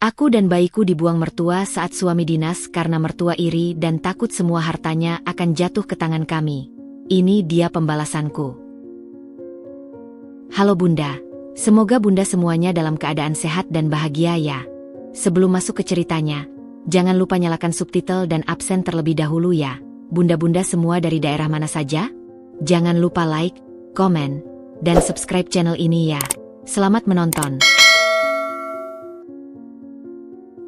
Aku dan bayiku dibuang mertua saat suami dinas karena mertua iri dan takut semua hartanya akan jatuh ke tangan kami. Ini dia pembalasanku. Halo Bunda, semoga Bunda semuanya dalam keadaan sehat dan bahagia ya. Sebelum masuk ke ceritanya, jangan lupa nyalakan subtitle dan absen terlebih dahulu ya. Bunda-bunda semua dari daerah mana saja? Jangan lupa like, komen, dan subscribe channel ini ya. Selamat menonton.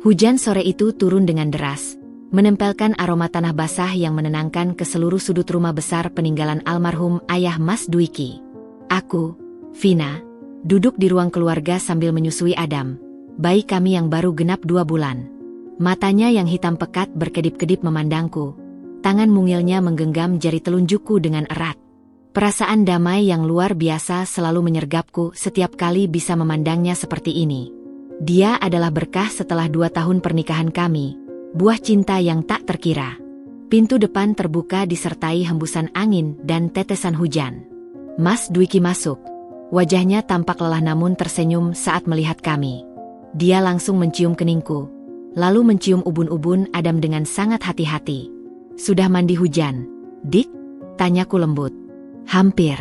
Hujan sore itu turun dengan deras, menempelkan aroma tanah basah yang menenangkan ke seluruh sudut rumah besar peninggalan almarhum ayah Mas Dwiki. Aku, Vina, duduk di ruang keluarga sambil menyusui Adam, bayi kami yang baru genap 2 bulan. Matanya yang hitam pekat berkedip-kedip memandangku, tangan mungilnya menggenggam jari telunjukku dengan erat. Perasaan damai yang luar biasa selalu menyergapku setiap kali bisa memandangnya seperti ini. Dia adalah berkah setelah 2 tahun pernikahan kami, buah cinta yang tak terkira. Pintu depan terbuka disertai hembusan angin dan tetesan hujan. Mas Dwiki masuk. Wajahnya tampak lelah namun tersenyum saat melihat kami. Dia langsung mencium keningku, lalu mencium ubun-ubun Adam dengan sangat hati-hati. Sudah mandi hujan, Dik? Tanyaku lembut. Hampir.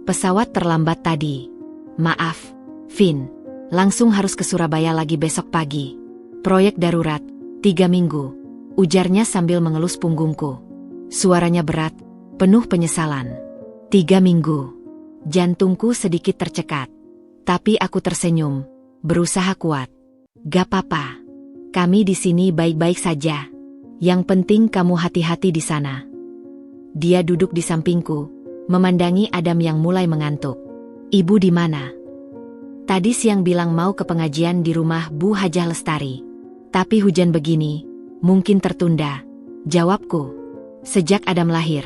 Pesawat terlambat tadi. Maaf, Vin. Langsung harus ke Surabaya lagi besok pagi. Proyek darurat, 3 minggu. Ujarnya sambil mengelus punggungku. Suaranya berat, penuh penyesalan. 3 minggu. Jantungku sedikit tercekat. Tapi aku tersenyum, berusaha kuat. Gak apa-apa. Kami di sini baik-baik saja. Yang penting kamu hati-hati di sana. Dia duduk di sampingku, memandangi Adam yang mulai mengantuk. Ibu di mana? Tadi siang bilang mau ke pengajian di rumah Bu Hajah Lestari. Tapi hujan begini, mungkin tertunda. Jawabku. Sejak Adam lahir,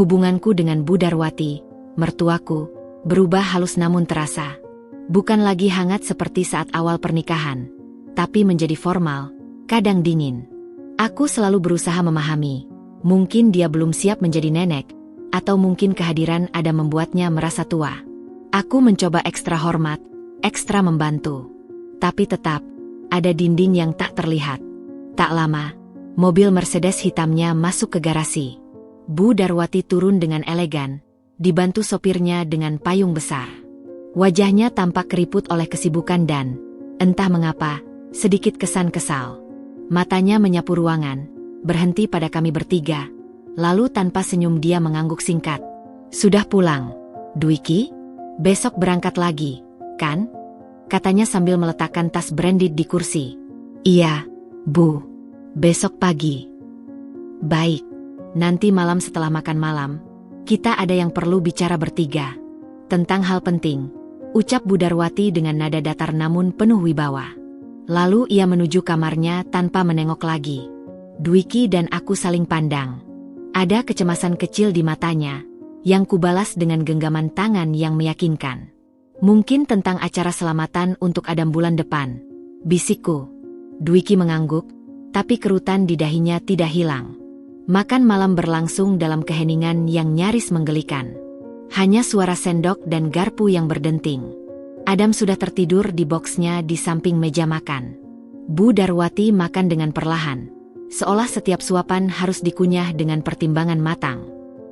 hubunganku dengan Bu Darwati, mertuaku, berubah halus namun terasa. Bukan lagi hangat seperti saat awal pernikahan, tapi menjadi formal, kadang dingin. Aku selalu berusaha memahami. Mungkin dia belum siap menjadi nenek, atau mungkin kehadiran Adam membuatnya merasa tua. Aku mencoba ekstra hormat, ekstra membantu. Tapi tetap, ada dinding yang tak terlihat. Tak lama, mobil Mercedes hitamnya masuk ke garasi. Bu Darwati turun dengan elegan, dibantu sopirnya dengan payung besar. Wajahnya tampak keriput oleh kesibukan dan, entah mengapa, sedikit kesan kesal. Matanya menyapu ruangan, berhenti pada kami bertiga. Lalu tanpa senyum dia mengangguk singkat. Sudah pulang, Dwiki? Besok berangkat lagi, kan? Katanya sambil meletakkan tas branded di kursi. Iya, Bu. Besok pagi. Baik. Nanti malam setelah makan malam, kita ada yang perlu bicara bertiga. Tentang hal penting, ucap Bu Darwati dengan nada datar namun penuh wibawa. Lalu ia menuju kamarnya tanpa menengok lagi. Dwiki dan aku saling pandang. Ada kecemasan kecil di matanya, yang kubalas dengan genggaman tangan yang meyakinkan. Mungkin tentang acara selamatan untuk Adam bulan depan, bisikku. Dwiki mengangguk, tapi kerutan di dahinya tidak hilang. Makan malam berlangsung dalam keheningan yang nyaris menggelikan. Hanya suara sendok dan garpu yang berdenting. Adam sudah tertidur di boksnya di samping meja makan. Bu Darwati makan dengan perlahan, seolah setiap suapan harus dikunyah dengan pertimbangan matang.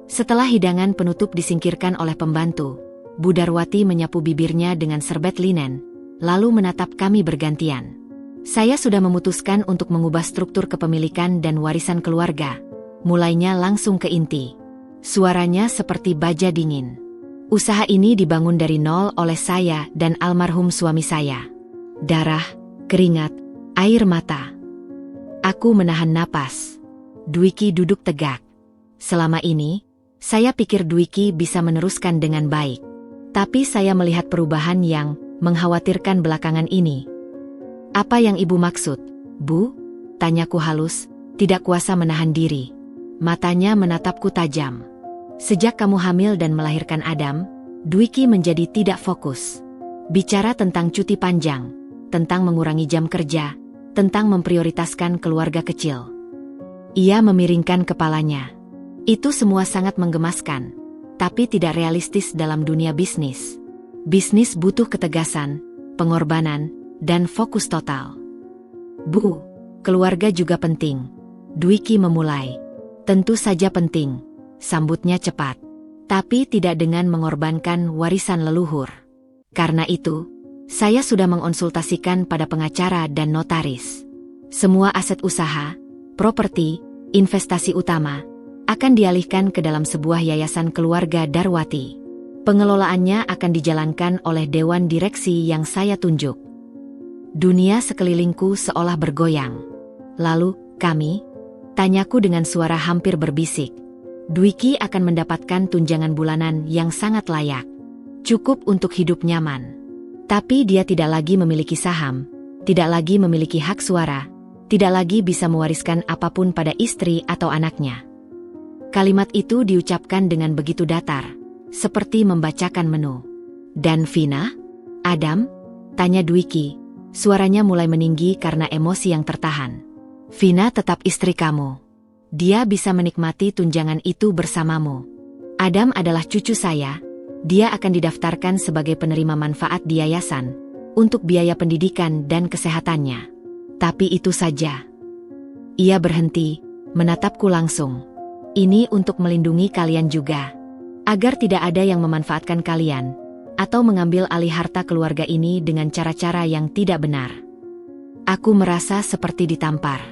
Setelah hidangan penutup disingkirkan oleh pembantu, Bu Darwati menyapu bibirnya dengan serbet linen, lalu menatap kami bergantian. Saya sudah memutuskan untuk mengubah struktur kepemilikan dan warisan keluarga. Mulainya langsung ke inti. Suaranya seperti baja dingin. Usaha ini dibangun dari nol oleh saya dan almarhum suami saya. Darah, keringat, air mata. Aku menahan napas. Dwiki duduk tegak. Selama ini, saya pikir Dwiki bisa meneruskan dengan baik. Tapi saya melihat perubahan yang mengkhawatirkan belakangan ini. Apa yang Ibu maksud, Bu? Tanyaku halus, tidak kuasa menahan diri. Matanya menatapku tajam. Sejak kamu hamil dan melahirkan Adam, Dwiki menjadi tidak fokus. Bicara tentang cuti panjang, tentang mengurangi jam kerja, tentang memprioritaskan keluarga kecil. Ia memiringkan kepalanya. Itu semua sangat menggemaskan, tapi tidak realistis dalam dunia bisnis. Bisnis butuh ketegasan, pengorbanan, dan fokus total. Bu, keluarga juga penting. Dwiki memulai. Tentu saja penting, sambutnya cepat. Tapi tidak dengan mengorbankan warisan leluhur. Karena itu, saya sudah mengonsultasikan pada pengacara dan notaris. Semua aset usaha, properti, investasi utama, akan dialihkan ke dalam sebuah yayasan keluarga Darwati. Pengelolaannya akan dijalankan oleh dewan direksi yang saya tunjuk. Dunia sekelilingku seolah bergoyang. Lalu, kami? Tanyaku dengan suara hampir berbisik. Dwiki akan mendapatkan tunjangan bulanan yang sangat layak. Cukup untuk hidup nyaman. Tapi dia tidak lagi memiliki saham, tidak lagi memiliki hak suara, tidak lagi bisa mewariskan apapun pada istri atau anaknya. Kalimat itu diucapkan dengan begitu datar, seperti membacakan menu. Dan Vina? Adam? Tanya Dwiki, suaranya mulai meninggi karena emosi yang tertahan. Vina tetap istri kamu. Dia bisa menikmati tunjangan itu bersamamu. Adam adalah cucu saya. Dia akan didaftarkan sebagai penerima manfaat di yayasan untuk biaya pendidikan dan kesehatannya. Tapi itu saja. Ia berhenti, menatapku langsung. Ini untuk melindungi kalian juga. Agar tidak ada yang memanfaatkan kalian atau mengambil alih harta keluarga ini dengan cara-cara yang tidak benar. Aku merasa seperti ditampar.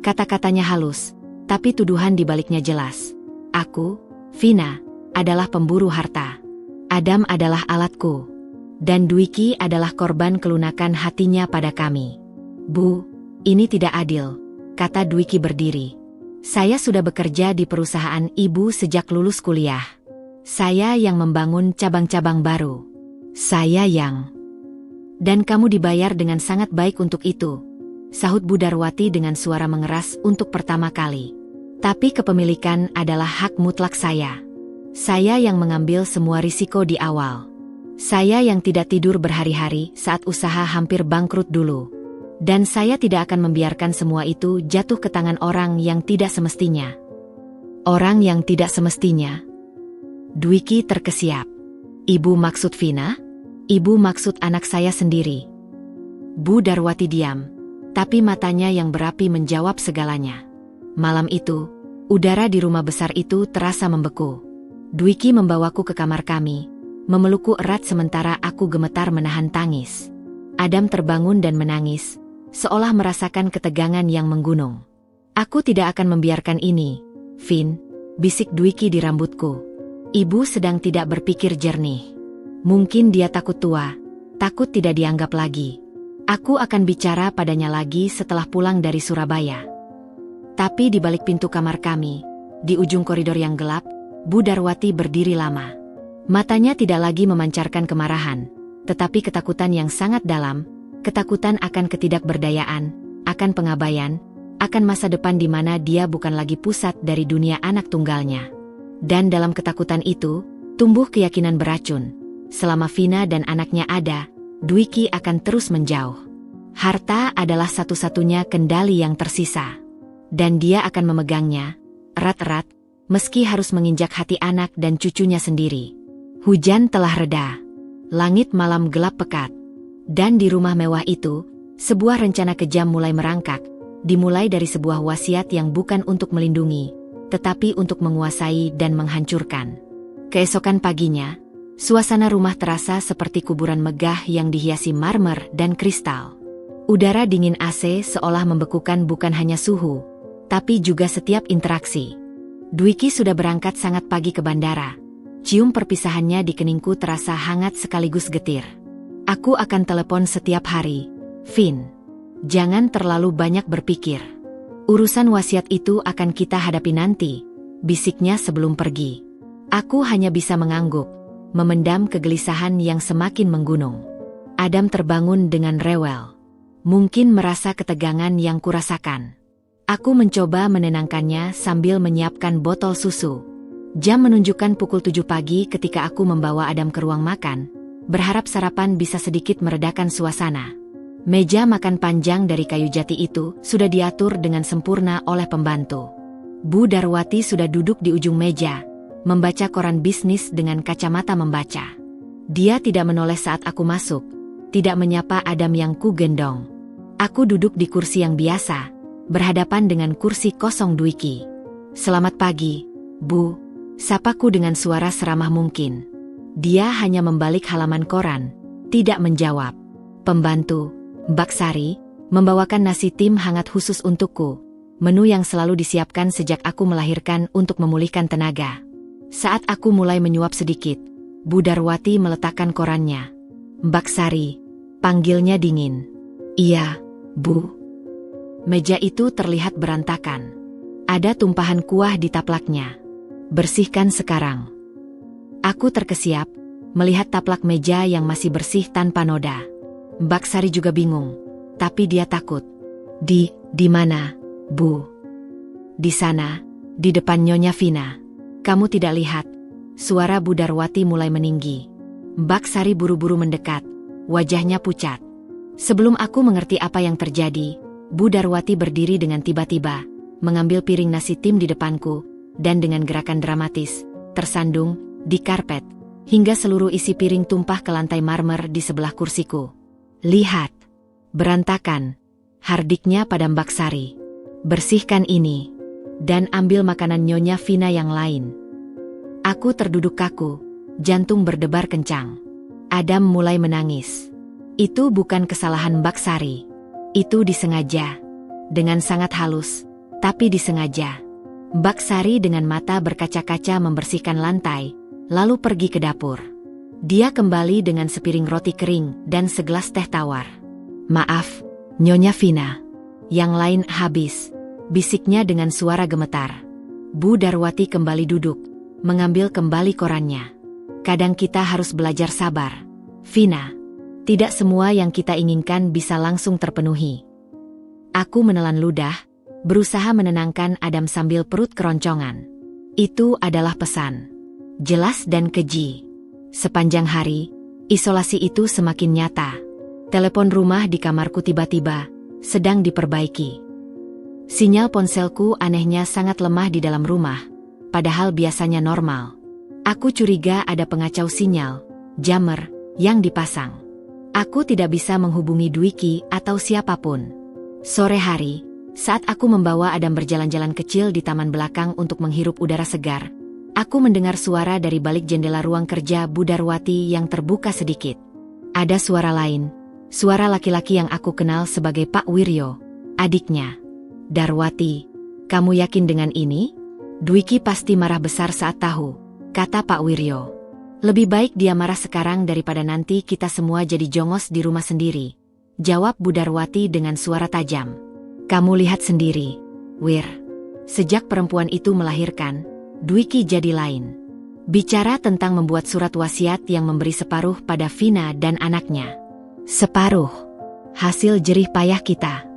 Kata-katanya halus, tapi tuduhan di baliknya jelas. Aku, Vina, adalah pemburu harta. Adam adalah alatku. Dan Dwiki adalah korban kelunakan hatinya pada kami. Bu, ini tidak adil, kata Dwiki berdiri. Saya sudah bekerja di perusahaan ibu sejak lulus kuliah. Saya yang membangun cabang-cabang baru. Saya yang... Dan kamu dibayar dengan sangat baik untuk itu, sahut Bu Darwati dengan suara mengeras untuk pertama kali. Tapi kepemilikan adalah hak mutlak saya. Saya yang mengambil semua risiko di awal. Saya yang tidak tidur berhari-hari saat usaha hampir bangkrut dulu. Dan saya tidak akan membiarkan semua itu jatuh ke tangan orang yang tidak semestinya. Orang yang tidak semestinya? Dwiki terkesiap. Ibu maksud Vina? Ibu maksud anak saya sendiri. Bu Darwati diam, tapi matanya yang berapi menjawab segalanya. Malam itu, udara di rumah besar itu terasa membeku. Dwiki membawaku ke kamar kami, memelukku erat sementara aku gemetar menahan tangis. Adam terbangun dan menangis, seolah merasakan ketegangan yang menggunung. Aku tidak akan membiarkan ini, Vin, bisik Dwiki di rambutku. Ibu sedang tidak berpikir jernih. Mungkin dia takut tua, takut tidak dianggap lagi. Aku akan bicara padanya lagi setelah pulang dari Surabaya. Tapi di balik pintu kamar kami, di ujung koridor yang gelap, Bu Darwati berdiri lama. Matanya tidak lagi memancarkan kemarahan, tetapi ketakutan yang sangat dalam, ketakutan akan ketidakberdayaan, akan pengabaian, akan masa depan di mana dia bukan lagi pusat dari dunia anak tunggalnya. Dan dalam ketakutan itu, tumbuh keyakinan beracun. Selama Vina dan anaknya ada, Dwiki akan terus menjauh. Harta adalah satu-satunya kendali yang tersisa. Dan dia akan memegangnya, erat-erat, meski harus menginjak hati anak dan cucunya sendiri. Hujan telah reda. Langit malam gelap pekat. Dan di rumah mewah itu, sebuah rencana kejam mulai merangkak, dimulai dari sebuah wasiat yang bukan untuk melindungi, tetapi untuk menguasai dan menghancurkan. Keesokan paginya, suasana rumah terasa seperti kuburan megah yang dihiasi marmer dan kristal. Udara dingin AC seolah membekukan bukan hanya suhu, tapi juga setiap interaksi. Dwiki sudah berangkat sangat pagi ke bandara. Cium perpisahannya di keningku terasa hangat sekaligus getir. Aku akan telepon setiap hari, Vin. Jangan terlalu banyak berpikir. Urusan wasiat itu akan kita hadapi nanti, bisiknya sebelum pergi. Aku hanya bisa mengangguk, memendam kegelisahan yang semakin menggunung. Adam terbangun dengan rewel. Mungkin merasa ketegangan yang kurasakan. Aku mencoba menenangkannya sambil menyiapkan botol susu. Jam menunjukkan pukul 7 pagi ketika aku membawa Adam ke ruang makan, berharap sarapan bisa sedikit meredakan suasana. Meja makan panjang dari kayu jati itu sudah diatur dengan sempurna oleh pembantu. Bu Darwati sudah duduk di ujung meja, membaca koran bisnis dengan kacamata membaca. Dia tidak menoleh saat aku masuk, tidak menyapa Adam yang ku gendong. Aku duduk di kursi yang biasa, berhadapan dengan kursi kosong Dwiki. "Selamat pagi, Bu," sapaku dengan suara seramah mungkin. Dia hanya membalik halaman koran, tidak menjawab. "Pembantu, Mbak Sari, membawakan nasi tim hangat khusus untukku. Menu yang selalu disiapkan sejak aku melahirkan untuk memulihkan tenaga." Saat aku mulai menyuap sedikit, Bu Darwati meletakkan korannya. "Mbak Sari," panggilnya dingin. "Iya, Bu." Meja itu terlihat berantakan. Ada tumpahan kuah di taplaknya. "Bersihkan sekarang." Aku terkesiap, melihat taplak meja yang masih bersih tanpa noda. Mbak Sari juga bingung, tapi dia takut. Di mana, Bu?" "Di sana, di depan Nyonya Vina. Kamu tidak lihat?" Suara Bu Darwati mulai meninggi. Mbak Sari buru-buru mendekat, wajahnya pucat. Sebelum aku mengerti apa yang terjadi, Bu Darwati berdiri dengan tiba-tiba, mengambil piring nasi tim di depanku, dan dengan gerakan dramatis, tersandung di karpet, hingga seluruh isi piring tumpah ke lantai marmer di sebelah kursiku. "Lihat, berantakan," hardiknya pada Mbak Sari. "Bersihkan ini, dan ambil makanan Nyonya Vina yang lain." Aku terduduk kaku, jantung berdebar kencang. Adam mulai menangis. "Itu bukan kesalahan Mbak Sari. Itu disengaja." Dengan sangat halus, tapi disengaja. Mbak Sari dengan mata berkaca-kaca membersihkan lantai, lalu pergi ke dapur. Dia kembali dengan sepiring roti kering dan segelas teh tawar. "Maaf, Nyonya Vina. Yang lain habis," bisiknya dengan suara gemetar. Bu Darwati kembali duduk, mengambil kembali korannya. "Kadang kita harus belajar sabar, Vina. Tidak semua yang kita inginkan bisa langsung terpenuhi." Aku menelan ludah, berusaha menenangkan Adam sambil perut keroncongan. Itu adalah pesan. Jelas dan keji. Sepanjang hari, isolasi itu semakin nyata. Telepon rumah di kamarku tiba-tiba sedang diperbaiki. Sinyal ponselku anehnya sangat lemah di dalam rumah, padahal biasanya normal. Aku curiga ada pengacau sinyal, jammer, yang dipasang. Aku tidak bisa menghubungi Dwiki atau siapapun. Sore hari, saat aku membawa Adam berjalan-jalan kecil di taman belakang untuk menghirup udara segar, aku mendengar suara dari balik jendela ruang kerja Bu Darwati yang terbuka sedikit. Ada suara lain, suara laki-laki yang aku kenal sebagai Pak Wiryo, adiknya. "Darwati, kamu yakin dengan ini? Dwiki pasti marah besar saat tahu," kata Pak Wiryo. "Lebih baik dia marah sekarang daripada nanti kita semua jadi jongos di rumah sendiri," jawab Bu Darwati dengan suara tajam. "Kamu lihat sendiri, Wir. Sejak perempuan itu melahirkan, Dwiki jadi lain. Bicara tentang membuat surat wasiat yang memberi separuh pada Vina dan anaknya. Separuh. Hasil jerih payah kita.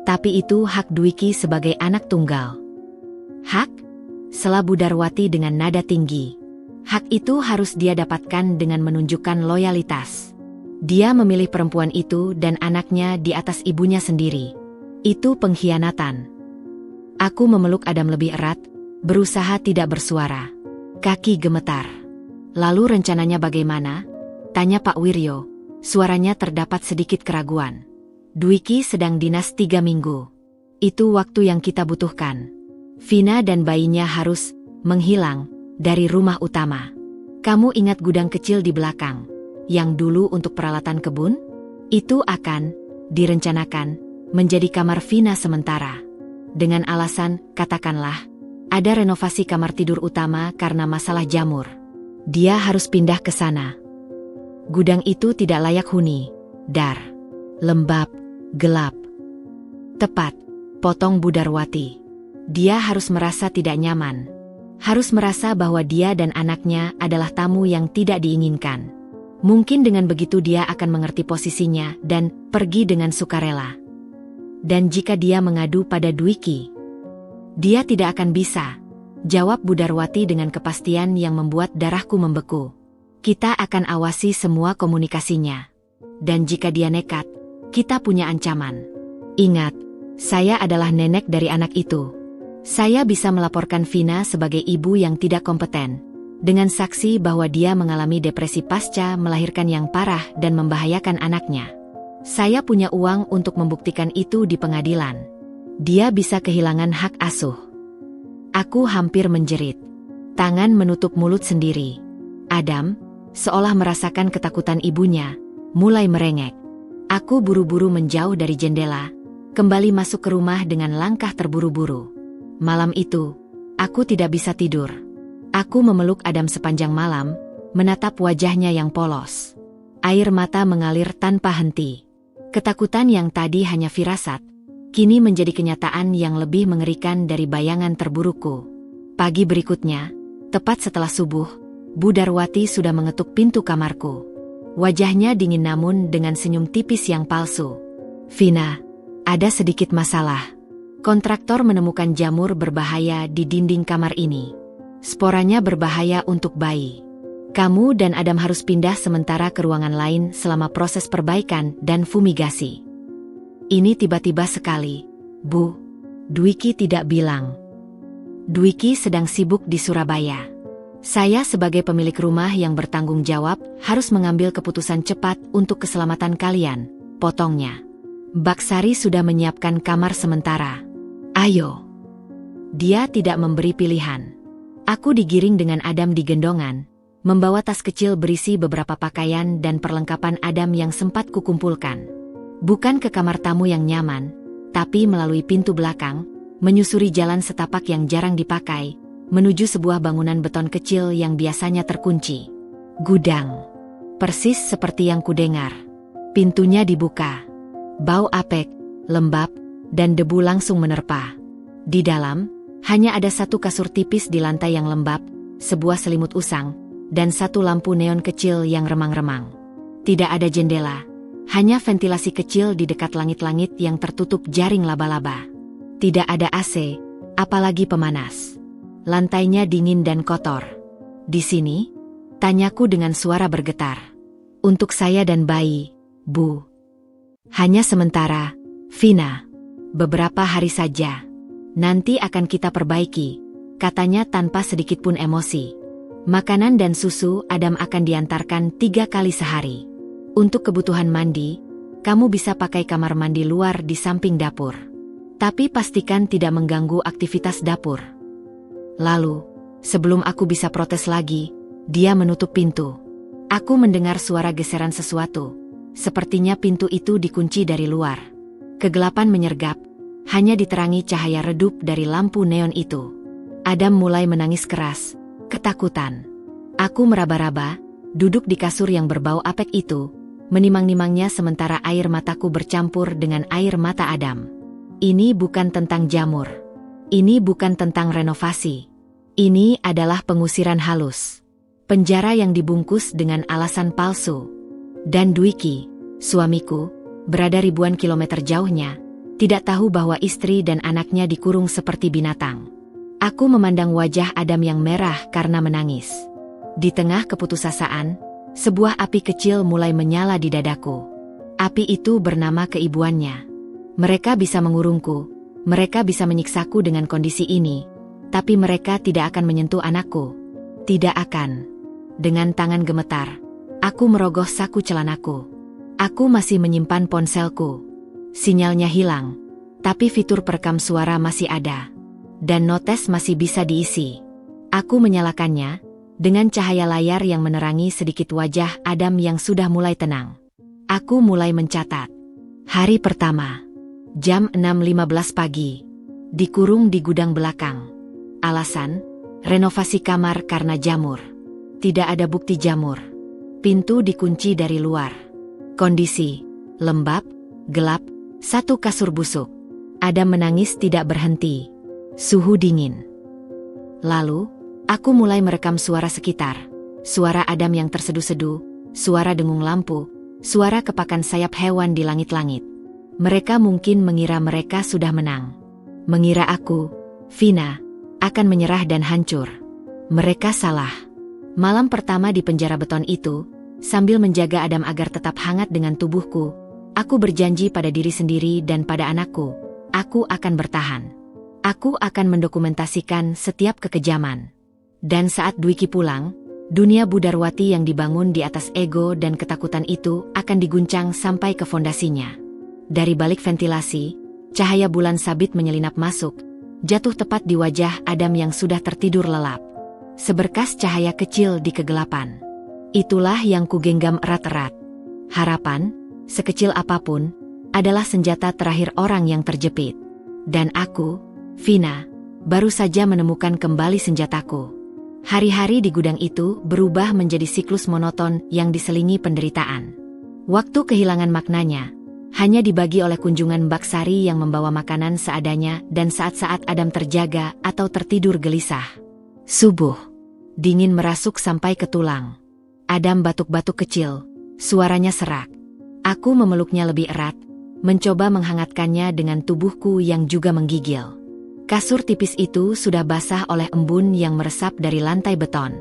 Tapi itu hak Dwiki sebagai anak tunggal." "Hak?" sela Bu Darwati dengan nada tinggi. "Hak itu harus dia dapatkan dengan menunjukkan loyalitas. Dia memilih perempuan itu dan anaknya di atas ibunya sendiri. Itu pengkhianatan." Aku memeluk Adam lebih erat, berusaha tidak bersuara. Kaki gemetar. "Lalu rencananya bagaimana?" tanya Pak Wiryo. Suaranya terdapat sedikit keraguan. "Dwiki sedang dinas 3 minggu. Itu waktu yang kita butuhkan. Vina dan bayinya harus menghilang dari rumah utama. Kamu ingat gudang kecil di belakang, yang dulu untuk peralatan kebun? Itu akan direncanakan menjadi kamar Vina sementara. Dengan alasan, katakanlah, ada renovasi kamar tidur utama karena masalah jamur. Dia harus pindah ke sana. Gudang itu tidak layak huni, Dar. Lembab, gelap." "Tepat," potong Bu Darwati. "Dia harus merasa tidak nyaman. Harus merasa bahwa dia dan anaknya adalah tamu yang tidak diinginkan. Mungkin dengan begitu dia akan mengerti posisinya dan pergi dengan sukarela. Dan jika dia mengadu pada Dwiki, dia tidak akan bisa," jawab Bu Darwati dengan kepastian yang membuat darahku membeku. "Kita akan awasi semua komunikasinya. Dan jika dia nekat, kita punya ancaman. Ingat, saya adalah nenek dari anak itu. Saya bisa melaporkan Vina sebagai ibu yang tidak kompeten, dengan saksi bahwa dia mengalami depresi pasca melahirkan yang parah dan membahayakan anaknya. Saya punya uang untuk membuktikan itu di pengadilan. Dia bisa kehilangan hak asuh. Aku hampir menjerit. Tangan menutup mulut sendiri. Adam, seolah merasakan ketakutan ibunya, mulai merengek. Aku buru-buru menjauh dari jendela, kembali masuk ke rumah dengan langkah terburu-buru. Malam itu, aku tidak bisa tidur. Aku memeluk Adam sepanjang malam, menatap wajahnya yang polos. Air mata mengalir tanpa henti. Ketakutan yang tadi hanya firasat, kini menjadi kenyataan yang lebih mengerikan dari bayangan terburukku. Pagi berikutnya, tepat setelah subuh, Bu Darwati sudah mengetuk pintu kamarku. Wajahnya dingin namun dengan senyum tipis yang palsu. "Vina, ada sedikit masalah. Kontraktor menemukan jamur berbahaya di dinding kamar ini. Sporanya berbahaya untuk bayi. Kamu dan Adam harus pindah sementara ke ruangan lain selama proses perbaikan dan fumigasi." Ini tiba-tiba sekali, Bu. Dwiki tidak bilang. Dwiki sedang sibuk di Surabaya. Saya sebagai pemilik rumah yang bertanggung jawab harus mengambil keputusan cepat untuk keselamatan kalian, potongnya. Baksari sudah menyiapkan kamar sementara. Ayo. Dia tidak memberi pilihan. Aku digiring dengan Adam di gendongan, membawa tas kecil berisi beberapa pakaian dan perlengkapan Adam yang sempat kukumpulkan. Bukan ke kamar tamu yang nyaman, tapi melalui pintu belakang, menyusuri jalan setapak yang jarang dipakai, menuju sebuah bangunan beton kecil yang biasanya terkunci. Gudang. Persis seperti yang kudengar. Pintunya dibuka. Bau apek, lembab, dan debu langsung menerpa. Di dalam, hanya ada satu kasur tipis di lantai yang lembab, sebuah selimut usang, dan satu lampu neon kecil yang remang-remang. Tidak ada jendela, hanya ventilasi kecil di dekat langit-langit yang tertutup jaring laba-laba. Tidak ada AC, apalagi pemanas. Lantainya dingin dan kotor. Di sini? Tanyaku dengan suara bergetar. Untuk saya dan bayi, Bu. Hanya sementara, Vina. Beberapa hari saja. Nanti akan kita perbaiki, katanya tanpa sedikit pun emosi. Makanan dan susu Adam akan diantarkan 3 kali sehari. Untuk kebutuhan mandi, kamu bisa pakai kamar mandi luar di samping dapur. Tapi pastikan tidak mengganggu aktivitas dapur. Lalu, sebelum aku bisa protes lagi, dia menutup pintu. Aku mendengar suara geseran sesuatu. Sepertinya pintu itu dikunci dari luar. Kegelapan menyergap, hanya diterangi cahaya redup dari lampu neon itu. Adam mulai menangis keras. Ketakutan. Aku meraba-raba, duduk di kasur yang berbau apek itu, menimang-nimangnya sementara air mataku bercampur dengan air mata Adam. Ini bukan tentang jamur. Ini bukan tentang renovasi. Ini adalah pengusiran halus. Penjara yang dibungkus dengan alasan palsu. Dan Dwiki, suamiku, berada ribuan kilometer jauhnya, tidak tahu bahwa istri dan anaknya dikurung seperti binatang. Aku memandang wajah Adam yang merah karena menangis. Di tengah keputusasaan, sebuah api kecil mulai menyala di dadaku. Api itu bernama keibuannya. Mereka bisa mengurungku, mereka bisa menyiksaku dengan kondisi ini, tapi mereka tidak akan menyentuh anakku. Tidak akan. Dengan tangan gemetar, aku merogoh saku celanaku. Aku masih menyimpan ponselku. Sinyalnya hilang, tapi fitur perekam suara masih ada. Dan notes masih bisa diisi. Aku menyalakannya, dengan cahaya layar yang menerangi sedikit wajah Adam yang sudah mulai tenang. Aku mulai mencatat. Hari pertama. Jam 6.15 pagi. Dikurung di gudang belakang. Alasan, renovasi kamar karena jamur. Tidak ada bukti jamur. Pintu dikunci dari luar. Kondisi, lembab, gelap, satu kasur busuk. Adam menangis tidak berhenti. Suhu dingin. Lalu, aku mulai merekam suara sekitar. Suara Adam yang terseduh-seduh, suara dengung lampu, suara kepakan sayap hewan di langit-langit. Mereka mungkin mengira mereka sudah menang. Mengira aku, Vina, akan menyerah dan hancur. Mereka salah. Malam pertama di penjara beton itu, sambil menjaga Adam agar tetap hangat dengan tubuhku, aku berjanji pada diri sendiri dan pada anakku, aku akan bertahan. Aku akan mendokumentasikan setiap kekejaman. Dan saat Dwiki pulang, Dunia Budarwati yang dibangun di atas ego dan ketakutan itu akan diguncang sampai ke fondasinya. Dari balik ventilasi, cahaya bulan sabit menyelinap masuk, jatuh tepat di wajah Adam yang sudah tertidur lelap. Seberkas cahaya kecil di kegelapan. Itulah yang kugenggam erat-erat. Harapan, sekecil apapun, adalah senjata terakhir orang yang terjepit. Dan aku, Vina, baru saja menemukan kembali senjataku. Hari-hari di gudang itu berubah menjadi siklus monoton yang diselingi penderitaan. Waktu kehilangan maknanya, hanya dibagi oleh kunjungan Mbak Sari yang membawa makanan seadanya dan saat-saat Adam terjaga atau tertidur gelisah. Subuh. Dingin merasuk sampai ke tulang. Adam batuk-batuk kecil, suaranya serak. Aku memeluknya lebih erat, mencoba menghangatkannya dengan tubuhku yang juga menggigil. Kasur tipis itu sudah basah oleh embun yang meresap dari lantai beton.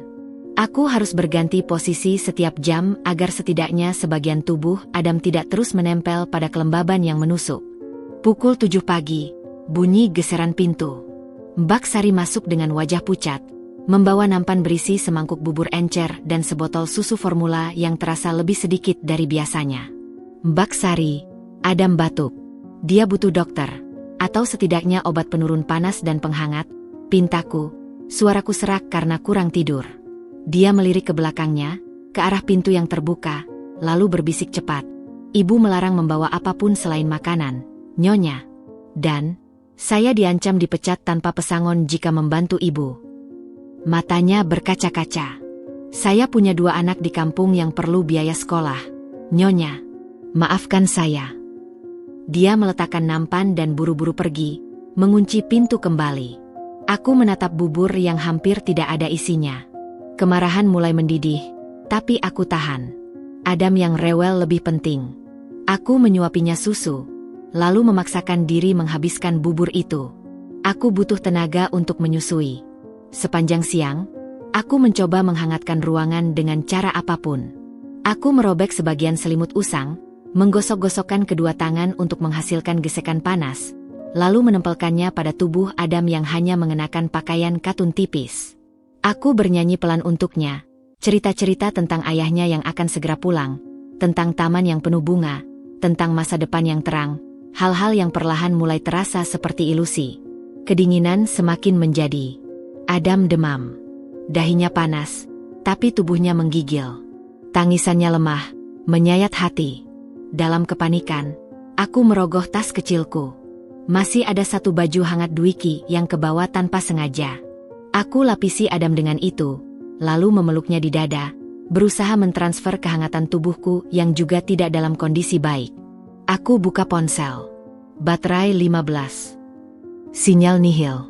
Aku harus berganti posisi setiap jam agar setidaknya sebagian tubuh Adam tidak terus menempel pada kelembaban yang menusuk. Pukul 7 pagi, bunyi geseran pintu. Mbak Sari masuk dengan wajah pucat, membawa nampan berisi semangkuk bubur encer dan sebotol susu formula yang terasa lebih sedikit dari biasanya. Mbak Sari, Adam batuk. Dia butuh dokter. Atau setidaknya obat penurun panas dan penghangat, pintaku, suaraku serak karena kurang tidur. Dia melirik ke belakangnya, ke arah pintu yang terbuka, lalu berbisik cepat. Ibu melarang membawa apapun selain makanan, Nyonya. Dan, saya diancam dipecat tanpa pesangon jika membantu ibu. Matanya berkaca-kaca. Saya punya 2 anak di kampung yang perlu biaya sekolah, Nyonya. Maafkan saya. Dia meletakkan nampan dan buru-buru pergi, mengunci pintu kembali. Aku menatap bubur yang hampir tidak ada isinya. Kemarahan mulai mendidih, tapi aku tahan. Adam yang rewel lebih penting. Aku menyuapinya susu, lalu memaksakan diri menghabiskan bubur itu. Aku butuh tenaga untuk menyusui. Sepanjang siang, aku mencoba menghangatkan ruangan dengan cara apapun. Aku merobek sebagian selimut usang, menggosok-gosokkan kedua tangan untuk menghasilkan gesekan panas, lalu menempelkannya pada tubuh Adam yang hanya mengenakan pakaian katun tipis. Aku bernyanyi pelan untuknya, cerita-cerita tentang ayahnya yang akan segera pulang, tentang taman yang penuh bunga, tentang masa depan yang terang, hal-hal yang perlahan mulai terasa seperti ilusi. Kedinginan semakin menjadi. Adam demam. Dahinya panas, tapi tubuhnya menggigil. Tangisannya lemah, menyayat hati. Dalam kepanikan, aku merogoh tas kecilku. Masih ada 1 baju hangat Dwiki yang kebawa tanpa sengaja. Aku lapisi Adam dengan itu, lalu memeluknya di dada, berusaha mentransfer kehangatan tubuhku yang juga tidak dalam kondisi baik. Aku buka ponsel. Baterai 15. Sinyal nihil.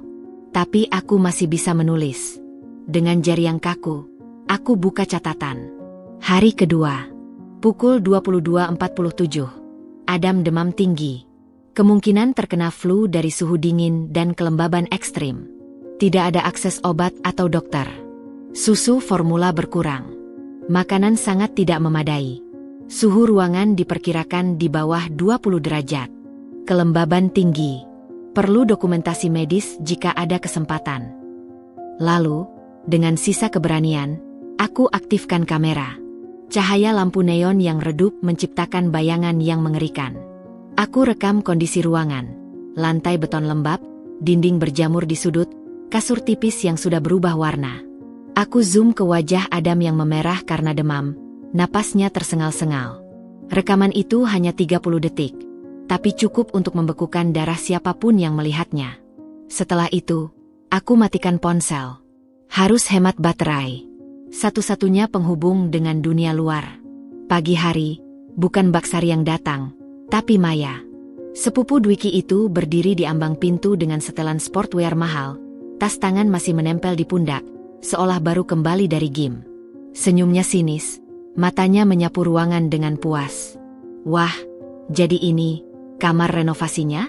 Tapi aku masih bisa menulis. Dengan jari yang kaku, aku buka catatan. Hari kedua. Pukul 22.47. Adam demam tinggi. Kemungkinan terkena flu dari suhu dingin dan kelembaban ekstrim. Tidak ada akses obat atau dokter. Susu formula berkurang. Makanan sangat tidak memadai. Suhu ruangan diperkirakan di bawah 20 derajat. Kelembaban tinggi. Perlu dokumentasi medis jika ada kesempatan. Lalu, dengan sisa keberanian, aku aktifkan kamera. Cahaya lampu neon yang redup menciptakan bayangan yang mengerikan. Aku rekam kondisi ruangan. Lantai beton lembab, dinding berjamur di sudut, kasur tipis yang sudah berubah warna. Aku zoom ke wajah Adam yang memerah karena demam, napasnya tersengal-sengal. Rekaman itu hanya 30 detik, tapi cukup untuk membekukan darah siapapun yang melihatnya. Setelah itu, aku matikan ponsel. Harus hemat baterai. Satu-satunya penghubung dengan dunia luar. Pagi hari, bukan Mbak Sari yang datang, tapi Maya. Sepupu Dwiki itu berdiri di ambang pintu dengan setelan sportwear mahal, tas tangan masih menempel di pundak, seolah baru kembali dari gym. Senyumnya sinis, matanya menyapu ruangan dengan puas. Wah, jadi ini kamar renovasinya?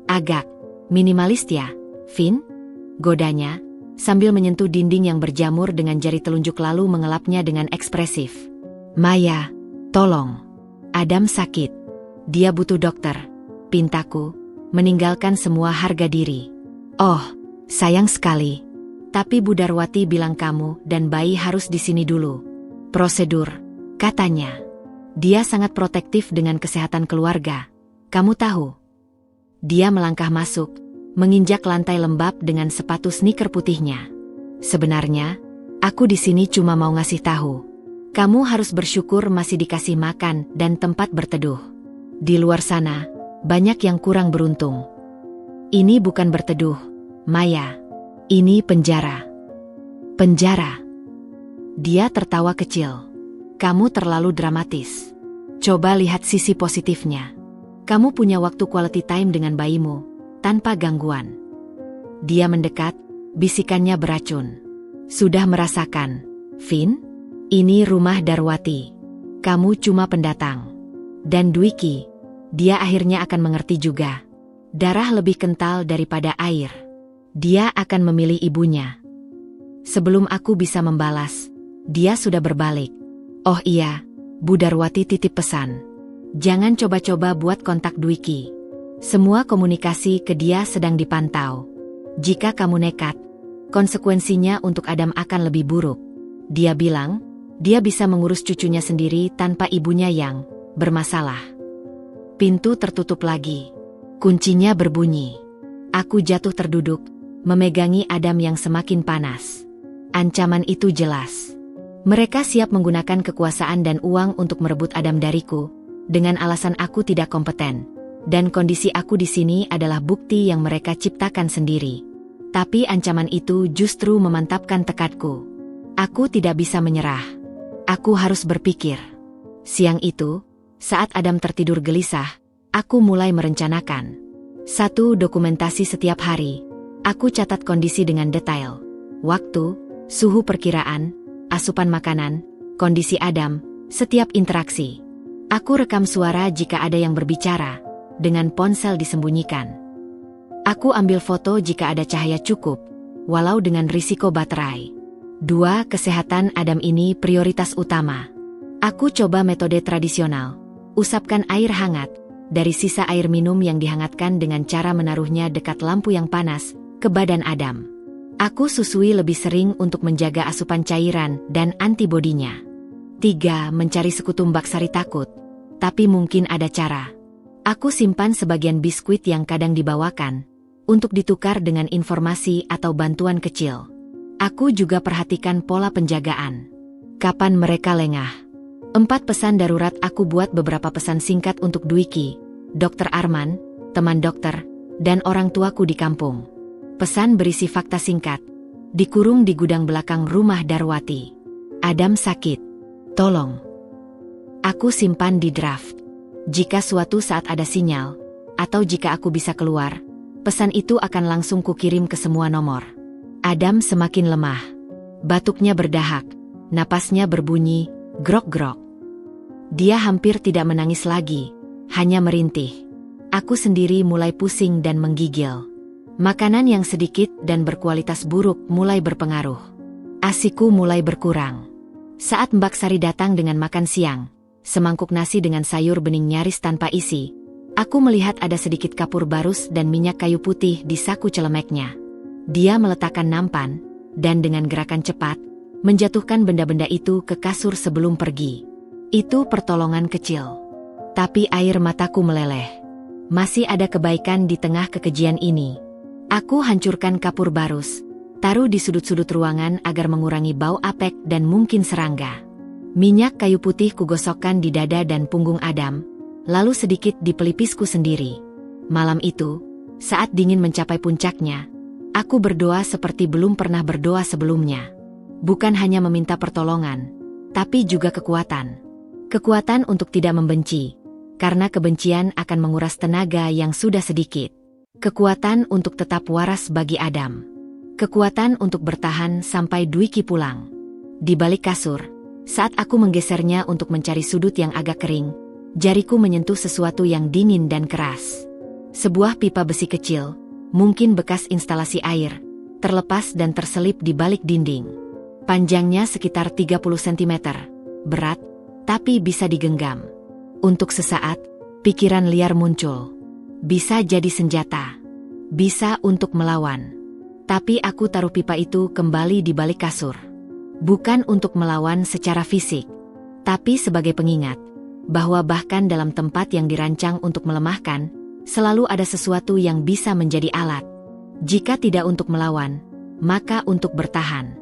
Agak minimalis ya, Vin? Godanya, sambil menyentuh dinding yang berjamur dengan jari telunjuk lalu mengelapnya dengan ekspresif. Maya, tolong. Adam sakit. Dia butuh dokter. Pintaku, meninggalkan semua harga diri. Oh, sayang sekali. Tapi Bu Darwati bilang kamu dan bayi harus di sini dulu. Prosedur, katanya. Dia sangat protektif dengan kesehatan keluarga. Kamu tahu? Dia melangkah masuk, menginjak lantai lembab dengan sepatu sneaker putihnya. Sebenarnya, aku di sini cuma mau ngasih tahu. Kamu harus bersyukur masih dikasih makan dan tempat berteduh. Di luar sana, banyak yang kurang beruntung. Ini bukan berteduh, Maya. Ini penjara. Penjara. Dia tertawa kecil. Kamu terlalu dramatis. Coba lihat sisi positifnya. Kamu punya waktu quality time dengan bayimu, tanpa gangguan. Dia mendekat, bisikannya beracun. Sudah merasakan, Vin? Ini rumah Darwati. Kamu cuma pendatang. Dan Dwiki, dia akhirnya akan mengerti juga. Darah lebih kental daripada air. Dia akan memilih ibunya. Sebelum aku bisa membalas, dia sudah berbalik. Oh iya, Bu Darwati titip pesan. Jangan coba-coba buat kontak Dwiki. Semua komunikasi ke dia sedang dipantau. Jika kamu nekat, konsekuensinya untuk Adam akan lebih buruk. Dia bilang, dia bisa mengurus cucunya sendiri tanpa ibunya yang bermasalah. Pintu tertutup lagi. Kuncinya berbunyi. Aku jatuh terduduk, memegangi Adam yang semakin panas. Ancaman itu jelas. Mereka siap menggunakan kekuasaan dan uang untuk merebut Adam dariku, dengan alasan aku tidak kompeten. Dan kondisi aku di sini adalah bukti yang mereka ciptakan sendiri. Tapi ancaman itu justru memantapkan tekadku. Aku tidak bisa menyerah. Aku harus berpikir. Siang itu, saat Adam tertidur gelisah, aku mulai merencanakan. 1. Dokumentasi setiap hari. Aku catat kondisi dengan detail. Waktu, suhu perkiraan, asupan makanan, kondisi Adam, setiap interaksi. Aku rekam suara jika ada yang berbicara, dengan ponsel disembunyikan. Aku ambil foto jika ada cahaya cukup, walau dengan risiko baterai. 2. Kesehatan Adam ini prioritas utama. Aku coba metode tradisional. Usapkan air hangat, dari sisa air minum yang dihangatkan dengan cara menaruhnya dekat lampu yang panas, ke badan Adam. Aku susui lebih sering untuk menjaga asupan cairan dan antibodinya. 3. Mencari sekutu Mbak Sari takut. Tapi mungkin ada cara. Aku simpan sebagian biskuit yang kadang dibawakan, untuk ditukar dengan informasi atau bantuan kecil. Aku juga perhatikan pola penjagaan. Kapan mereka lengah. 4. Pesan darurat. Aku buat beberapa pesan singkat untuk Dwiki, Dr. Arman, teman dokter, dan orang tuaku di kampung. Pesan berisi fakta singkat. Dikurung di gudang belakang rumah Darwati. Adam sakit. Tolong. Aku simpan di draft. Jika suatu saat ada sinyal, atau jika aku bisa keluar, pesan itu akan langsung kukirim ke semua nomor. Adam semakin lemah. Batuknya berdahak, napasnya berbunyi, grok-grok. Dia hampir tidak menangis lagi, hanya merintih. Aku sendiri mulai pusing dan menggigil. Makanan yang sedikit dan berkualitas buruk mulai berpengaruh. Asiku mulai berkurang. Saat Mbak Sari datang dengan makan siang, semangkuk nasi dengan sayur bening nyaris tanpa isi, aku melihat ada sedikit kapur barus dan minyak kayu putih di saku celemeknya. Dia meletakkan nampan, dan dengan gerakan cepat, menjatuhkan benda-benda itu ke kasur sebelum pergi. Itu pertolongan kecil. Tapi air mataku meleleh. Masih ada kebaikan di tengah kekejian ini. Aku hancurkan kapur barus, taruh di sudut-sudut ruangan agar mengurangi bau apek dan mungkin serangga. Minyak kayu putih kugosokkan di dada dan punggung Adam, lalu sedikit di pelipisku sendiri. Malam itu, saat dingin mencapai puncaknya, aku berdoa seperti belum pernah berdoa sebelumnya. Bukan hanya meminta pertolongan, tapi juga kekuatan. Kekuatan untuk tidak membenci, karena kebencian akan menguras tenaga yang sudah sedikit. Kekuatan untuk tetap waras bagi Adam. Kekuatan untuk bertahan sampai Dwiki pulang. Di balik kasur, saat aku menggesernya untuk mencari sudut yang agak kering, jariku menyentuh sesuatu yang dingin dan keras. Sebuah pipa besi kecil, mungkin bekas instalasi air, terlepas dan terselip di balik dinding. Panjangnya sekitar 30 cm, berat, tapi bisa digenggam. Untuk sesaat, pikiran liar muncul. Bisa jadi senjata. Bisa untuk melawan. Tapi aku taruh pipa itu kembali di balik kasur. Bukan untuk melawan secara fisik, tapi sebagai pengingat bahwa bahkan dalam tempat yang dirancang untuk melemahkan, selalu ada sesuatu yang bisa menjadi alat. Jika tidak untuk melawan, maka untuk bertahan.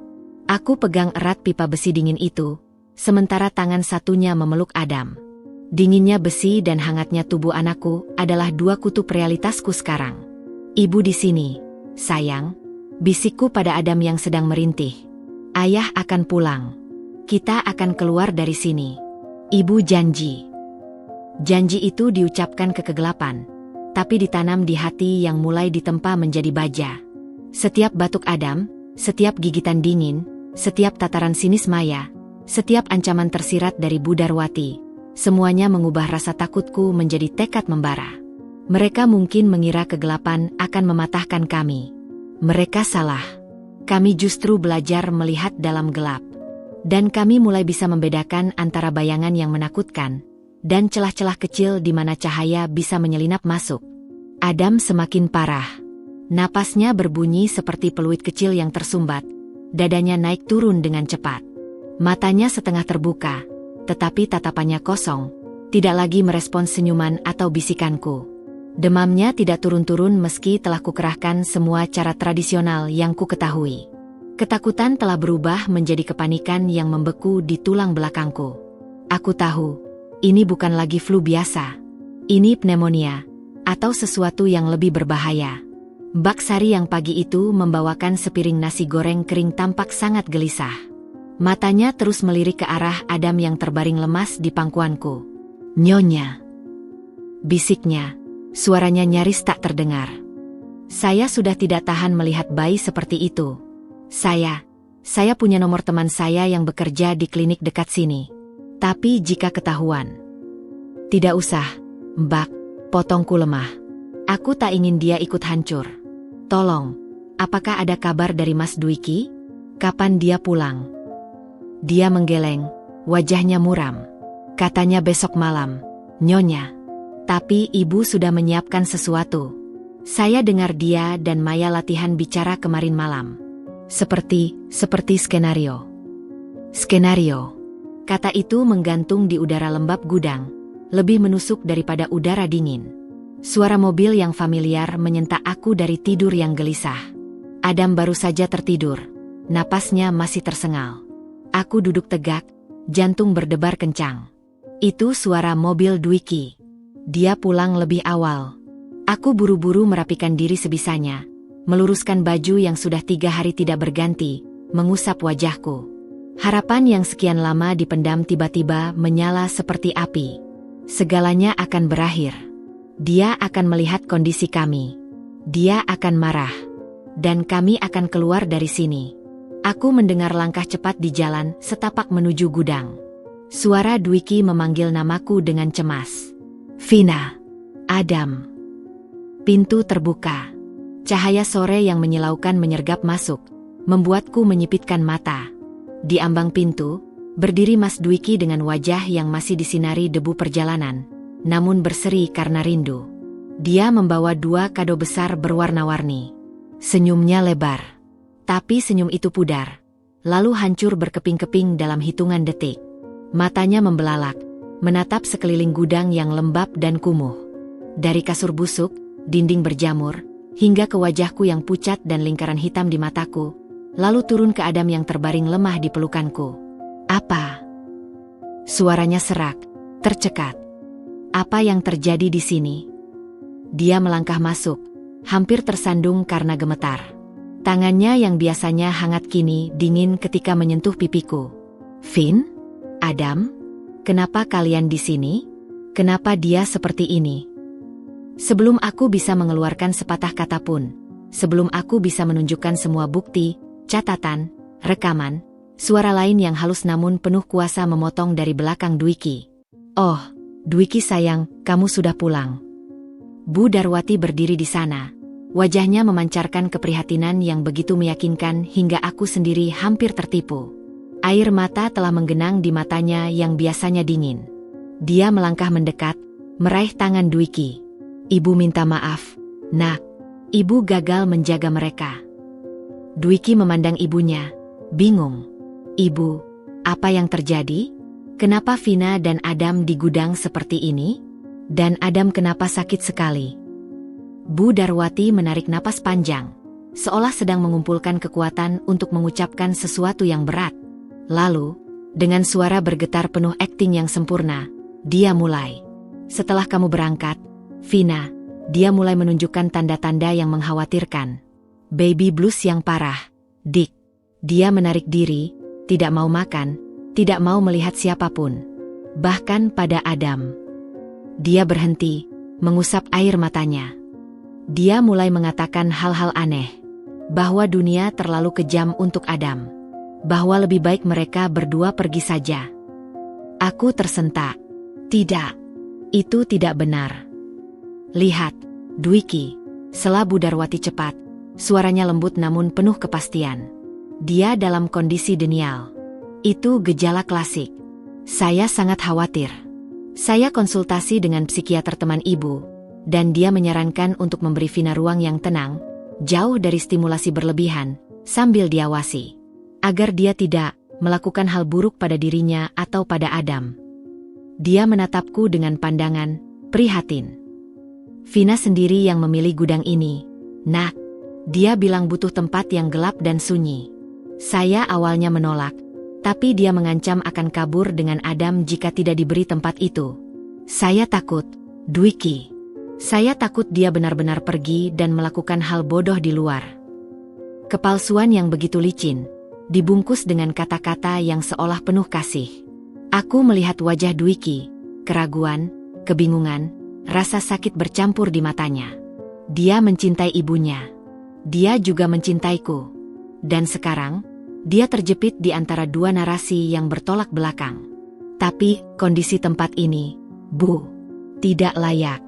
Aku pegang erat pipa besi dingin itu, sementara tangan satunya memeluk Adam. Dinginnya besi dan hangatnya tubuh anakku adalah dua kutub realitasku sekarang. Ibu di sini, sayang, bisikku pada Adam yang sedang merintih. Ayah akan pulang. Kita akan keluar dari sini. Ibu janji. Janji itu diucapkan ke kegelapan, tapi ditanam di hati yang mulai ditempa menjadi baja. Setiap batuk Adam, setiap gigitan dingin, setiap tataran sinis Maya, setiap ancaman tersirat dari Bu Darwati, semuanya mengubah rasa takutku menjadi tekad membara. Mereka mungkin mengira kegelapan akan mematahkan kami. Mereka salah. Kami justru belajar melihat dalam gelap. Dan kami mulai bisa membedakan antara bayangan yang menakutkan dan celah-celah kecil di mana cahaya bisa menyelinap masuk. Adam semakin parah. Napasnya berbunyi seperti peluit kecil yang tersumbat. Dadanya naik turun dengan cepat. Matanya setengah terbuka, tetapi tatapannya kosong, tidak lagi merespons senyuman atau bisikanku. Demamnya tidak turun-turun meski telah kukerahkan semua cara tradisional yang ku ketahui. Ketakutan telah berubah menjadi kepanikan yang membeku di tulang belakangku. Aku tahu, ini bukan lagi flu biasa. Ini pneumonia, atau sesuatu yang lebih berbahaya. Mbak Sari yang pagi itu membawakan sepiring nasi goreng kering tampak sangat gelisah. Matanya terus melirik ke arah Adam yang terbaring lemas di pangkuanku. Nyonya, bisiknya, suaranya nyaris tak terdengar. Saya sudah tidak tahan melihat bayi seperti itu. Saya punya nomor teman saya yang bekerja di klinik dekat sini. Tapi jika ketahuan. Tidak usah, Mbak, potongku lemah. Aku tak ingin dia ikut hancur. Tolong, apakah ada kabar dari Mas Dwiki? Kapan dia pulang? Dia menggeleng, wajahnya muram. Katanya besok malam, Nyonya. Tapi ibu sudah menyiapkan sesuatu. Saya dengar dia dan Maya latihan bicara kemarin malam. Seperti skenario. Skenario. Kata itu menggantung di udara lembab gudang, lebih menusuk daripada udara dingin. Suara mobil yang familiar menyentak aku dari tidur yang gelisah. Adam baru saja tertidur, napasnya masih tersengal. Aku duduk tegak, jantung berdebar kencang. Itu suara mobil Dwiki. Dia pulang lebih awal. Aku buru-buru merapikan diri sebisanya, meluruskan baju yang sudah 3 hari tidak berganti, mengusap wajahku. Harapan yang sekian lama dipendam tiba-tiba menyala seperti api. Segalanya akan berakhir. Dia akan melihat kondisi kami. Dia akan marah. Dan kami akan keluar dari sini. Aku mendengar langkah cepat di jalan setapak menuju gudang. Suara Dwiki memanggil namaku dengan cemas. Vina. Adam. Pintu terbuka. Cahaya sore yang menyilaukan menyergap masuk, membuatku menyipitkan mata. Di ambang pintu, berdiri Mas Dwiki dengan wajah yang masih disinari debu perjalanan, namun berseri karena rindu. Dia membawa 2 kado besar berwarna-warni. Senyumnya lebar. Tapi senyum itu pudar, lalu hancur berkeping-keping dalam hitungan detik. Matanya membelalak, menatap sekeliling gudang yang lembab dan kumuh. Dari kasur busuk, dinding berjamur, hingga ke wajahku yang pucat dan lingkaran hitam di mataku, lalu turun ke Adam yang terbaring lemah di pelukanku. Apa? Suaranya serak, tercekat. Apa yang terjadi di sini? Dia melangkah masuk, hampir tersandung karena gemetar. Tangannya yang biasanya hangat kini dingin ketika menyentuh pipiku. Vin? Adam? Kenapa kalian di sini? Kenapa dia seperti ini? Sebelum aku bisa mengeluarkan sepatah kata pun, sebelum aku bisa menunjukkan semua bukti, catatan, rekaman, suara lain yang halus namun penuh kuasa memotong dari belakang Dwiki. Oh, Dwiki sayang, kamu sudah pulang. Bu Darwati berdiri di sana. Wajahnya memancarkan keprihatinan yang begitu meyakinkan hingga aku sendiri hampir tertipu. Air mata telah menggenang di matanya yang biasanya dingin. Dia melangkah mendekat, meraih tangan Dwiki. Ibu minta maaf, Nak. Ibu gagal menjaga mereka. Dwiki memandang ibunya, bingung. Ibu, apa yang terjadi? Kenapa Vina dan Adam di gudang seperti ini? Dan Adam kenapa sakit sekali? Bu Darwati menarik napas panjang, seolah sedang mengumpulkan kekuatan untuk mengucapkan sesuatu yang berat. Lalu, dengan suara bergetar penuh akting yang sempurna, dia mulai. Setelah kamu berangkat, Vina, dia mulai menunjukkan tanda-tanda yang mengkhawatirkan. Baby blues yang parah. Dick. Dia menarik diri, tidak mau makan, tidak mau melihat siapapun. Bahkan pada Adam. Dia berhenti, mengusap air matanya. Dia mulai mengatakan hal-hal aneh. Bahwa dunia terlalu kejam untuk Adam. Bahwa lebih baik mereka berdua pergi saja. Aku tersentak. Tidak. Itu tidak benar. Lihat, Dwiki. Sela Bu Darwati cepat. Suaranya lembut namun penuh kepastian. Dia dalam kondisi denial. Itu gejala klasik. Saya sangat khawatir. Saya konsultasi dengan psikiater teman ibu, dan dia menyarankan untuk memberi Vina ruang yang tenang, jauh dari stimulasi berlebihan, sambil diawasi. Agar dia tidak melakukan hal buruk pada dirinya atau pada Adam. Dia menatapku dengan pandangan prihatin. Vina sendiri yang memilih gudang ini. Nak, dia bilang butuh tempat yang gelap dan sunyi. Saya awalnya menolak, tapi dia mengancam akan kabur dengan Adam jika tidak diberi tempat itu. Saya takut, Dwiki. Saya takut dia benar-benar pergi dan melakukan hal bodoh di luar. Kepalsuan yang begitu licin, dibungkus dengan kata-kata yang seolah penuh kasih. Aku melihat wajah Dwiki, keraguan, kebingungan, rasa sakit bercampur di matanya. Dia mencintai ibunya. Dia juga mencintaiku. Dan sekarang, dia terjepit di antara dua narasi yang bertolak belakang. Tapi, kondisi tempat ini, Bu, tidak layak.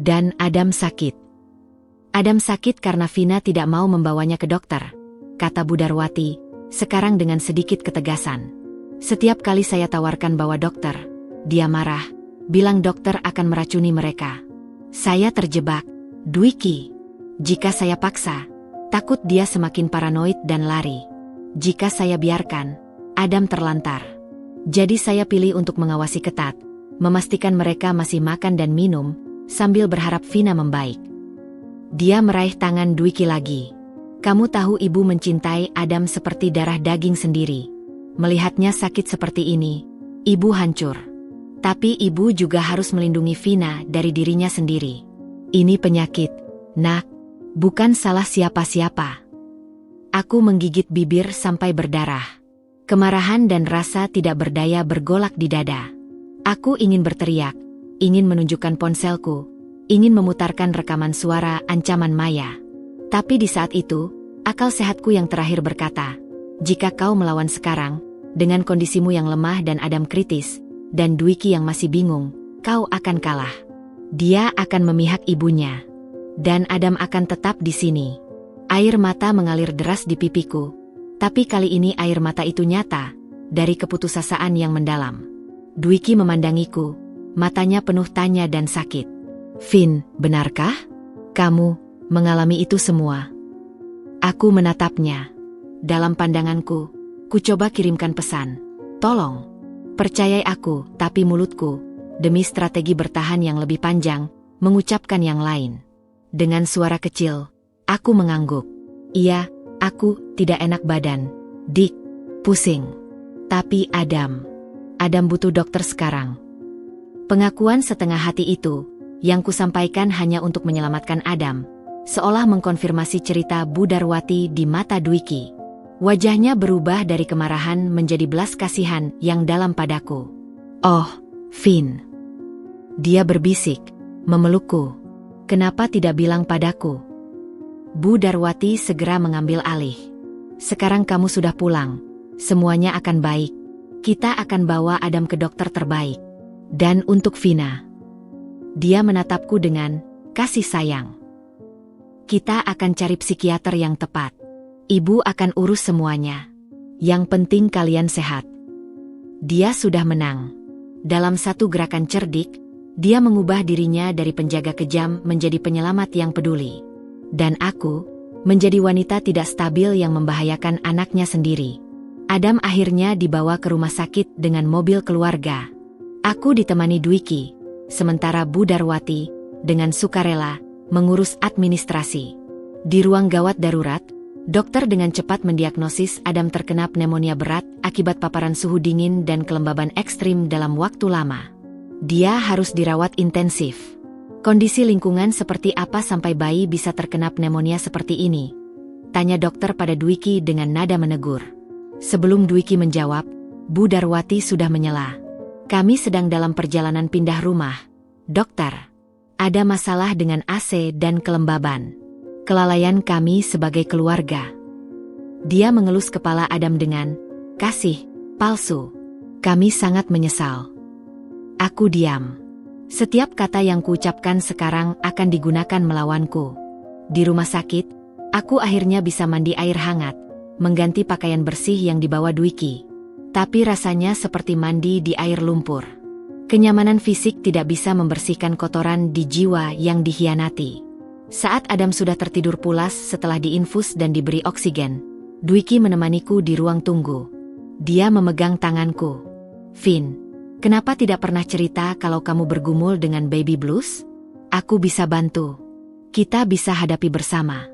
Dan Adam sakit. Adam sakit karena Vina tidak mau membawanya ke dokter, kata Bu Darwati, sekarang dengan sedikit ketegasan. Setiap kali saya tawarkan bawa dokter, dia marah, bilang dokter akan meracuni mereka. Saya terjebak, Dwiki. Jika saya paksa, takut dia semakin paranoid dan lari. Jika saya biarkan, Adam terlantar. Jadi saya pilih untuk mengawasi ketat, memastikan mereka masih makan dan minum, sambil berharap Vina membaik. Dia meraih tangan Dwiki lagi. Kamu tahu ibu mencintai Adam seperti darah daging sendiri. Melihatnya sakit seperti ini, ibu hancur. Tapi ibu juga harus melindungi Vina dari dirinya sendiri. Ini penyakit, nak. Bukan salah siapa-siapa. Aku menggigit bibir sampai berdarah. Kemarahan dan rasa tidak berdaya bergolak di dada. Aku ingin berteriak, ingin menunjukkan ponselku, ingin memutarkan rekaman suara ancaman Maya. Tapi di saat itu, akal sehatku yang terakhir berkata, jika kau melawan sekarang, dengan kondisimu yang lemah dan Adam kritis, dan Dwiki yang masih bingung, kau akan kalah. Dia akan memihak ibunya. Dan Adam akan tetap di sini. Air mata mengalir deras di pipiku. Tapi kali ini air mata itu nyata, dari keputusasaan yang mendalam. Dwiki memandangiku, matanya penuh tanya dan sakit. Vin, benarkah? Kamu mengalami itu semua? Aku menatapnya. Dalam pandanganku, ku coba kirimkan pesan. Tolong, percayai aku, tapi mulutku, demi strategi bertahan yang lebih panjang, mengucapkan yang lain. Dengan suara kecil, aku mengangguk. Iya, aku tidak enak badan. Dick, pusing. Tapi Adam butuh dokter sekarang. Pengakuan setengah hati itu, yang kusampaikan hanya untuk menyelamatkan Adam, seolah mengkonfirmasi cerita Bu Darwati di mata Dwiki. Wajahnya berubah dari kemarahan menjadi belas kasihan yang dalam padaku. Oh, Vin. Dia berbisik, memelukku. Kenapa tidak bilang padaku? Bu Darwati segera mengambil alih. Sekarang kamu sudah pulang. Semuanya akan baik. Kita akan bawa Adam ke dokter terbaik. Dan untuk Vina. Dia menatapku dengan kasih sayang. Kita akan cari psikiater yang tepat. Ibu akan urus semuanya. Yang penting kalian sehat. Dia sudah menang. Dalam satu gerakan cerdik, dia mengubah dirinya dari penjaga kejam menjadi penyelamat yang peduli. Dan aku, menjadi wanita tidak stabil yang membahayakan anaknya sendiri. Adam akhirnya dibawa ke rumah sakit dengan mobil keluarga. Aku ditemani Dwiki, sementara Bu Darwati, dengan sukarela, mengurus administrasi. Di ruang gawat darurat, dokter dengan cepat mendiagnosis Adam terkena pneumonia berat akibat paparan suhu dingin dan kelembaban ekstrim dalam waktu lama. Dia harus dirawat intensif. Kondisi lingkungan seperti apa sampai bayi bisa terkena pneumonia seperti ini? Tanya dokter pada Dwiki dengan nada menegur. Sebelum Dwiki menjawab, Bu Darwati sudah menyela. Kami sedang dalam perjalanan pindah rumah, dokter. Ada masalah dengan AC dan kelembaban. Kelalaian kami sebagai keluarga. Dia mengelus kepala Adam dengan kasih palsu. Kami sangat menyesal. Aku diam. Setiap kata yang kuucapkan sekarang akan digunakan melawanku. Di rumah sakit, aku akhirnya bisa mandi air hangat, mengganti pakaian bersih yang dibawa Dwiki. Tapi rasanya seperti mandi di air lumpur. Kenyamanan fisik tidak bisa membersihkan kotoran di jiwa yang dikhianati. Saat Adam sudah tertidur pulas setelah diinfus dan diberi oksigen, Dwiki menemaniku di ruang tunggu. Dia memegang tanganku. Vin, kenapa tidak pernah cerita kalau kamu bergumul dengan baby blues? Aku bisa bantu. Kita bisa hadapi bersama.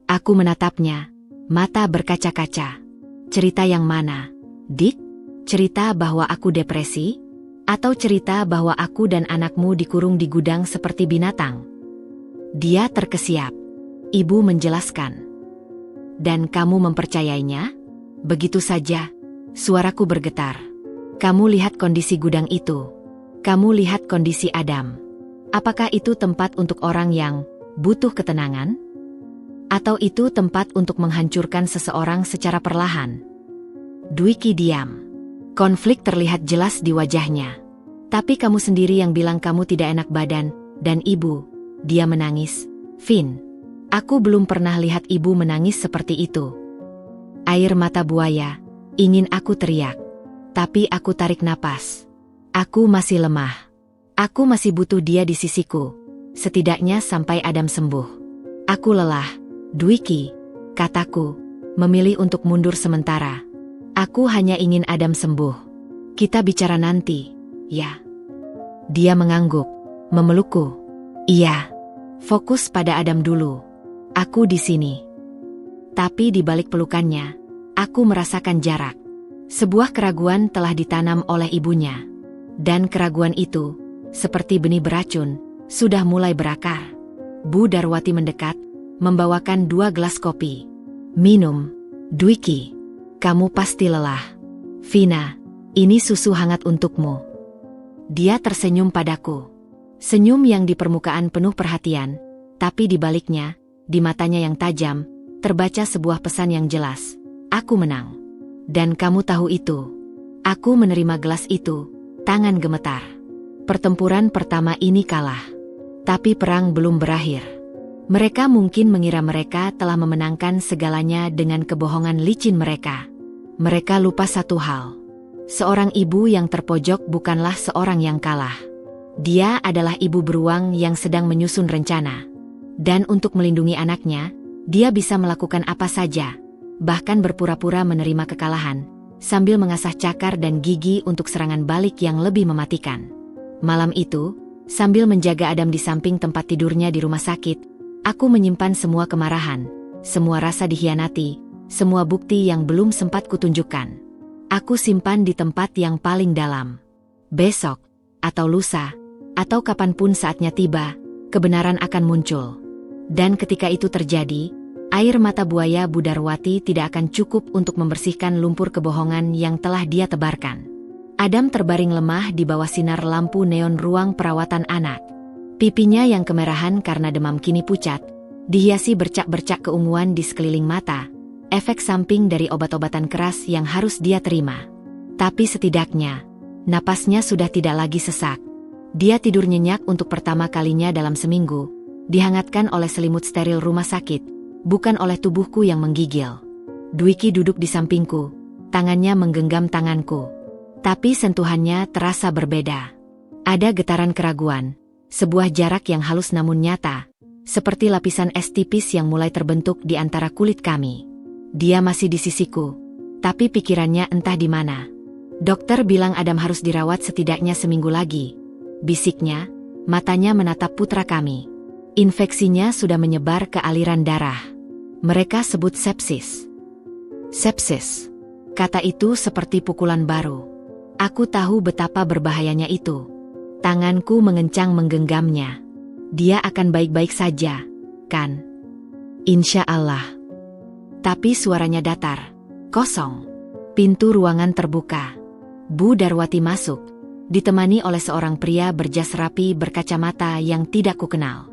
Aku menatapnya, mata berkaca-kaca. Cerita yang mana? Dik, cerita bahwa aku depresi? Atau cerita bahwa aku dan anakmu dikurung di gudang seperti binatang? Dia terkesiap. Ibu menjelaskan. Dan kamu mempercayainya? Begitu saja, suaraku bergetar. Kamu lihat kondisi gudang itu. Kamu lihat kondisi Adam. Apakah itu tempat untuk orang yang butuh ketenangan? Atau itu tempat untuk menghancurkan seseorang secara perlahan? Dwiki diam. Konflik terlihat jelas di wajahnya. Tapi kamu sendiri yang bilang kamu tidak enak badan, dan ibu, dia menangis. Vin, aku belum pernah lihat ibu menangis seperti itu. Air mata buaya, ingin aku teriak. Tapi aku tarik napas. Aku masih lemah. Aku masih butuh dia di sisiku. Setidaknya sampai Adam sembuh. Aku lelah. Dwiki, kataku, memilih untuk mundur sementara. Aku hanya ingin Adam sembuh. Kita bicara nanti, ya. Dia mengangguk, memelukku. Iya, fokus pada Adam dulu. Aku di sini. Tapi di balik pelukannya, aku merasakan jarak. Sebuah keraguan telah ditanam oleh ibunya. Dan keraguan itu, seperti benih beracun, sudah mulai berakar. Bu Darwati mendekat, membawakan 2 gelas kopi. Minum, Dwiki. Kamu pasti lelah. Vina, ini susu hangat untukmu. Dia tersenyum padaku. Senyum yang di permukaan penuh perhatian, tapi di baliknya, di matanya yang tajam, terbaca sebuah pesan yang jelas. Aku menang. Dan kamu tahu itu. Aku menerima gelas itu, tangan gemetar. Pertempuran pertama ini kalah. Tapi perang belum berakhir. Mereka mungkin mengira mereka telah memenangkan segalanya dengan kebohongan licin mereka. Mereka lupa satu hal. Seorang ibu yang terpojok bukanlah seorang yang kalah. Dia adalah ibu beruang yang sedang menyusun rencana. Dan untuk melindungi anaknya, dia bisa melakukan apa saja, bahkan berpura-pura menerima kekalahan, sambil mengasah cakar dan gigi untuk serangan balik yang lebih mematikan. Malam itu, sambil menjaga Adam di samping tempat tidurnya di rumah sakit, aku menyimpan semua kemarahan, semua rasa dikhianati, semua bukti yang belum sempat kutunjukkan. Aku simpan di tempat yang paling dalam. Besok, atau lusa, atau kapanpun saatnya tiba, kebenaran akan muncul. Dan ketika itu terjadi, air mata buaya Bu Darwati tidak akan cukup untuk membersihkan lumpur kebohongan yang telah dia tebarkan. Adam terbaring lemah di bawah sinar lampu neon ruang perawatan anak. Pipinya yang kemerahan karena demam kini pucat, dihiasi bercak-bercak keunguan di sekeliling mata, efek samping dari obat-obatan keras yang harus dia terima. Tapi setidaknya, napasnya sudah tidak lagi sesak. Dia tidur nyenyak untuk pertama kalinya dalam seminggu, dihangatkan oleh selimut steril rumah sakit, bukan oleh tubuhku yang menggigil. Dwiki duduk di sampingku, tangannya menggenggam tanganku. Tapi sentuhannya terasa berbeda. Ada getaran keraguan, sebuah jarak yang halus namun nyata, seperti lapisan es tipis yang mulai terbentuk di antara kulit kami. Dia masih di sisiku, tapi pikirannya entah di mana. Dokter bilang Adam harus dirawat setidaknya seminggu lagi, bisiknya, matanya menatap putra kami. Infeksinya sudah menyebar ke aliran darah. Mereka sebut sepsis. Sepsis. Kata itu seperti pukulan baru. Aku tahu betapa berbahayanya itu. Tanganku mengencang menggenggamnya. Dia akan baik-baik saja, kan? Insya Allah. Tapi suaranya datar, kosong. Pintu ruangan terbuka. Bu Darwati masuk, ditemani oleh seorang pria berjas rapi berkacamata yang tidak kukenal.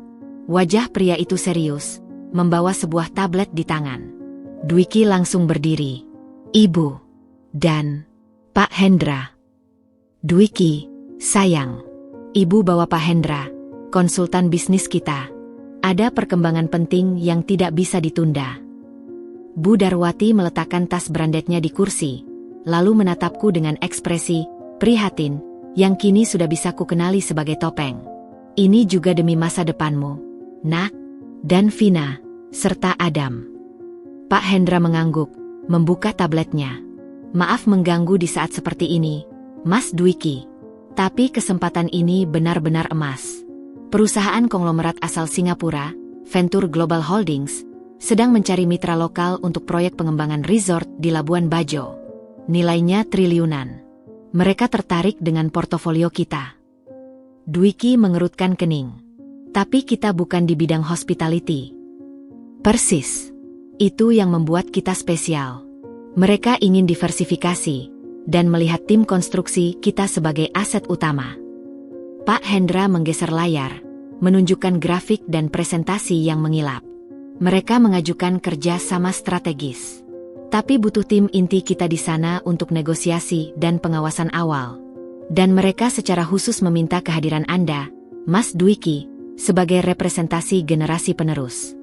Wajah pria itu serius, membawa sebuah tablet di tangan. Dwiki langsung berdiri. Ibu. Dan Pak Hendra. Dwiki, sayang. Ibu bawa Pak Hendra, konsultan bisnis kita. Ada perkembangan penting yang tidak bisa ditunda. Bu Darwati meletakkan tas brandednya di kursi, lalu menatapku dengan ekspresi prihatin yang kini sudah bisa kukenali sebagai topeng. Ini juga demi masa depanmu, Nak, dan Vina, serta Adam. Pak Hendra mengangguk, membuka tabletnya. Maaf mengganggu di saat seperti ini, Mas Dwiki. Tapi kesempatan ini benar-benar emas. Perusahaan konglomerat asal Singapura, Venture Global Holdings, sedang mencari mitra lokal untuk proyek pengembangan resort di Labuan Bajo. Nilainya triliunan. Mereka tertarik dengan portofolio kita. Dwiki mengerutkan kening. Tapi kita bukan di bidang hospitality. Persis. Itu yang membuat kita spesial. Mereka ingin diversifikasi dan melihat tim konstruksi kita sebagai aset utama. Pak Hendra menggeser layar, menunjukkan grafik dan presentasi yang mengilap. Mereka mengajukan kerja sama strategis. Tapi butuh tim inti kita di sana untuk negosiasi dan pengawasan awal. Dan mereka secara khusus meminta kehadiran Anda, Mas Dwiki, sebagai representasi generasi penerus.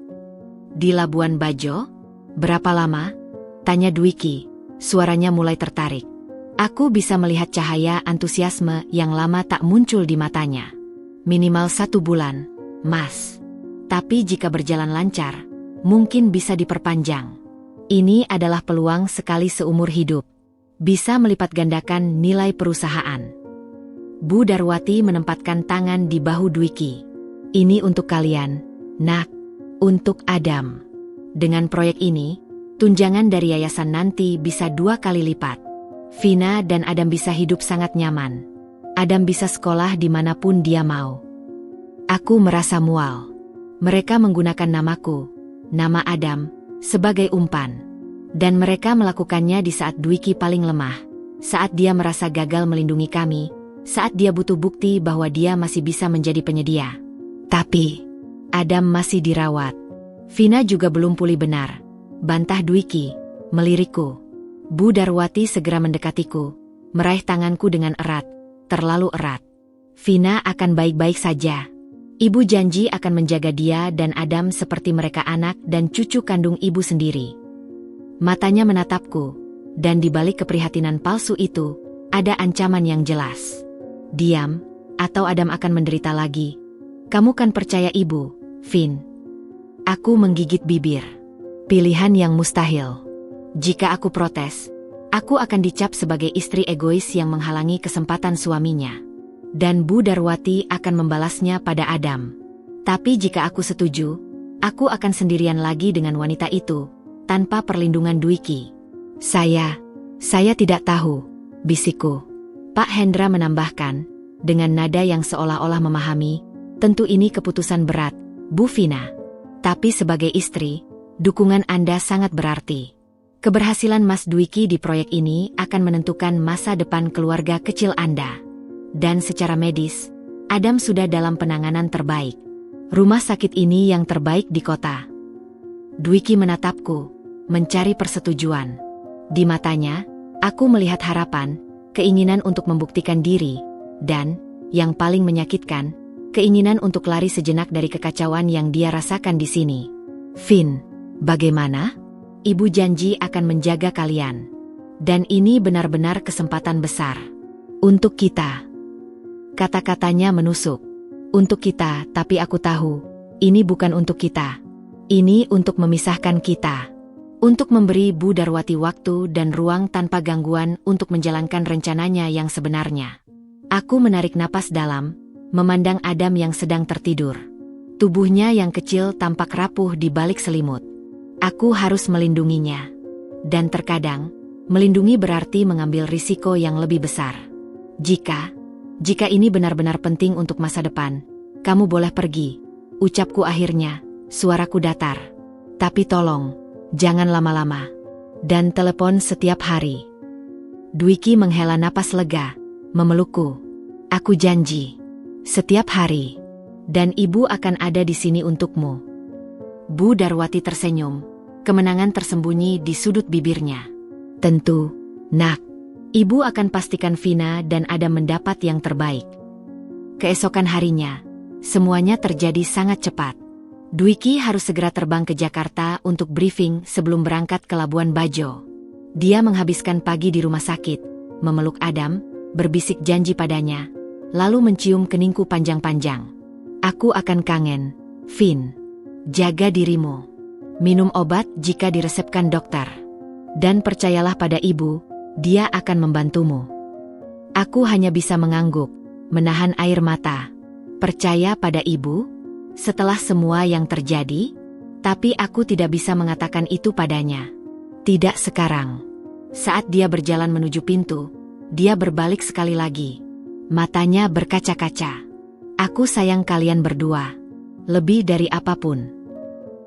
Di Labuan Bajo? Berapa lama? Tanya Dwiki, suaranya mulai tertarik. Aku bisa melihat cahaya antusiasme yang lama tak muncul di matanya. Minimal 1 bulan, Mas. Tapi jika berjalan lancar, mungkin bisa diperpanjang. Ini adalah peluang sekali seumur hidup. Bisa melipat gandakan nilai perusahaan. Bu Darwati menempatkan tangan di bahu Dwiki. Ini untuk kalian, Nak. Untuk Adam. Dengan proyek ini, tunjangan dari yayasan nanti bisa 2 kali lipat. Vina dan Adam bisa hidup sangat nyaman. Adam bisa sekolah dimanapun dia mau. Aku merasa mual. Mereka menggunakan namaku, nama Adam, sebagai umpan. Dan mereka melakukannya di saat Dwiki paling lemah. Saat dia merasa gagal melindungi kami. Saat dia butuh bukti bahwa dia masih bisa menjadi penyedia. Tapi Adam masih dirawat. Vina juga belum pulih benar. Bantah Dwiki, melirikku. Bu Darwati segera mendekatiku, meraih tanganku dengan erat, terlalu erat. Vina akan baik-baik saja. Ibu janji akan menjaga dia dan Adam seperti mereka anak dan cucu kandung ibu sendiri. Matanya menatapku, dan di balik keprihatinan palsu itu, ada ancaman yang jelas. Diam, atau Adam akan menderita lagi. Kamu kan percaya ibu, Vin? Aku menggigit bibir. Pilihan yang mustahil. Jika aku protes, aku akan dicap sebagai istri egois yang menghalangi kesempatan suaminya. Dan Bu Darwati akan membalasnya pada Adam. Tapi jika aku setuju, aku akan sendirian lagi dengan wanita itu, tanpa perlindungan Dwiki. Saya tidak tahu, bisikku. Pak Hendra menambahkan, dengan nada yang seolah-olah memahami, tentu ini keputusan berat, Bu Vina. Tapi sebagai istri, dukungan Anda sangat berarti. Keberhasilan Mas Dwiki di proyek ini akan menentukan masa depan keluarga kecil Anda. Dan secara medis, Adam sudah dalam penanganan terbaik. Rumah sakit ini yang terbaik di kota. Dwiki menatapku, mencari persetujuan. Di matanya, aku melihat harapan, keinginan untuk membuktikan diri, dan, yang paling menyakitkan, keinginan untuk lari sejenak dari kekacauan yang dia rasakan di sini. Vin, bagaimana? Ibu janji akan menjaga kalian. Dan ini benar-benar kesempatan besar. Untuk kita. Kata-katanya menusuk. Untuk kita, tapi aku tahu, Ini bukan untuk kita. Ini untuk memisahkan kita. Untuk memberi Bu Darwati waktu dan ruang tanpa gangguan untuk menjalankan rencananya yang sebenarnya. Aku menarik napas dalam, memandang Adam yang sedang tertidur. Tubuhnya yang kecil tampak rapuh di balik selimut. Aku harus melindunginya. Dan terkadang, melindungi berarti mengambil risiko yang lebih besar. Jika ini benar-benar penting untuk masa depan, kamu boleh pergi, ucapku akhirnya, suaraku datar. Tapi tolong, jangan lama-lama. Dan telepon setiap hari. Dwiki menghela napas lega, memelukku. Aku janji. Setiap hari. Dan ibu akan ada di sini untukmu. Bu Darwati tersenyum, kemenangan tersembunyi di sudut bibirnya. Tentu, nak. Ibu akan pastikan Vina dan Adam mendapat yang terbaik. Keesokan harinya, semuanya terjadi sangat cepat. Dwiki harus segera terbang ke Jakarta untuk briefing sebelum berangkat ke Labuan Bajo. Dia menghabiskan pagi di rumah sakit, memeluk Adam, berbisik janji padanya, lalu mencium keningku panjang-panjang. Aku akan kangen, Vin. Jaga dirimu. Minum obat jika diresepkan dokter. Dan percayalah pada ibu, dia akan membantumu. Aku hanya bisa mengangguk, menahan air mata. Percaya pada ibu? Setelah semua yang terjadi? Tapi aku tidak bisa mengatakan itu padanya. Tidak sekarang. Saat dia berjalan menuju pintu, dia berbalik sekali lagi. Matanya berkaca-kaca. Aku sayang kalian berdua. Lebih dari apapun.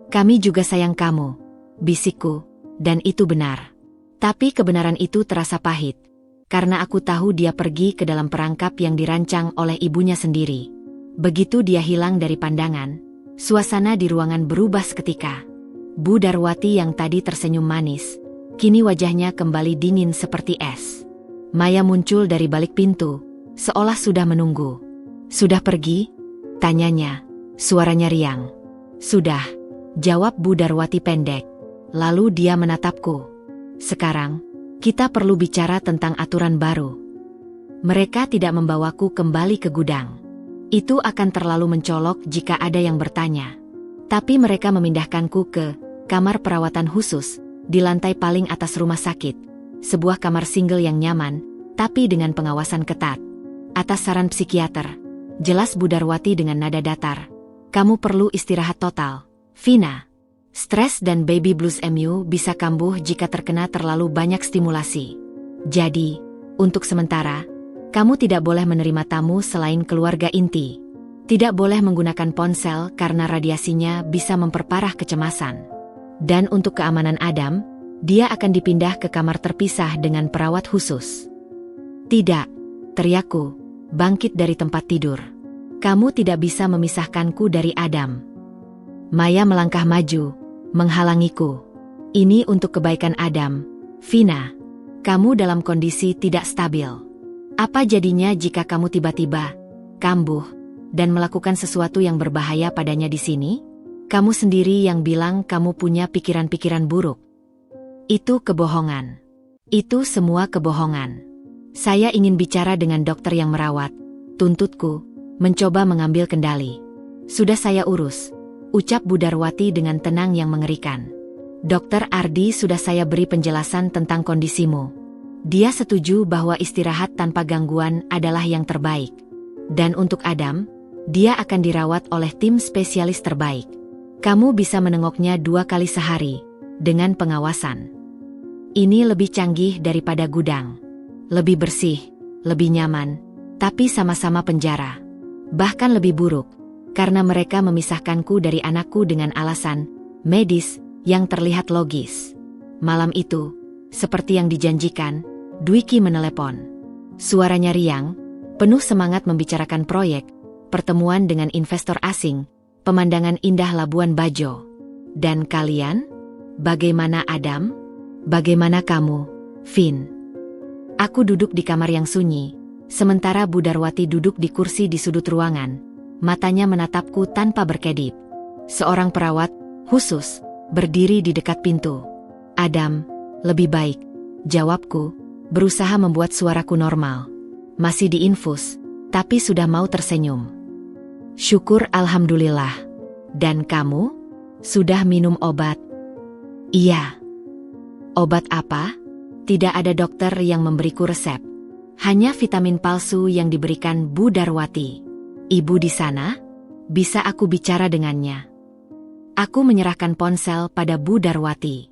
Kami juga sayang kamu, bisikku, dan itu benar. Tapi kebenaran itu terasa pahit, karena aku tahu dia pergi ke dalam perangkap yang dirancang oleh ibunya sendiri. Begitu dia hilang dari pandangan, suasana di ruangan berubah seketika. Bu Darwati yang tadi tersenyum manis, kini wajahnya kembali dingin seperti es. Maya muncul dari balik pintu, seolah sudah menunggu. Sudah pergi? Tanyanya, suaranya riang. Sudah, jawab Bu Darwati pendek. Lalu dia menatapku. Sekarang, kita perlu bicara tentang aturan baru. Mereka tidak membawaku kembali ke gudang. Itu akan terlalu mencolok jika ada yang bertanya. Tapi mereka memindahkanku ke kamar perawatan khusus di lantai paling atas rumah sakit. Sebuah kamar single yang nyaman, tapi dengan pengawasan ketat. Atas saran psikiater, jelas Bu Darwati dengan nada datar. Kamu perlu istirahat total, Vina. Stres dan baby blues MU bisa kambuh jika terkena terlalu banyak stimulasi. Jadi, untuk sementara, kamu tidak boleh menerima tamu selain keluarga inti. Tidak boleh menggunakan ponsel karena radiasinya bisa memperparah kecemasan. Dan untuk keamanan Adam, dia akan dipindah ke kamar terpisah dengan perawat khusus. Tidak, teriakku, bangkit dari tempat tidur. Kamu tidak bisa memisahkanku dari Adam. Maya melangkah maju, menghalangiku. Ini untuk kebaikan Adam, Vina. Kamu dalam kondisi tidak stabil. Apa jadinya jika kamu tiba-tiba kambuh dan melakukan sesuatu yang berbahaya padanya di sini? Kamu sendiri yang bilang kamu punya pikiran-pikiran buruk. Itu kebohongan. Itu semua kebohongan. Saya ingin bicara dengan dokter yang merawat, tuntutku, mencoba mengambil kendali. Sudah saya urus, ucap Bu Darwati dengan tenang yang mengerikan. Dokter Ardi sudah saya beri penjelasan tentang kondisimu. Dia setuju bahwa istirahat tanpa gangguan adalah yang terbaik. Dan untuk Adam, dia akan dirawat oleh tim spesialis terbaik. Kamu bisa menengoknya 2 kali sehari, dengan pengawasan. Ini lebih canggih daripada gudang. Lebih bersih, lebih nyaman, tapi sama-sama penjara. Bahkan lebih buruk, karena mereka memisahkanku dari anakku dengan alasan medis yang terlihat logis. Malam itu, seperti yang dijanjikan, Dwiki menelepon. Suaranya riang, penuh semangat membicarakan proyek, pertemuan dengan investor asing, pemandangan indah Labuan Bajo. Dan kalian? Bagaimana Adam? Bagaimana kamu, Vin? Aku duduk di kamar yang sunyi, sementara Bu Darwati duduk di kursi di sudut ruangan. Matanya menatapku tanpa berkedip. Seorang perawat khusus berdiri di dekat pintu. Adam, lebih baik, jawabku, berusaha membuat suaraku normal. Masih diinfus, tapi sudah mau tersenyum. Syukur alhamdulillah. Dan kamu? Sudah minum obat? Iya. Obat apa? Tidak ada dokter yang memberiku resep. Hanya vitamin palsu yang diberikan Bu Darwati. Ibu di sana? Bisa aku bicara dengannya? Aku menyerahkan ponsel pada Bu Darwati.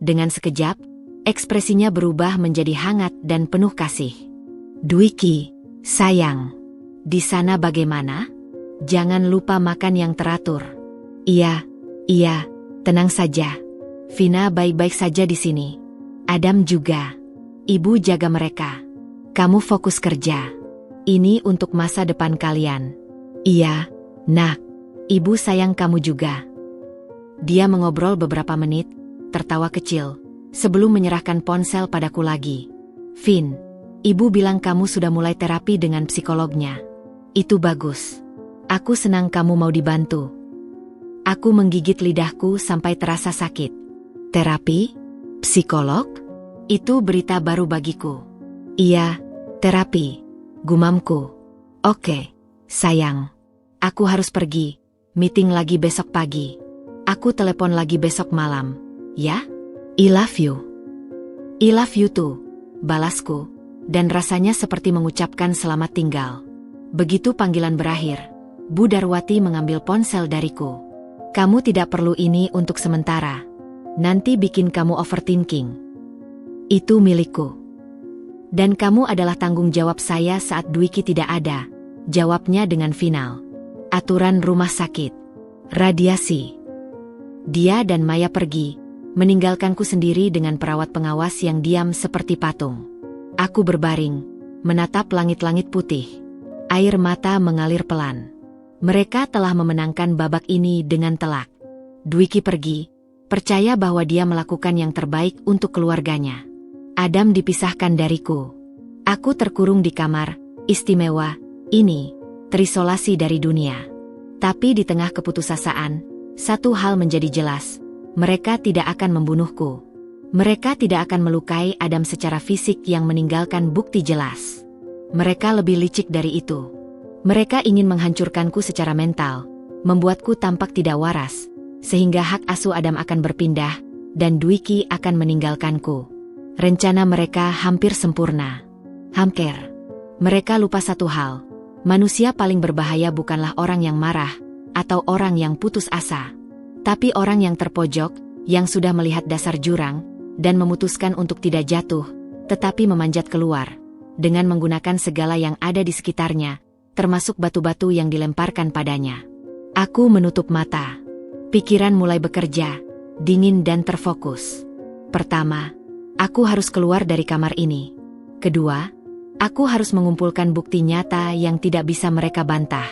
Dengan sekejap, ekspresinya berubah menjadi hangat dan penuh kasih. Dwiki, sayang. Di sana bagaimana? Jangan lupa makan yang teratur. Iya, tenang saja. Vina baik-baik saja di sini. Adam juga. Ibu jaga mereka. Kamu fokus kerja. Ini untuk masa depan kalian. Iya, nak. Ibu sayang kamu juga. Dia mengobrol beberapa menit, tertawa kecil, sebelum menyerahkan ponsel padaku lagi. Vin, ibu bilang kamu sudah mulai terapi dengan psikolognya. Itu bagus. Aku senang kamu mau dibantu. Aku menggigit lidahku sampai terasa sakit. Terapi? Psikolog? Itu berita baru bagiku. Iya, terapi. Gumamku. Oke, sayang. Aku harus pergi. Meeting lagi besok pagi. Aku telepon lagi besok malam. Ya? I love you. I love you too. Balasku. Dan rasanya seperti mengucapkan selamat tinggal. Begitu panggilan berakhir, Bu Darwati mengambil ponsel dariku. Kamu tidak perlu ini untuk sementara. Nanti bikin kamu overthinking. Itu milikku. Dan kamu adalah tanggung jawab saya saat Dwiki tidak ada, jawabnya dengan final. Aturan rumah sakit. Radiasi. Dia dan Maya pergi, meninggalkanku sendiri dengan perawat pengawas yang diam seperti patung. Aku berbaring, menatap langit-langit putih. Air mata mengalir pelan. Mereka telah memenangkan babak ini dengan telak. Dwiki pergi, percaya bahwa dia melakukan yang terbaik untuk keluarganya. Adam dipisahkan dariku. Aku terkurung di kamar istimewa ini, terisolasi dari dunia. Tapi di tengah keputusasaan, satu hal menjadi jelas. Mereka tidak akan membunuhku. Mereka tidak akan melukai Adam secara fisik yang meninggalkan bukti jelas. Mereka lebih licik dari itu. Mereka ingin menghancurkanku secara mental, membuatku tampak tidak waras, sehingga hak asuh Adam akan berpindah, dan Dwiki akan meninggalkanku. Rencana mereka hampir sempurna. Hampir. Mereka lupa satu hal. Manusia paling berbahaya bukanlah orang yang marah, atau orang yang putus asa. Tapi orang yang terpojok, yang sudah melihat dasar jurang, dan memutuskan untuk tidak jatuh, tetapi memanjat keluar, dengan menggunakan segala yang ada di sekitarnya, termasuk batu-batu yang dilemparkan padanya. Aku menutup mata. Pikiran mulai bekerja, dingin dan terfokus. Pertama, aku harus keluar dari kamar ini. Kedua, aku harus mengumpulkan bukti nyata yang tidak bisa mereka bantah.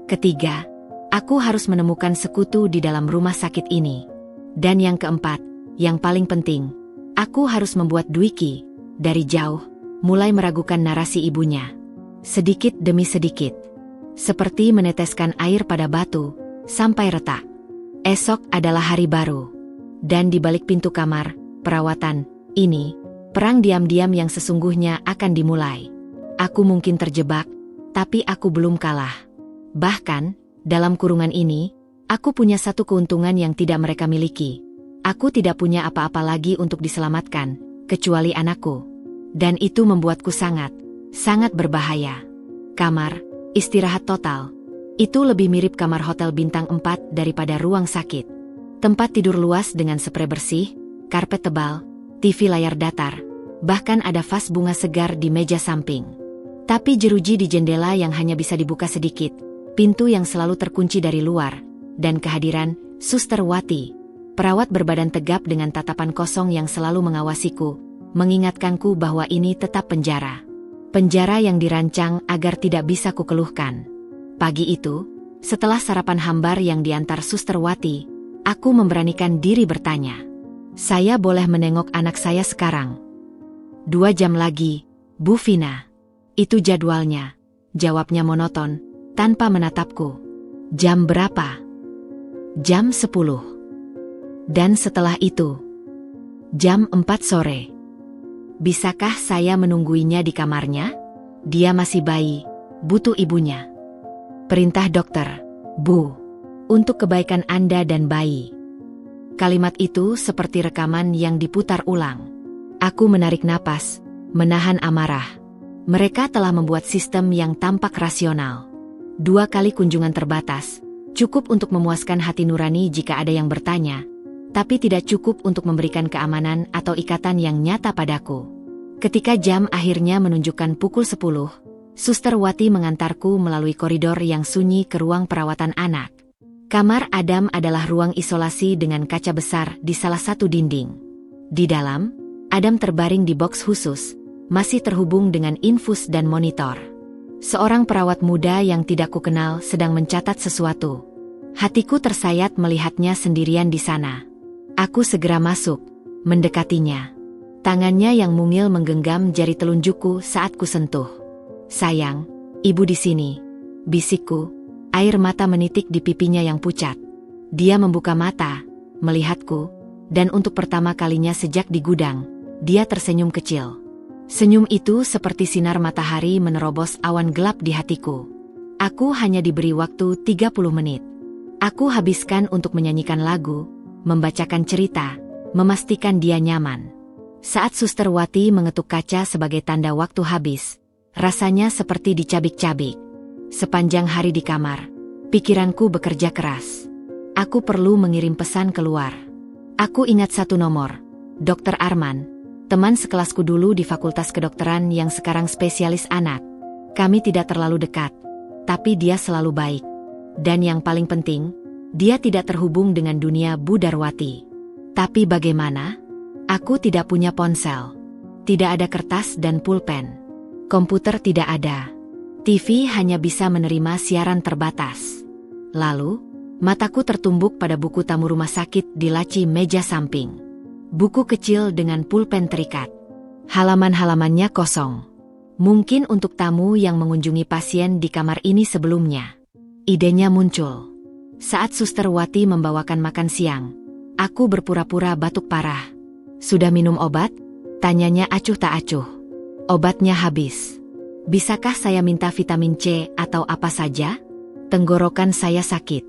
Ketiga, aku harus menemukan sekutu di dalam rumah sakit ini. Dan yang keempat, yang paling penting, aku harus membuat Dwiki, dari jauh, mulai meragukan narasi ibunya. Sedikit demi sedikit. Seperti meneteskan air pada batu, sampai retak. Esok adalah hari baru. Dan di balik pintu kamar, perawatan, ini, perang diam-diam yang sesungguhnya akan dimulai. Aku mungkin terjebak, tapi aku belum kalah. Bahkan, dalam kurungan ini, aku punya satu keuntungan yang tidak mereka miliki. Aku tidak punya apa-apa lagi untuk diselamatkan, kecuali anakku. Dan itu membuatku sangat berbahaya. Kamar, istirahat total. Itu lebih mirip kamar hotel bintang 4 daripada ruang sakit. Tempat tidur luas dengan sprei bersih, karpet tebal, TV layar datar, bahkan ada vas bunga segar di meja samping. Tapi jeruji di jendela yang hanya bisa dibuka sedikit, pintu yang selalu terkunci dari luar, dan kehadiran Suster Wati, perawat berbadan tegap dengan tatapan kosong yang selalu mengawasiku, mengingatkanku bahwa ini tetap penjara. Penjara yang dirancang agar tidak bisa kukeluhkan. Pagi itu, setelah sarapan hambar yang diantar Suster Wati, aku memberanikan diri bertanya. Saya boleh menengok anak saya sekarang? 2 jam lagi, Bu Vina. Itu jadwalnya, jawabnya monoton, tanpa menatapku. Jam berapa? Jam 10. Dan setelah itu, jam 4 sore. Bisakah saya menungguinya di kamarnya? Dia masih bayi, butuh ibunya. Perintah dokter, Bu. Untuk kebaikan Anda dan bayi. Kalimat itu seperti rekaman yang diputar ulang. Aku menarik napas, menahan amarah. Mereka telah membuat sistem yang tampak rasional. 2 kali kunjungan terbatas, cukup untuk memuaskan hati nurani jika ada yang bertanya, tapi tidak cukup untuk memberikan keamanan atau ikatan yang nyata padaku. Ketika jam akhirnya menunjukkan pukul 10, Suster Wati mengantarku melalui koridor yang sunyi ke ruang perawatan anak. Kamar Adam adalah ruang isolasi dengan kaca besar di salah satu dinding. Di dalam, Adam terbaring di box khusus, masih terhubung dengan infus dan monitor. Seorang perawat muda yang tidak kukenal sedang mencatat sesuatu. Hatiku tersayat melihatnya sendirian di sana. Aku segera masuk, mendekatinya. Tangannya yang mungil menggenggam jari telunjukku saat kusentuh. "Sayang, ibu di sini," bisikku. Air mata menitik di pipinya yang pucat. Dia membuka mata, melihatku, dan untuk pertama kalinya sejak di gudang, dia tersenyum kecil. Senyum itu seperti sinar matahari menerobos awan gelap di hatiku. Aku hanya diberi waktu 30 menit. Aku habiskan untuk menyanyikan lagu, membacakan cerita, memastikan dia nyaman. Saat Suster Wati mengetuk kaca sebagai tanda waktu habis, rasanya seperti dicabik-cabik. Sepanjang hari di kamar, pikiranku bekerja keras. Aku perlu mengirim pesan keluar. Aku ingat satu nomor, Dr. Arman, teman sekelasku dulu di Fakultas Kedokteran yang sekarang spesialis anak. Kami tidak terlalu dekat, tapi dia selalu baik. Dan yang paling penting, dia tidak terhubung dengan dunia Bu Darwati. Tapi bagaimana? Aku tidak punya ponsel. Tidak ada kertas dan pulpen. Komputer tidak ada. TV hanya bisa menerima siaran terbatas. Lalu, mataku tertumbuk pada buku tamu rumah sakit di laci meja samping. Buku kecil dengan pulpen terikat. Halaman-halamannya kosong. Mungkin untuk tamu yang mengunjungi pasien di kamar ini sebelumnya. Idenya muncul. Saat Suster Wati membawakan makan siang, aku berpura-pura batuk parah. "Sudah minum obat?" tanyanya acuh tak acuh. "Obatnya habis. Bisakah saya minta vitamin C atau apa saja? Tenggorokan saya sakit."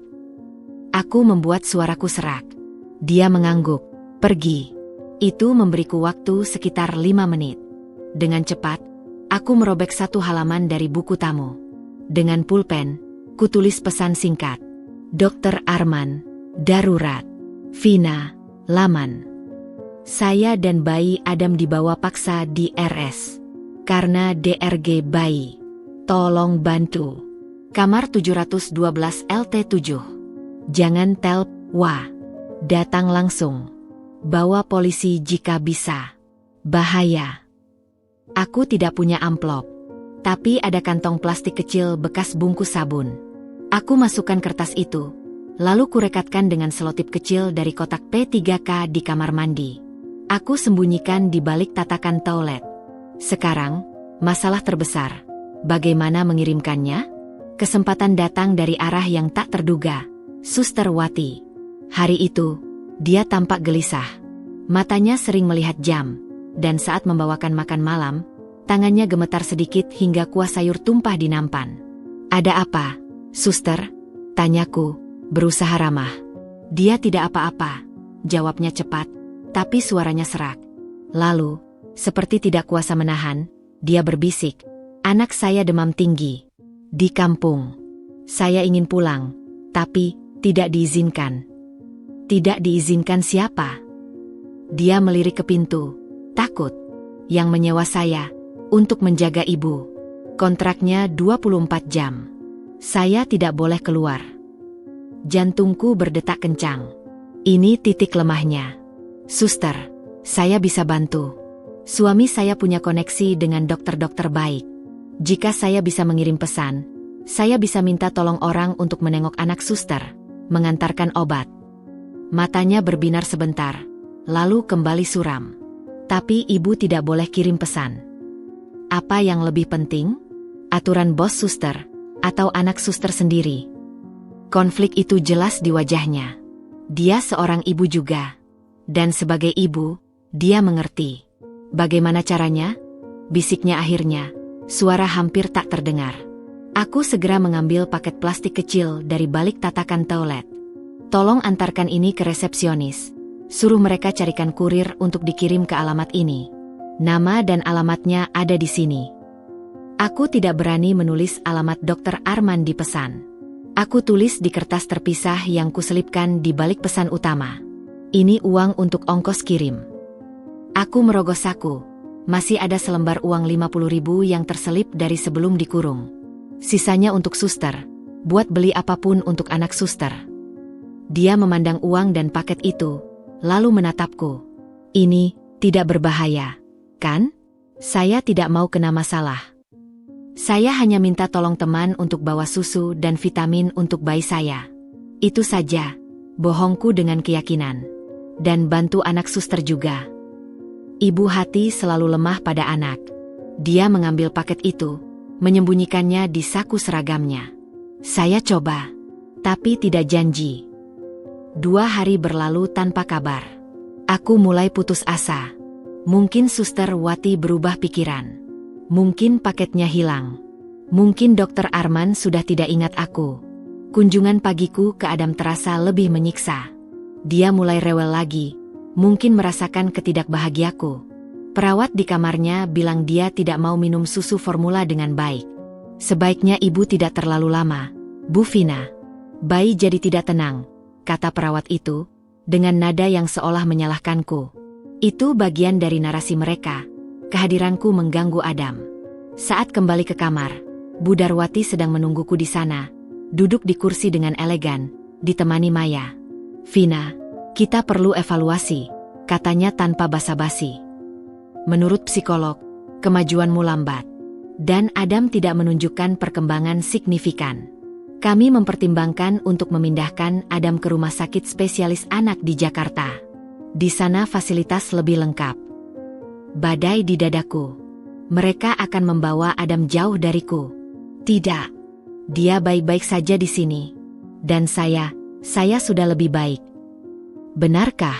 Aku membuat suaraku serak. Dia mengangguk. "Pergi." Itu memberiku waktu sekitar 5 menit. Dengan cepat, aku merobek satu halaman dari buku tamu. Dengan pulpen, kutulis pesan singkat. "Dr. Arman, darurat. Vina, Laman. Saya dan bayi Adam dibawa paksa di RS. Karena DRG bayi. Tolong bantu. Kamar 712 LT7. Jangan wah. Datang langsung. Bawa polisi jika bisa. Bahaya." Aku tidak punya amplop. Tapi ada kantong plastik kecil bekas bungkus sabun. Aku masukkan kertas itu. Lalu kurekatkan dengan selotip kecil dari kotak P3K di kamar mandi. Aku sembunyikan di balik tatakan toilet. Sekarang, masalah terbesar. Bagaimana mengirimkannya? Kesempatan datang dari arah yang tak terduga. Suster Wati. Hari itu, dia tampak gelisah. Matanya sering melihat jam. Dan saat membawakan makan malam, tangannya gemetar sedikit hingga kuah sayur tumpah di nampan. "Ada apa, Suster?" tanyaku, berusaha ramah. "Dia tidak apa-apa," jawabnya cepat, tapi suaranya serak. Lalu, seperti tidak kuasa menahan, dia berbisik, "Anak saya demam tinggi. Di kampung. Saya ingin pulang, tapi tidak diizinkan." "Tidak diizinkan siapa?" Dia melirik ke pintu. "Takut. Yang menyewa saya, untuk menjaga ibu. Kontraknya 24 jam. Saya tidak boleh keluar." Jantungku berdetak kencang. Ini titik lemahnya. "Suster, saya bisa bantu. Suami saya punya koneksi dengan dokter-dokter baik. Jika saya bisa mengirim pesan, saya bisa minta tolong orang untuk menengok anak suster, mengantarkan obat." Matanya berbinar sebentar, lalu kembali suram. "Tapi ibu tidak boleh kirim pesan." Apa yang lebih penting? Aturan bos suster, atau anak suster sendiri? Konflik itu jelas di wajahnya. Dia seorang ibu juga. Dan sebagai ibu, dia mengerti. "Bagaimana caranya?" bisiknya akhirnya. Suara hampir tak terdengar. Aku segera mengambil paket plastik kecil dari balik tatakan toilet. Tolong antarkan ini ke resepsionis. Suruh mereka carikan kurir untuk dikirim ke alamat ini. Nama dan alamatnya ada di sini. Aku tidak berani menulis alamat Dr. Arman di pesan. Aku tulis di kertas terpisah yang kuselipkan di balik pesan utama. Ini uang untuk ongkos kirim. Aku merogoh saku. Masih ada selembar uang 50.000 yang terselip dari sebelum dikurung. Sisanya untuk suster. Buat beli apapun untuk anak suster. Dia memandang uang dan paket itu, lalu menatapku. Ini tidak berbahaya, kan? Saya tidak mau kena masalah. Saya hanya minta tolong teman untuk bawa susu dan vitamin untuk bayi saya. Itu saja, bohongku dengan keyakinan. Dan bantu anak suster juga. Ibu hati selalu lemah pada anak. Dia mengambil paket itu, menyembunyikannya di saku seragamnya. Saya coba, tapi tidak janji. 2 hari berlalu tanpa kabar. Aku mulai putus asa. Mungkin Suster Wati berubah pikiran. Mungkin paketnya hilang. Mungkin Dr. Arman sudah tidak ingat aku. Kunjungan pagiku ke Adam terasa lebih menyiksa. Dia mulai rewel lagi. Mungkin merasakan ketidakbahagiaku. Perawat di kamarnya bilang dia tidak mau minum susu formula dengan baik. Sebaiknya ibu tidak terlalu lama, Bu Vina. Bayi jadi tidak tenang, kata perawat itu, dengan nada yang seolah menyalahkanku. Itu bagian dari narasi mereka. Kehadiranku mengganggu Adam. Saat kembali ke kamar, Bu Darwati sedang menungguku di sana, duduk di kursi dengan elegan, ditemani Maya. Vina, kita perlu evaluasi, katanya tanpa basa-basi. Menurut psikolog, kemajuanmu lambat. Dan Adam tidak menunjukkan perkembangan signifikan. Kami mempertimbangkan untuk memindahkan Adam ke rumah sakit spesialis anak di Jakarta. Di sana fasilitas lebih lengkap. Badai di dadaku. Mereka akan membawa Adam jauh dariku. Tidak. Dia baik-baik saja di sini. Dan saya sudah lebih baik. Benarkah?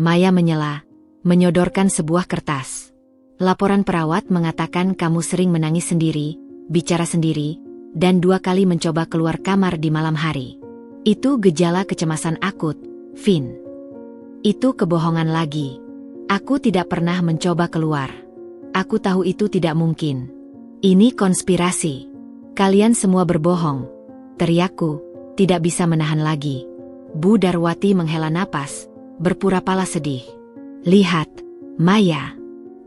Maya menyela, menyodorkan sebuah kertas. Laporan perawat mengatakan kamu sering menangis sendiri, bicara sendiri, dan 2 kali mencoba keluar kamar di malam hari. Itu gejala kecemasan akut, Vin. Itu kebohongan lagi. Aku tidak pernah mencoba keluar. Aku tahu itu tidak mungkin. Ini konspirasi. Kalian semua berbohong. Teriakku, tidak bisa menahan lagi. Bu Darwati menghela napas, berpura-pura sedih. Lihat, Maya.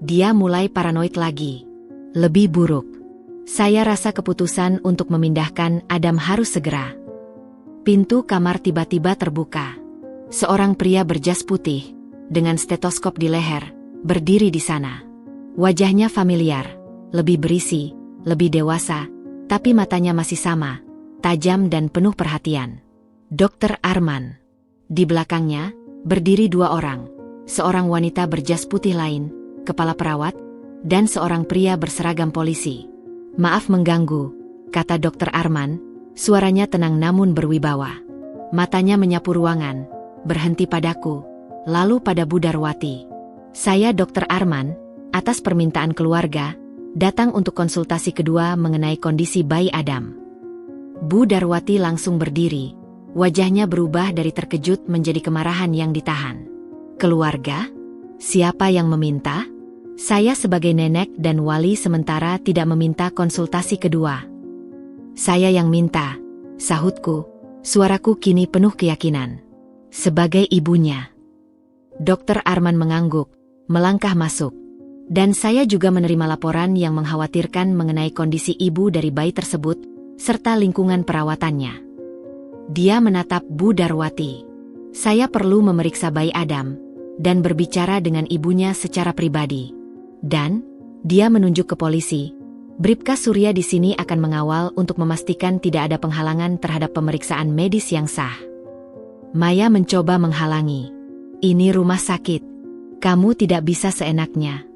Dia mulai paranoid lagi. Lebih buruk. Saya rasa keputusan untuk memindahkan Adam harus segera. Pintu kamar tiba-tiba terbuka. Seorang pria berjas putih, dengan stetoskop di leher, berdiri di sana. Wajahnya familiar, lebih berisi, lebih dewasa, tapi matanya masih sama, tajam dan penuh perhatian. Dr. Arman. Di belakangnya, berdiri 2 orang. Seorang wanita berjas putih lain, kepala perawat, dan seorang pria berseragam polisi. Maaf mengganggu, kata Dr. Arman, suaranya tenang namun berwibawa. Matanya menyapu ruangan, berhenti padaku, lalu pada Bu Darwati. Saya Dr. Arman, atas permintaan keluarga, datang untuk konsultasi kedua mengenai kondisi bayi Adam. Bu Darwati langsung berdiri, wajahnya berubah dari terkejut menjadi kemarahan yang ditahan. Keluarga? Siapa yang meminta? Saya sebagai nenek dan wali sementara tidak meminta konsultasi kedua. Saya yang minta, sahutku, suaraku kini penuh keyakinan. Sebagai ibunya. Dr. Arman mengangguk, melangkah masuk. Dan saya juga menerima laporan yang mengkhawatirkan mengenai kondisi ibu dari bayi tersebut, serta lingkungan perawatannya. Dia menatap Bu Darwati. Saya perlu memeriksa bayi Adam, dan berbicara dengan ibunya secara pribadi. Dan, dia menunjuk ke polisi. Bribka Surya di sini akan mengawal untuk memastikan tidak ada penghalangan terhadap pemeriksaan medis yang sah. Maya mencoba menghalangi. Ini rumah sakit. Kamu tidak bisa seenaknya.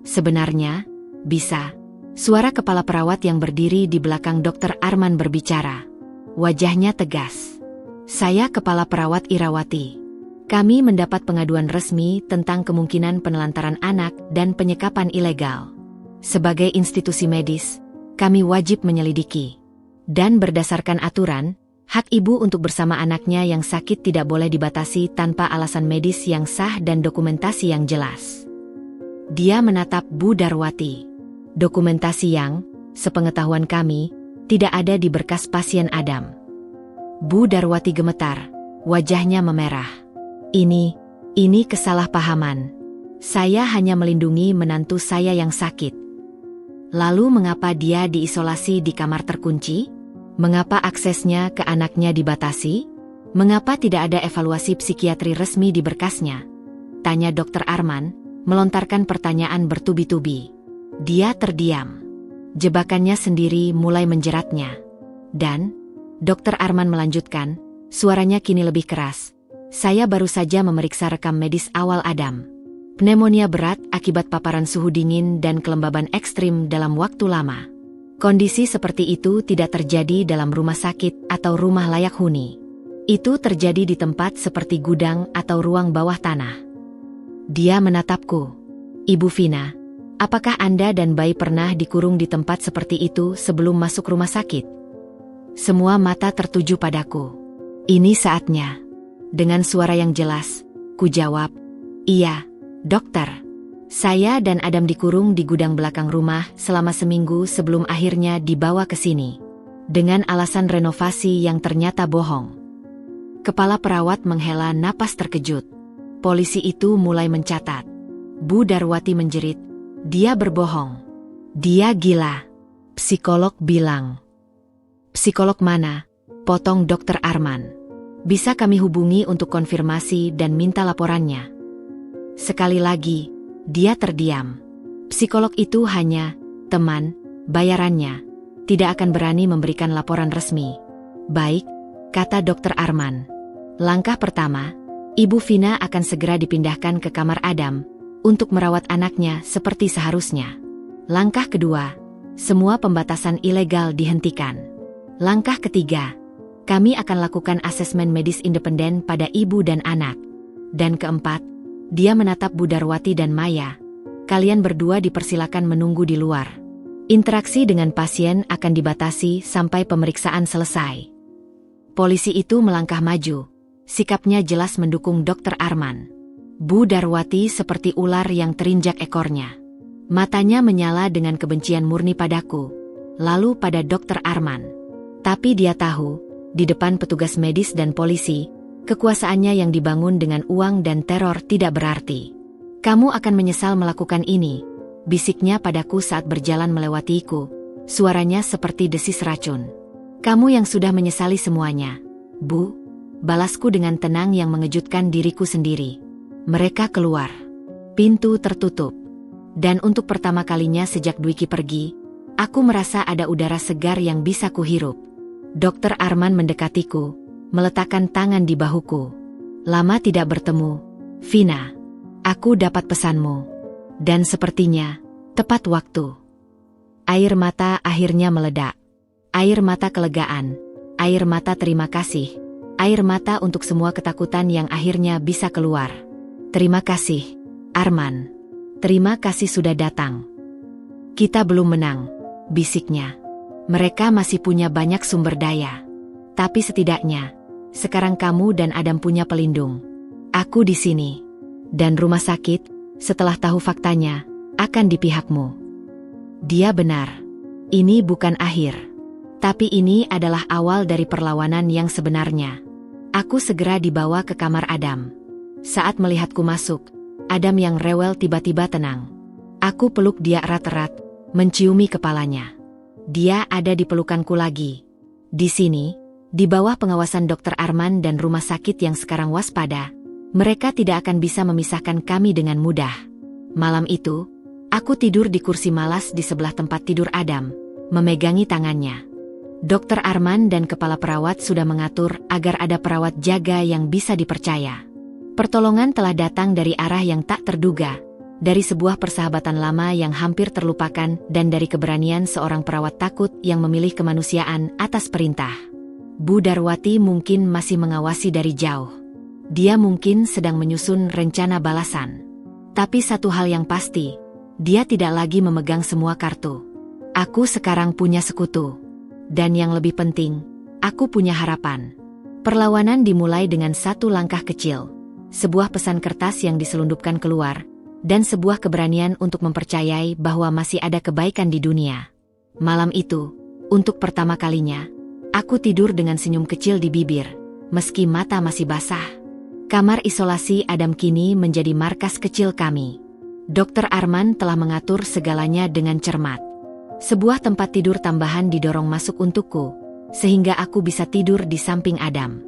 Sebenarnya, bisa. Suara kepala perawat yang berdiri di belakang Dr. Arman berbicara. Wajahnya tegas. Saya kepala perawat Irawati. Kami mendapat pengaduan resmi tentang kemungkinan penelantaran anak dan penyekapan ilegal. Sebagai institusi medis, kami wajib menyelidiki. Dan berdasarkan aturan, Hak ibu untuk bersama anaknya yang sakit tidak boleh dibatasi tanpa alasan medis yang sah dan dokumentasi yang jelas. Dia menatap Bu Darwati. Dokumentasi yang, sepengetahuan kami, tidak ada di berkas pasien Adam. Bu Darwati gemetar, wajahnya memerah. Ini kesalahpahaman. Saya hanya melindungi menantu saya yang sakit. Lalu mengapa dia diisolasi di kamar terkunci? Mengapa aksesnya ke anaknya dibatasi? Mengapa tidak ada evaluasi psikiatri resmi di berkasnya? Tanya Dr. Arman, melontarkan pertanyaan bertubi-tubi. Dia terdiam. Jebakannya sendiri mulai menjeratnya. Dan, Dr. Arman melanjutkan, suaranya kini lebih keras. Saya baru saja memeriksa rekam medis awal Adam. Pneumonia berat akibat paparan suhu dingin dan kelembaban ekstrim dalam waktu lama. Kondisi seperti itu tidak terjadi dalam rumah sakit atau rumah layak huni. Itu terjadi di tempat seperti gudang atau ruang bawah tanah. Dia menatapku. Ibu Vina, apakah Anda dan bayi pernah dikurung di tempat seperti itu sebelum masuk rumah sakit? Semua mata tertuju padaku. Ini saatnya. Dengan suara yang jelas, ku jawab, iya, dokter. Saya dan Adam dikurung di gudang belakang rumah selama seminggu sebelum akhirnya dibawa ke sini. Dengan alasan renovasi yang ternyata bohong. Kepala perawat menghela napas terkejut. Polisi itu mulai mencatat. Bu Darwati menjerit, dia berbohong. Dia gila. Psikolog bilang. Psikolog mana? Potong Dr. Arman. Bisa kami hubungi untuk konfirmasi dan minta laporannya. Sekali lagi, dia terdiam. Psikolog itu hanya teman, bayarannya. Tidak akan berani memberikan laporan resmi. Baik, kata Dr. Arman. Langkah pertama, Ibu Vina akan segera dipindahkan ke kamar Adam untuk merawat anaknya seperti seharusnya. Langkah kedua, semua pembatasan ilegal dihentikan. Langkah ketiga, kami akan lakukan asesmen medis independen pada ibu dan anak. Dan keempat, dia menatap Bu Darwati dan Maya. Kalian berdua dipersilakan menunggu di luar. Interaksi dengan pasien akan dibatasi sampai pemeriksaan selesai. Polisi itu melangkah maju. Sikapnya jelas mendukung Dr. Arman. Bu Darwati seperti ular yang terinjak ekornya. Matanya menyala dengan kebencian murni padaku, lalu pada Dr. Arman. Tapi dia tahu, di depan petugas medis dan polisi, kekuasaannya yang dibangun dengan uang dan teror tidak berarti. Kamu akan menyesal melakukan ini, bisiknya padaku saat berjalan melewatiku. Suaranya seperti desis racun. Kamu yang sudah menyesali semuanya, Bu. Balasku dengan tenang yang mengejutkan diriku sendiri. Mereka keluar. Pintu tertutup. Dan untuk pertama kalinya sejak Dwiki pergi, aku merasa ada udara segar yang bisa kuhirup. Dr. Arman mendekatiku, meletakkan tangan di bahuku. Lama tidak bertemu, Vina. Aku dapat pesanmu. Dan sepertinya, tepat waktu. Air mata akhirnya meledak. Air mata kelegaan. Air mata terima kasih. Air mata untuk semua ketakutan yang akhirnya bisa keluar. Terima kasih, Arman. Terima kasih sudah datang. Kita belum menang, bisiknya. Mereka masih punya banyak sumber daya. Tapi setidaknya, sekarang kamu dan Adam punya pelindung. Aku di sini. Dan rumah sakit, setelah tahu faktanya, akan di pihakmu. Dia benar. Ini bukan akhir. Tapi ini adalah awal dari perlawanan yang sebenarnya. Aku segera dibawa ke kamar Adam. Saat melihatku masuk, Adam yang rewel tiba-tiba tenang. Aku peluk dia erat-erat, menciumi kepalanya. Dia ada di pelukanku lagi. Di sini, di bawah pengawasan Dr. Arman dan rumah sakit yang sekarang waspada, mereka tidak akan bisa memisahkan kami dengan mudah. Malam itu, aku tidur di kursi malas di sebelah tempat tidur Adam, memegangi tangannya. Dr. Arman dan kepala perawat sudah mengatur agar ada perawat jaga yang bisa dipercaya. Pertolongan telah datang dari arah yang tak terduga, dari sebuah persahabatan lama yang hampir terlupakan dan dari keberanian seorang perawat takut yang memilih kemanusiaan atas perintah. Bu Darwati mungkin masih mengawasi dari jauh. Dia mungkin sedang menyusun rencana balasan. Tapi satu hal yang pasti, dia tidak lagi memegang semua kartu. Aku sekarang punya sekutu. Dan yang lebih penting, Aku punya harapan. Perlawanan dimulai dengan satu langkah kecil. Sebuah pesan kertas yang diselundupkan keluar, dan sebuah keberanian untuk mempercayai bahwa masih ada kebaikan di dunia. Malam itu, untuk pertama kalinya, aku tidur dengan senyum kecil di bibir, meski mata masih basah. Kamar isolasi Adam kini menjadi markas kecil kami. Dr. Arman telah mengatur segalanya dengan cermat. Sebuah tempat tidur tambahan didorong masuk untukku, sehingga aku bisa tidur di samping Adam.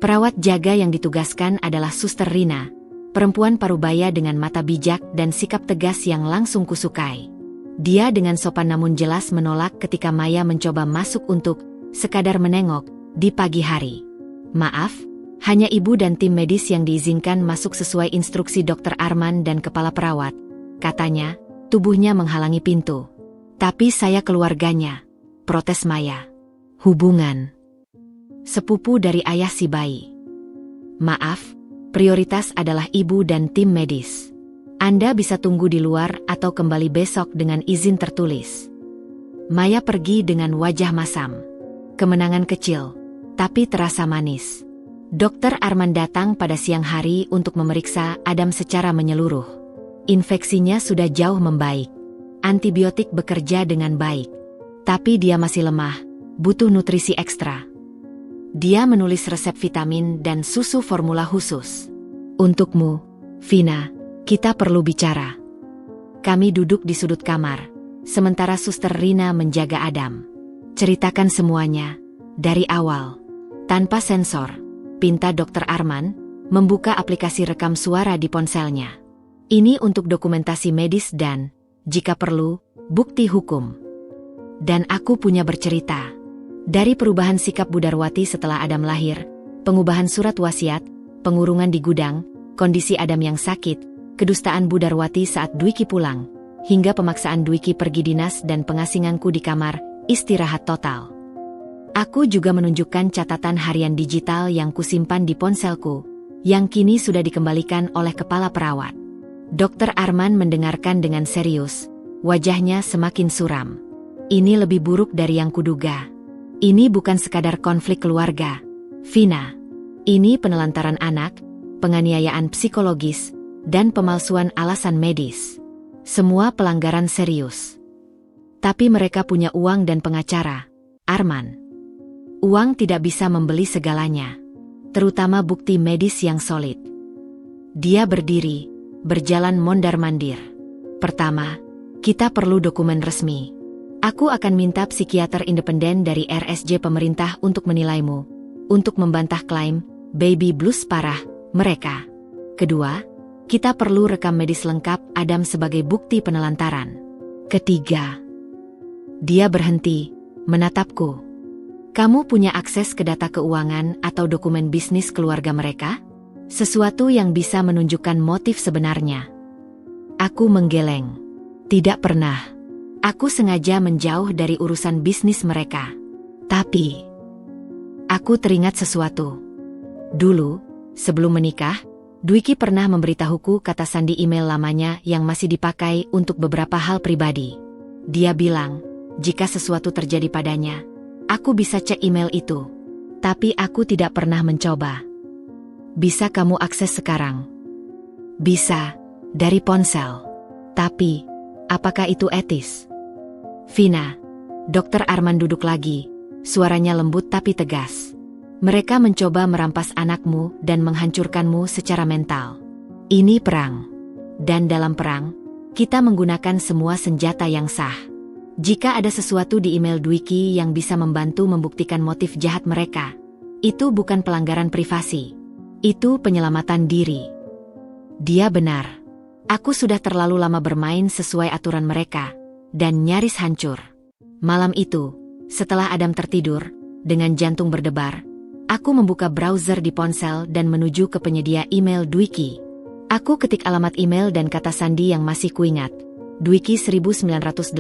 Perawat jaga yang ditugaskan adalah Suster Rina, perempuan parubaya dengan mata bijak dan sikap tegas yang langsung kusukai. Dia dengan sopan namun jelas menolak ketika Maya mencoba masuk untuk sekadar menengok di pagi hari. Maaf, hanya ibu dan tim medis yang diizinkan masuk sesuai instruksi Dr. Arman dan kepala perawat. Katanya, tubuhnya menghalangi pintu. Tapi saya keluarganya, protes Maya. Hubungan sepupu dari ayah si bayi. Maaf, prioritas adalah ibu dan tim medis. Anda bisa tunggu di luar atau kembali besok dengan izin tertulis. Maya pergi dengan wajah masam. Kemenangan kecil, tapi terasa manis. Dr. Arman datang pada siang hari untuk memeriksa Adam secara menyeluruh. Infeksinya sudah jauh membaik. Antibiotik bekerja dengan baik. Tapi dia masih lemah, butuh nutrisi ekstra. Dia menulis resep vitamin dan susu formula khusus. Untukmu, Vina, kita perlu bicara. Kami duduk di sudut kamar, sementara Suster Rina menjaga Adam. Ceritakan semuanya, dari awal. Tanpa sensor, pinta Dr. Arman, membuka aplikasi rekam suara di ponselnya. Ini untuk dokumentasi medis dan, jika perlu, bukti hukum. Dan aku punya bercerita. Dari perubahan sikap Bu Darwati setelah Adam lahir, pengubahan surat wasiat, pengurungan di gudang, kondisi Adam yang sakit, kedustaan Bu Darwati saat Dwiki pulang, hingga pemaksaan Dwiki pergi dinas dan pengasinganku di kamar, istirahat total. Aku juga menunjukkan catatan harian digital yang kusimpan di ponselku, yang kini sudah dikembalikan oleh kepala perawat. Dr. Arman mendengarkan dengan serius, wajahnya semakin suram. Ini lebih buruk dari yang kuduga. Ini bukan sekadar konflik keluarga, Vina. Ini penelantaran anak, penganiayaan psikologis, dan pemalsuan alasan medis. Semua pelanggaran serius. Tapi mereka punya uang dan pengacara, Arman. Uang tidak bisa membeli segalanya, terutama bukti medis yang solid. Dia berdiri, berjalan mondar-mandir. Pertama, kita perlu dokumen resmi. Aku akan minta psikiater independen dari RSJ pemerintah untuk menilaimu, untuk membantah klaim baby blues parah mereka. Kedua, kita perlu rekam medis lengkap Adam sebagai bukti penelantaran. Ketiga, dia berhenti, menatapku. Kamu punya akses ke data keuangan atau dokumen bisnis keluarga mereka? Sesuatu yang bisa menunjukkan motif sebenarnya. Aku menggeleng. Tidak pernah. Aku sengaja menjauh dari urusan bisnis mereka. Tapi, aku teringat sesuatu. Dulu, sebelum menikah, Dwiki pernah memberitahuku kata sandi email lamanya yang masih dipakai untuk beberapa hal pribadi. Dia bilang, jika sesuatu terjadi padanya, aku bisa cek email itu. Tapi aku tidak pernah mencoba. Bisa kamu akses sekarang? Bisa, dari ponsel. Tapi, apakah itu etis? Vina, Dr. Arman duduk lagi, suaranya lembut tapi tegas. Mereka mencoba merampas anakmu dan menghancurkanmu secara mental. Ini perang. Dan dalam perang, kita menggunakan semua senjata yang sah. Jika ada sesuatu di email Dwiki yang bisa membantu membuktikan motif jahat mereka, itu bukan pelanggaran privasi. Itu penyelamatan diri. Dia benar. Aku sudah terlalu lama bermain sesuai aturan mereka, dan nyaris hancur. Malam itu, setelah Adam tertidur, dengan jantung berdebar, aku membuka browser di ponsel dan menuju ke penyedia email Dwiki. Aku ketik alamat email dan kata sandi yang masih kuingat. Dwiki 1988,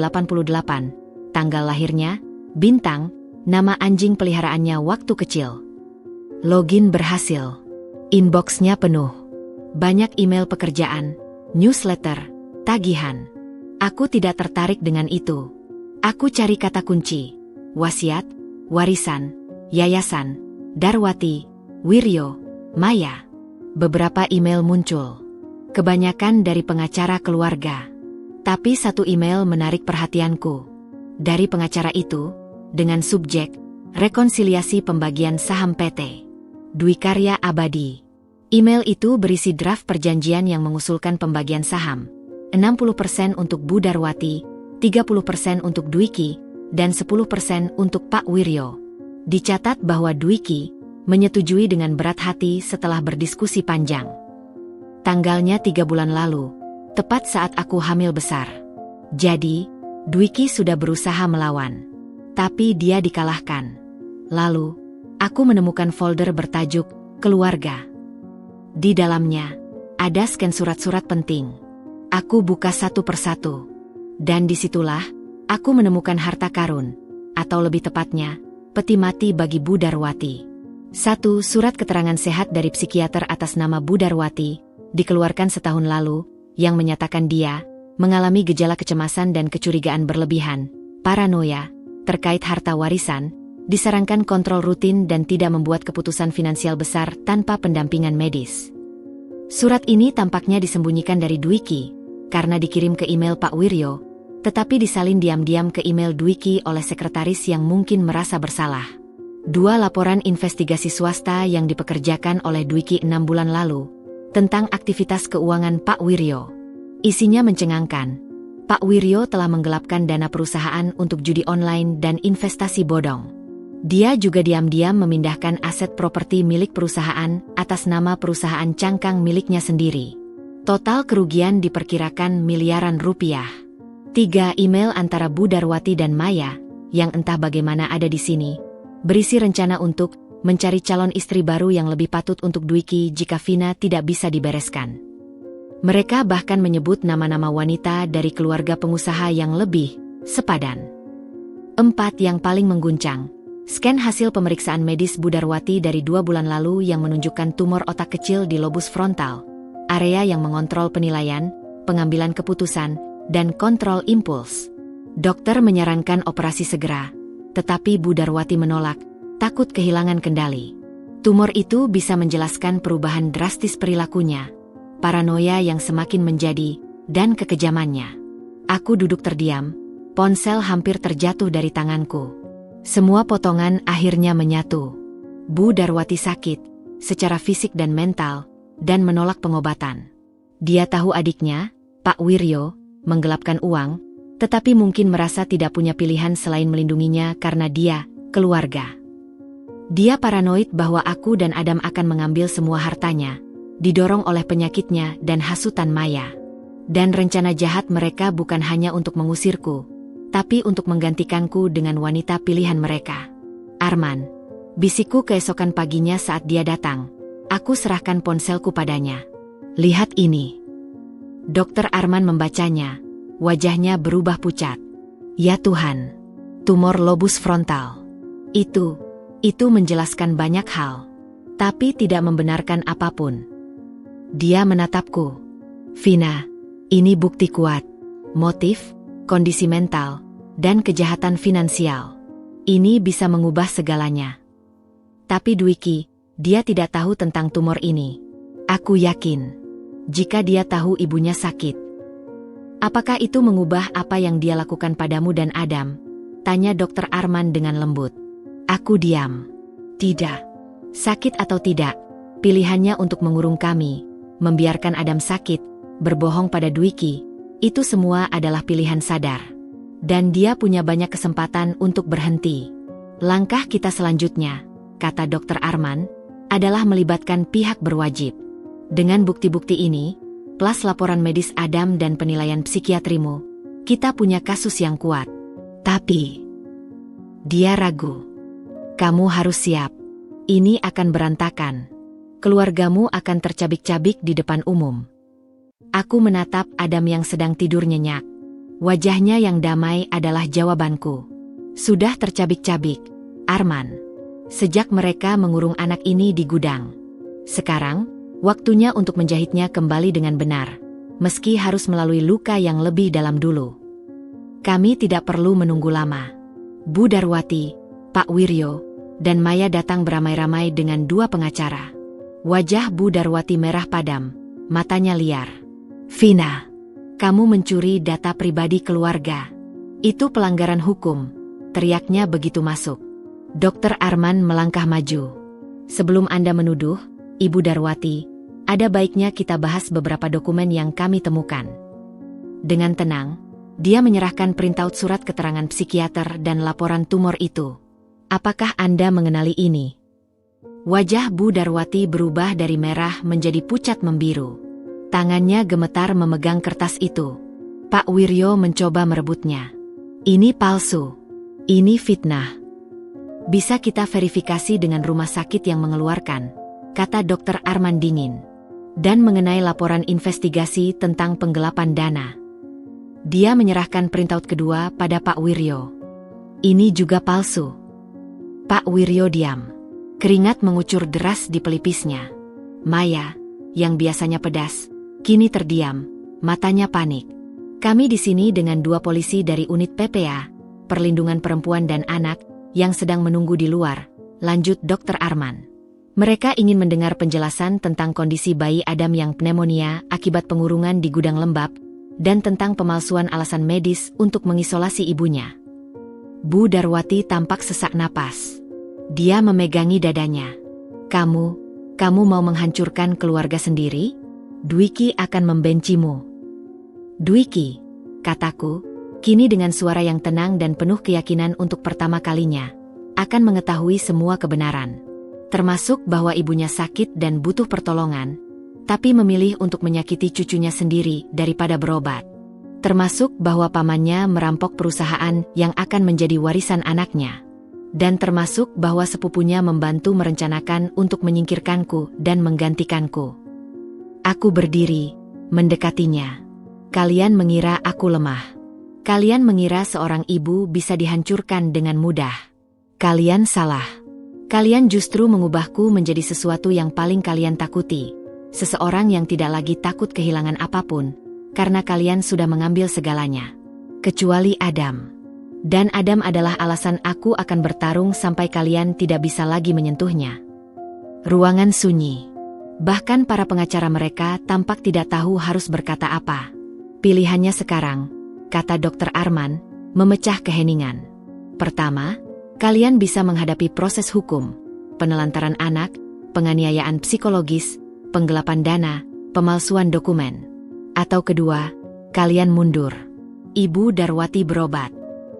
tanggal lahirnya, bintang, nama anjing peliharaannya waktu kecil. Login berhasil. Inboxnya penuh. Banyak email pekerjaan, newsletter, tagihan. Aku tidak tertarik dengan itu. Aku cari kata kunci, wasiat, warisan, Yayasan, Darwati, Wiryo, Maya. Beberapa email muncul. Kebanyakan dari pengacara keluarga. Tapi satu email menarik perhatianku. Dari pengacara itu, dengan subjek, rekonsiliasi pembagian saham PT Dwi Karya Abadi. Email itu berisi draft perjanjian yang mengusulkan pembagian saham. 60% untuk Bu Darwati, 30% untuk Dwiki, dan 10% untuk Pak Wiryo. Dicatat bahwa Dwiki menyetujui dengan berat hati setelah berdiskusi panjang. Tanggalnya 3 bulan lalu, tepat saat aku hamil besar. Jadi, Dwiki sudah berusaha melawan. Tapi dia dikalahkan. Lalu, aku menemukan folder bertajuk Keluarga. Di dalamnya, ada scan surat-surat penting. Aku buka satu persatu. Dan disitulah, aku menemukan harta karun. Atau lebih tepatnya, peti mati bagi Bu Darwati. 1. Surat keterangan sehat dari psikiater atas nama Bu Darwati, dikeluarkan setahun lalu, yang menyatakan dia mengalami gejala kecemasan dan kecurigaan berlebihan, paranoia, terkait harta warisan, disarankan kontrol rutin dan tidak membuat keputusan finansial besar tanpa pendampingan medis. Surat ini tampaknya disembunyikan dari Dwiki, karena dikirim ke email Pak Wiryo, tetapi disalin diam-diam ke email Dwiki oleh sekretaris yang mungkin merasa bersalah. 2. Laporan investigasi swasta yang dipekerjakan oleh Dwiki 6 bulan lalu, tentang aktivitas keuangan Pak Wiryo. Isinya mencengangkan. Pak Wiryo telah menggelapkan dana perusahaan untuk judi online dan investasi bodong. Dia juga diam-diam memindahkan aset properti milik perusahaan atas nama perusahaan cangkang miliknya sendiri. Total kerugian diperkirakan miliaran rupiah. 3. Email antara Bu Darwati dan Maya, yang entah bagaimana ada di sini, berisi rencana untuk mencari calon istri baru yang lebih patut untuk Dwiki jika Vina tidak bisa dibereskan. Mereka bahkan menyebut nama-nama wanita dari keluarga pengusaha yang lebih sepadan. 4. Yang paling mengguncang, scan hasil pemeriksaan medis Bu Darwati dari 2 bulan lalu yang menunjukkan tumor otak kecil di lobus frontal, area yang mengontrol penilaian, pengambilan keputusan, dan kontrol impuls. Dokter menyarankan operasi segera, tetapi Bu Darwati menolak, takut kehilangan kendali. Tumor itu bisa menjelaskan perubahan drastis perilakunya, paranoia yang semakin menjadi, dan kekejamannya. Aku duduk terdiam, ponsel hampir terjatuh dari tanganku. Semua potongan akhirnya menyatu. Bu Darwati sakit, secara fisik dan mental, dan menolak pengobatan. Dia tahu adiknya, Pak Wiryo, menggelapkan uang, tetapi mungkin merasa tidak punya pilihan selain melindunginya karena dia, keluarga. Dia paranoid bahwa aku dan Adam akan mengambil semua hartanya, didorong oleh penyakitnya dan hasutan Maya. Dan rencana jahat mereka bukan hanya untuk mengusirku, tapi untuk menggantikanku dengan wanita pilihan mereka. Arman, bisikku keesokan paginya saat dia datang. Aku serahkan ponselku padanya. Lihat ini. Dokter Arman membacanya. Wajahnya berubah pucat. Ya Tuhan. Tumor lobus frontal. Itu menjelaskan banyak hal. Tapi tidak membenarkan apapun. Dia menatapku. Vina, ini bukti kuat. Motif, kondisi mental, dan kejahatan finansial. Ini bisa mengubah segalanya. Tapi Dwiki, dia tidak tahu tentang tumor ini. Aku yakin, jika dia tahu ibunya sakit. Apakah itu mengubah apa yang dia lakukan padamu dan Adam? Tanya Dokter Arman dengan lembut. Aku diam. Tidak. Sakit atau tidak, pilihannya untuk mengurung kami, membiarkan Adam sakit, berbohong pada Dwiki, itu semua adalah pilihan sadar. Dan dia punya banyak kesempatan untuk berhenti. Langkah kita selanjutnya, kata Dokter Arman, adalah melibatkan pihak berwajib. Dengan bukti-bukti ini, plus laporan medis Adam dan penilaian psikiatrimu, kita punya kasus yang kuat. Tapi, dia ragu. Kamu harus siap. Ini akan berantakan. Keluargamu akan tercabik-cabik di depan umum. Aku menatap Adam yang sedang tidur nyenyak. Wajahnya yang damai adalah jawabanku. Sudah tercabik-cabik, Arman. Sejak mereka mengurung anak ini di gudang. Sekarang, waktunya untuk menjahitnya kembali dengan benar, meski harus melalui luka yang lebih dalam dulu. Kami tidak perlu menunggu lama. Bu Darwati, Pak Wiryo, dan Maya datang beramai-ramai dengan 2 pengacara. Wajah Bu Darwati merah padam, matanya liar. "Vina, kamu mencuri data pribadi keluarga. Itu pelanggaran hukum," teriaknya begitu masuk. Dr. Arman melangkah maju. "Sebelum Anda menuduh, Ibu Darwati, ada baiknya kita bahas beberapa dokumen yang kami temukan." Dengan tenang, dia menyerahkan printout surat keterangan psikiater dan laporan tumor itu. "Apakah Anda mengenali ini?" Wajah Bu Darwati berubah dari merah menjadi pucat membiru. Tangannya gemetar memegang kertas itu. Pak Wiryo mencoba merebutnya. "Ini palsu. Ini fitnah. Bisa kita verifikasi dengan rumah sakit yang mengeluarkan," kata Dr. Arman dingin. "Dan mengenai laporan investigasi tentang penggelapan dana." Dia menyerahkan printout kedua pada Pak Wiryo. "Ini juga palsu." Pak Wiryo diam. Keringat mengucur deras di pelipisnya. Maya, yang biasanya pedas, kini terdiam, matanya panik. "Kami di sini dengan 2 polisi dari unit PPA, Perlindungan Perempuan dan Anak, yang sedang menunggu di luar," lanjut Dr. Arman. "Mereka ingin mendengar penjelasan tentang kondisi bayi Adam yang pneumonia akibat pengurungan di gudang lembab, dan tentang pemalsuan alasan medis untuk mengisolasi ibunya." Bu Darwati tampak sesak napas. Dia memegangi dadanya. Kamu mau menghancurkan keluarga sendiri? Dwiki akan membencimu." "Dwiki," kataku, kini dengan suara yang tenang dan penuh keyakinan untuk pertama kalinya, "akan mengetahui semua kebenaran. Termasuk bahwa ibunya sakit dan butuh pertolongan, tapi memilih untuk menyakiti cucunya sendiri daripada berobat. Termasuk bahwa pamannya merampok perusahaan yang akan menjadi warisan anaknya. Dan termasuk bahwa sepupunya membantu merencanakan untuk menyingkirkanku dan menggantikanku." Aku berdiri, mendekatinya. "Kalian mengira aku lemah. Kalian mengira seorang ibu bisa dihancurkan dengan mudah. Kalian salah. Kalian justru mengubahku menjadi sesuatu yang paling kalian takuti. Seseorang yang tidak lagi takut kehilangan apapun, karena kalian sudah mengambil segalanya. Kecuali Adam. Dan Adam adalah alasan aku akan bertarung sampai kalian tidak bisa lagi menyentuhnya." Ruangan sunyi. Bahkan para pengacara mereka tampak tidak tahu harus berkata apa. "Pilihannya sekarang," kata Dr. Arman, memecah keheningan. "Pertama, kalian bisa menghadapi proses hukum, penelantaran anak, penganiayaan psikologis, penggelapan dana, pemalsuan dokumen. Atau kedua, kalian mundur." Ibu Darwati berobat.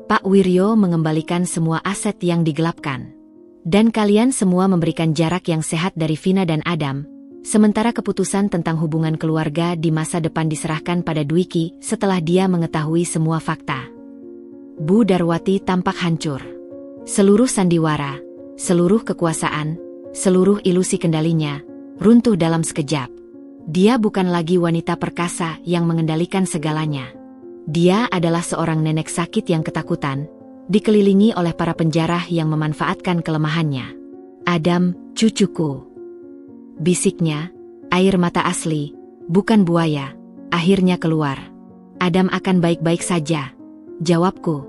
"Pak Wiryo mengembalikan semua aset yang digelapkan. Dan kalian semua memberikan jarak yang sehat dari Vina dan Adam, sementara keputusan tentang hubungan keluarga di masa depan diserahkan pada Dwiki setelah dia mengetahui semua fakta." Bu Darwati tampak hancur. Seluruh sandiwara, seluruh kekuasaan, seluruh ilusi kendalinya, runtuh dalam sekejap. Dia bukan lagi wanita perkasa yang mengendalikan segalanya. Dia adalah seorang nenek sakit yang ketakutan, dikelilingi oleh para penjarah yang memanfaatkan kelemahannya. "Adam, cucuku," bisiknya, air mata asli, bukan buaya, akhirnya keluar. "Adam akan baik-baik saja," jawabku.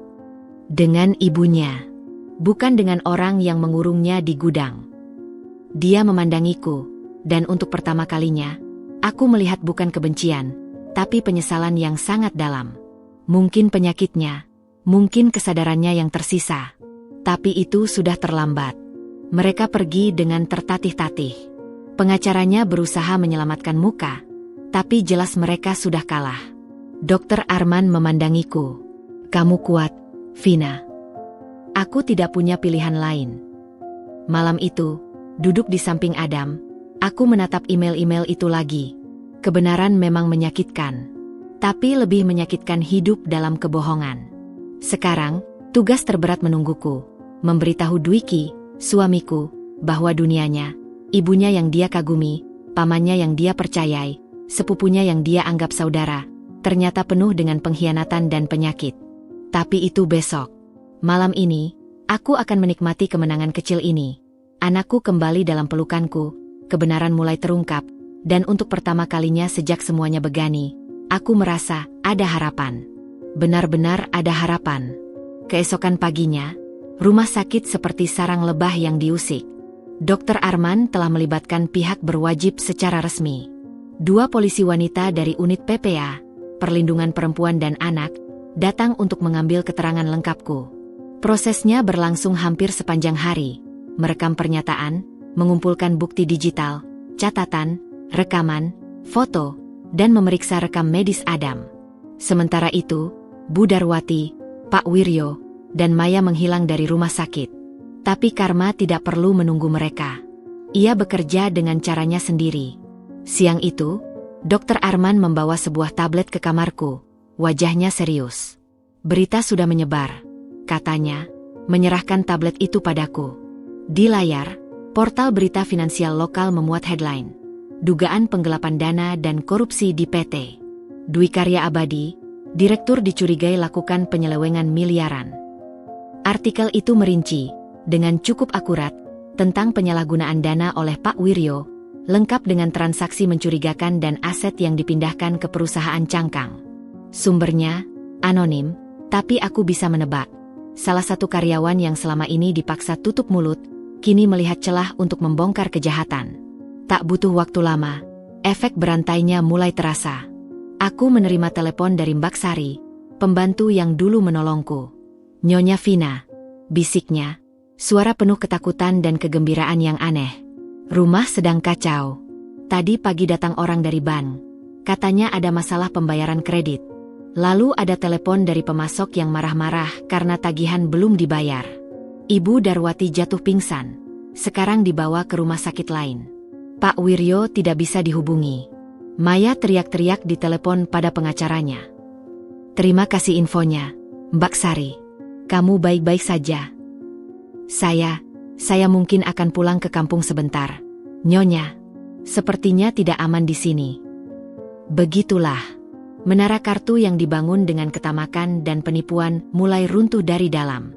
"Dengan ibunya, bukan dengan orang yang mengurungnya di gudang." Dia memandangiku, dan untuk pertama kalinya, aku melihat bukan kebencian, tapi penyesalan yang sangat dalam. Mungkin penyakitnya, mungkin kesadarannya yang tersisa. Tapi itu sudah terlambat. Mereka pergi dengan tertatih-tatih. Pengacaranya berusaha menyelamatkan muka, tapi jelas mereka sudah kalah. Dr. Arman memandangiku. "Kamu kuat, Vina." Aku tidak punya pilihan lain. Malam itu, duduk di samping Adam, aku menatap email-email itu lagi. Kebenaran memang menyakitkan. Tapi lebih menyakitkan hidup dalam kebohongan. Sekarang, tugas terberat menungguku. Memberitahu Dwiki, suamiku, bahwa dunianya, ibunya yang dia kagumi, pamannya yang dia percayai, sepupunya yang dia anggap saudara, ternyata penuh dengan pengkhianatan dan penyakit. Tapi itu besok. Malam ini, aku akan menikmati kemenangan kecil ini. Anakku kembali dalam pelukanku, kebenaran mulai terungkap, dan untuk pertama kalinya sejak semuanya begani, aku merasa ada harapan. Benar-benar ada harapan. Keesokan paginya, Rumah sakit seperti sarang lebah yang diusik. Dr. Arman telah melibatkan pihak berwajib secara resmi. 2 polisi wanita dari unit PPA, Perlindungan Perempuan dan Anak, datang untuk mengambil keterangan lengkapku. Prosesnya berlangsung hampir sepanjang hari, merekam pernyataan, mengumpulkan bukti digital, catatan, rekaman, foto, dan memeriksa rekam medis Adam. Sementara itu, Bu Darwati, Pak Wiryo, dan Maya menghilang dari rumah sakit. Tapi Karma tidak perlu menunggu mereka. Ia bekerja dengan caranya sendiri. Siang itu, Dr. Arman membawa sebuah tablet ke kamarku. Wajahnya serius. Berita sudah menyebar, katanya, menyerahkan tablet itu padaku. Di layar, portal berita finansial lokal memuat headline. Dugaan penggelapan dana dan korupsi di PT Dwi Karya Abadi, direktur dicurigai lakukan penyelewengan miliaran. Artikel itu merinci, dengan cukup akurat, tentang penyalahgunaan dana oleh Pak Wiryo, lengkap dengan transaksi mencurigakan dan aset yang dipindahkan ke perusahaan cangkang. Sumbernya, anonim, tapi aku bisa menebak. Salah satu karyawan yang selama ini dipaksa tutup mulut, kini melihat celah untuk membongkar kejahatan. Tak butuh waktu lama, efek berantainya mulai terasa. Aku menerima telepon dari Mbak Sari, pembantu yang dulu menolongku. Nyonya Vina, bisiknya, suara penuh ketakutan dan kegembiraan yang aneh. Rumah sedang kacau. Tadi pagi datang orang dari bank. Katanya ada masalah pembayaran kredit. Lalu ada telepon dari pemasok yang marah-marah karena tagihan belum dibayar. Ibu Darwati jatuh pingsan. Sekarang dibawa ke rumah sakit lain. Pak Wiryo tidak bisa dihubungi. Maya teriak-teriak di telepon pada pengacaranya. Terima kasih infonya, Mbak Sari. Kamu baik-baik saja? Saya mungkin akan pulang ke kampung sebentar. Nyonya, sepertinya tidak aman di sini. Begitulah. Menara kartu yang dibangun dengan ketamakan dan penipuan mulai runtuh dari dalam.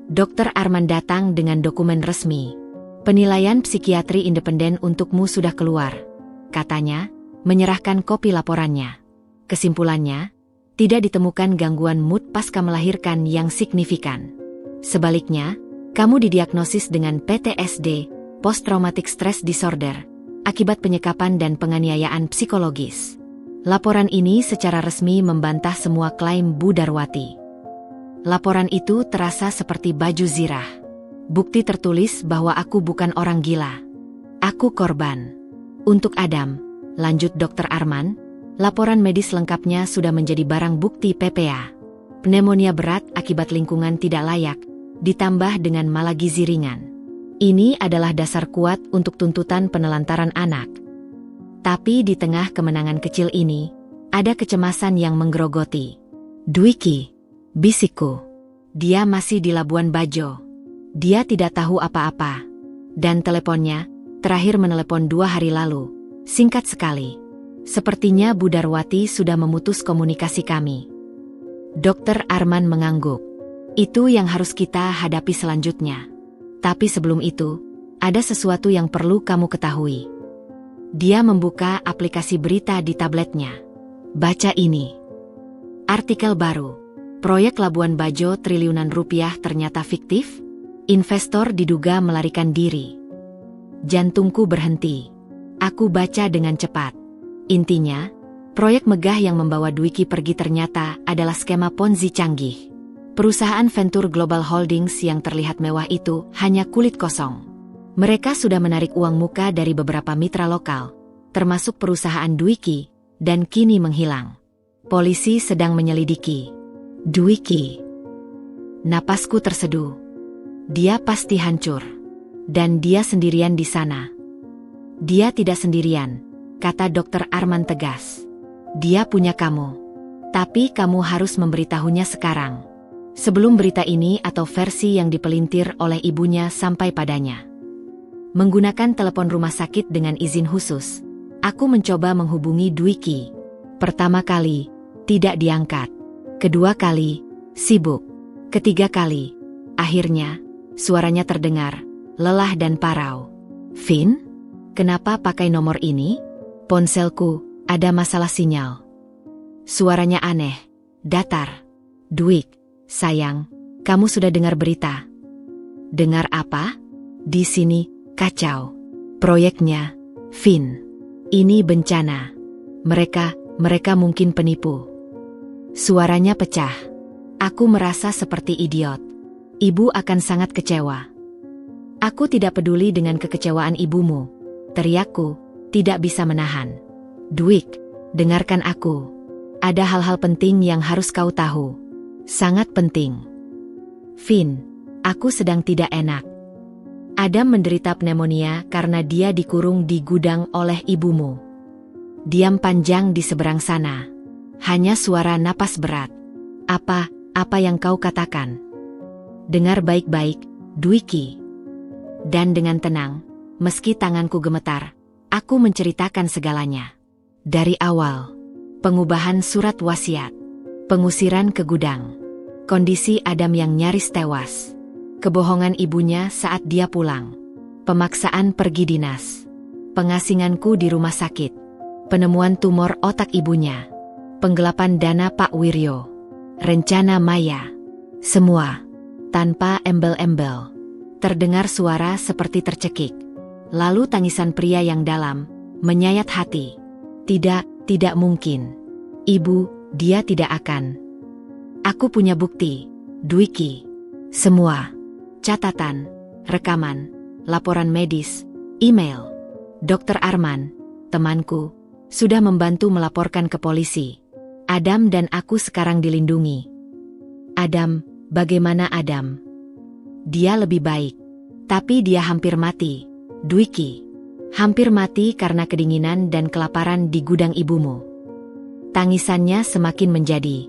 Dr. Arman datang dengan dokumen resmi. Penilaian psikiatri independen untukmu sudah keluar, katanya, menyerahkan kopi laporannya. Kesimpulannya, tidak ditemukan gangguan mood pasca melahirkan yang signifikan. Sebaliknya, kamu didiagnosis dengan PTSD, Post Traumatic Stress Disorder, akibat penyekapan dan penganiayaan psikologis. Laporan ini secara resmi membantah semua klaim Bu Darwati. Laporan itu terasa seperti baju zirah. Bukti tertulis bahwa aku bukan orang gila. Aku korban. Untuk Adam, lanjut Dr. Arman, laporan medis lengkapnya sudah menjadi barang bukti PPA. Pneumonia berat akibat lingkungan tidak layak, ditambah dengan malagizi ringan. Ini adalah dasar kuat untuk tuntutan penelantaran anak. Tapi di tengah kemenangan kecil ini, ada kecemasan yang menggerogoti. Dwiki, bisikku. Dia masih di Labuan Bajo. Dia tidak tahu apa-apa. Dan teleponnya, terakhir menelepon 2 hari lalu. Singkat sekali. Sepertinya Bu Darwati sudah memutus komunikasi kami. Dr. Arman mengangguk. Itu yang harus kita hadapi selanjutnya. Tapi sebelum itu, ada sesuatu yang perlu kamu ketahui. Dia membuka aplikasi berita di tabletnya. Baca ini. Artikel baru. Proyek Labuan Bajo triliunan rupiah ternyata fiktif? Investor diduga melarikan diri. Jantungku berhenti. Aku baca dengan cepat. Intinya, proyek megah yang membawa Dwiki pergi ternyata adalah skema Ponzi canggih. Perusahaan Venture Global Holdings yang terlihat mewah itu hanya kulit kosong. Mereka sudah menarik uang muka dari beberapa mitra lokal, termasuk perusahaan Dwiki, dan kini menghilang. Polisi sedang menyelidiki. Dwiki. Napasku terseduh. Dia pasti hancur. Dan dia sendirian di sana. Dia tidak sendirian, kata Dr. Arman tegas. Dia punya kamu. Tapi kamu harus memberitahunya sekarang. Sebelum berita ini atau versi yang dipelintir oleh ibunya sampai padanya. Menggunakan telepon rumah sakit dengan izin khusus, aku mencoba menghubungi Dwiki. Pertama kali, tidak diangkat. Kedua kali, sibuk. Ketiga kali, akhirnya, suaranya terdengar, lelah dan parau. Vin? Kenapa pakai nomor ini? Ponselku, ada masalah sinyal. Suaranya aneh, datar. Dwik, sayang, kamu sudah dengar berita? Dengar apa? Di sini, kacau. Proyeknya, Vin. Ini bencana. Mereka mungkin penipu. Suaranya pecah. Aku merasa seperti idiot. Ibu akan sangat kecewa. Aku tidak peduli dengan kekecewaan ibumu. Teriakku, tidak bisa menahan. Dwight, dengarkan aku. Ada hal-hal penting yang harus kau tahu. Sangat penting. Vin, aku sedang tidak enak. Adam menderita pneumonia karena dia dikurung di gudang oleh ibumu. Diam panjang di seberang sana. Hanya suara napas berat. Apa yang kau katakan? Dengar baik-baik, Dwiki. Dan dengan tenang, meski tanganku gemetar, aku menceritakan segalanya. Dari awal, pengubahan surat wasiat, pengusiran ke gudang, kondisi Adam yang nyaris tewas, kebohongan ibunya saat dia pulang, pemaksaan pergi dinas, pengasinganku di rumah sakit, penemuan tumor otak ibunya, penggelapan dana Pak Wiryo, rencana Maya, semua tanpa embel-embel. Terdengar suara seperti tercekik. Lalu tangisan pria yang dalam, menyayat hati. Tidak mungkin. Ibu, dia tidak akan. Aku punya bukti, Dwiki. Semua. Catatan, rekaman, laporan medis, email. Dr. Arman, temanku, sudah membantu melaporkan ke polisi. Adam dan aku sekarang dilindungi. Adam, bagaimana Adam? Dia lebih baik. Tapi dia hampir mati, Dwiki. Hampir mati karena kedinginan dan kelaparan di gudang ibumu. Tangisannya semakin menjadi.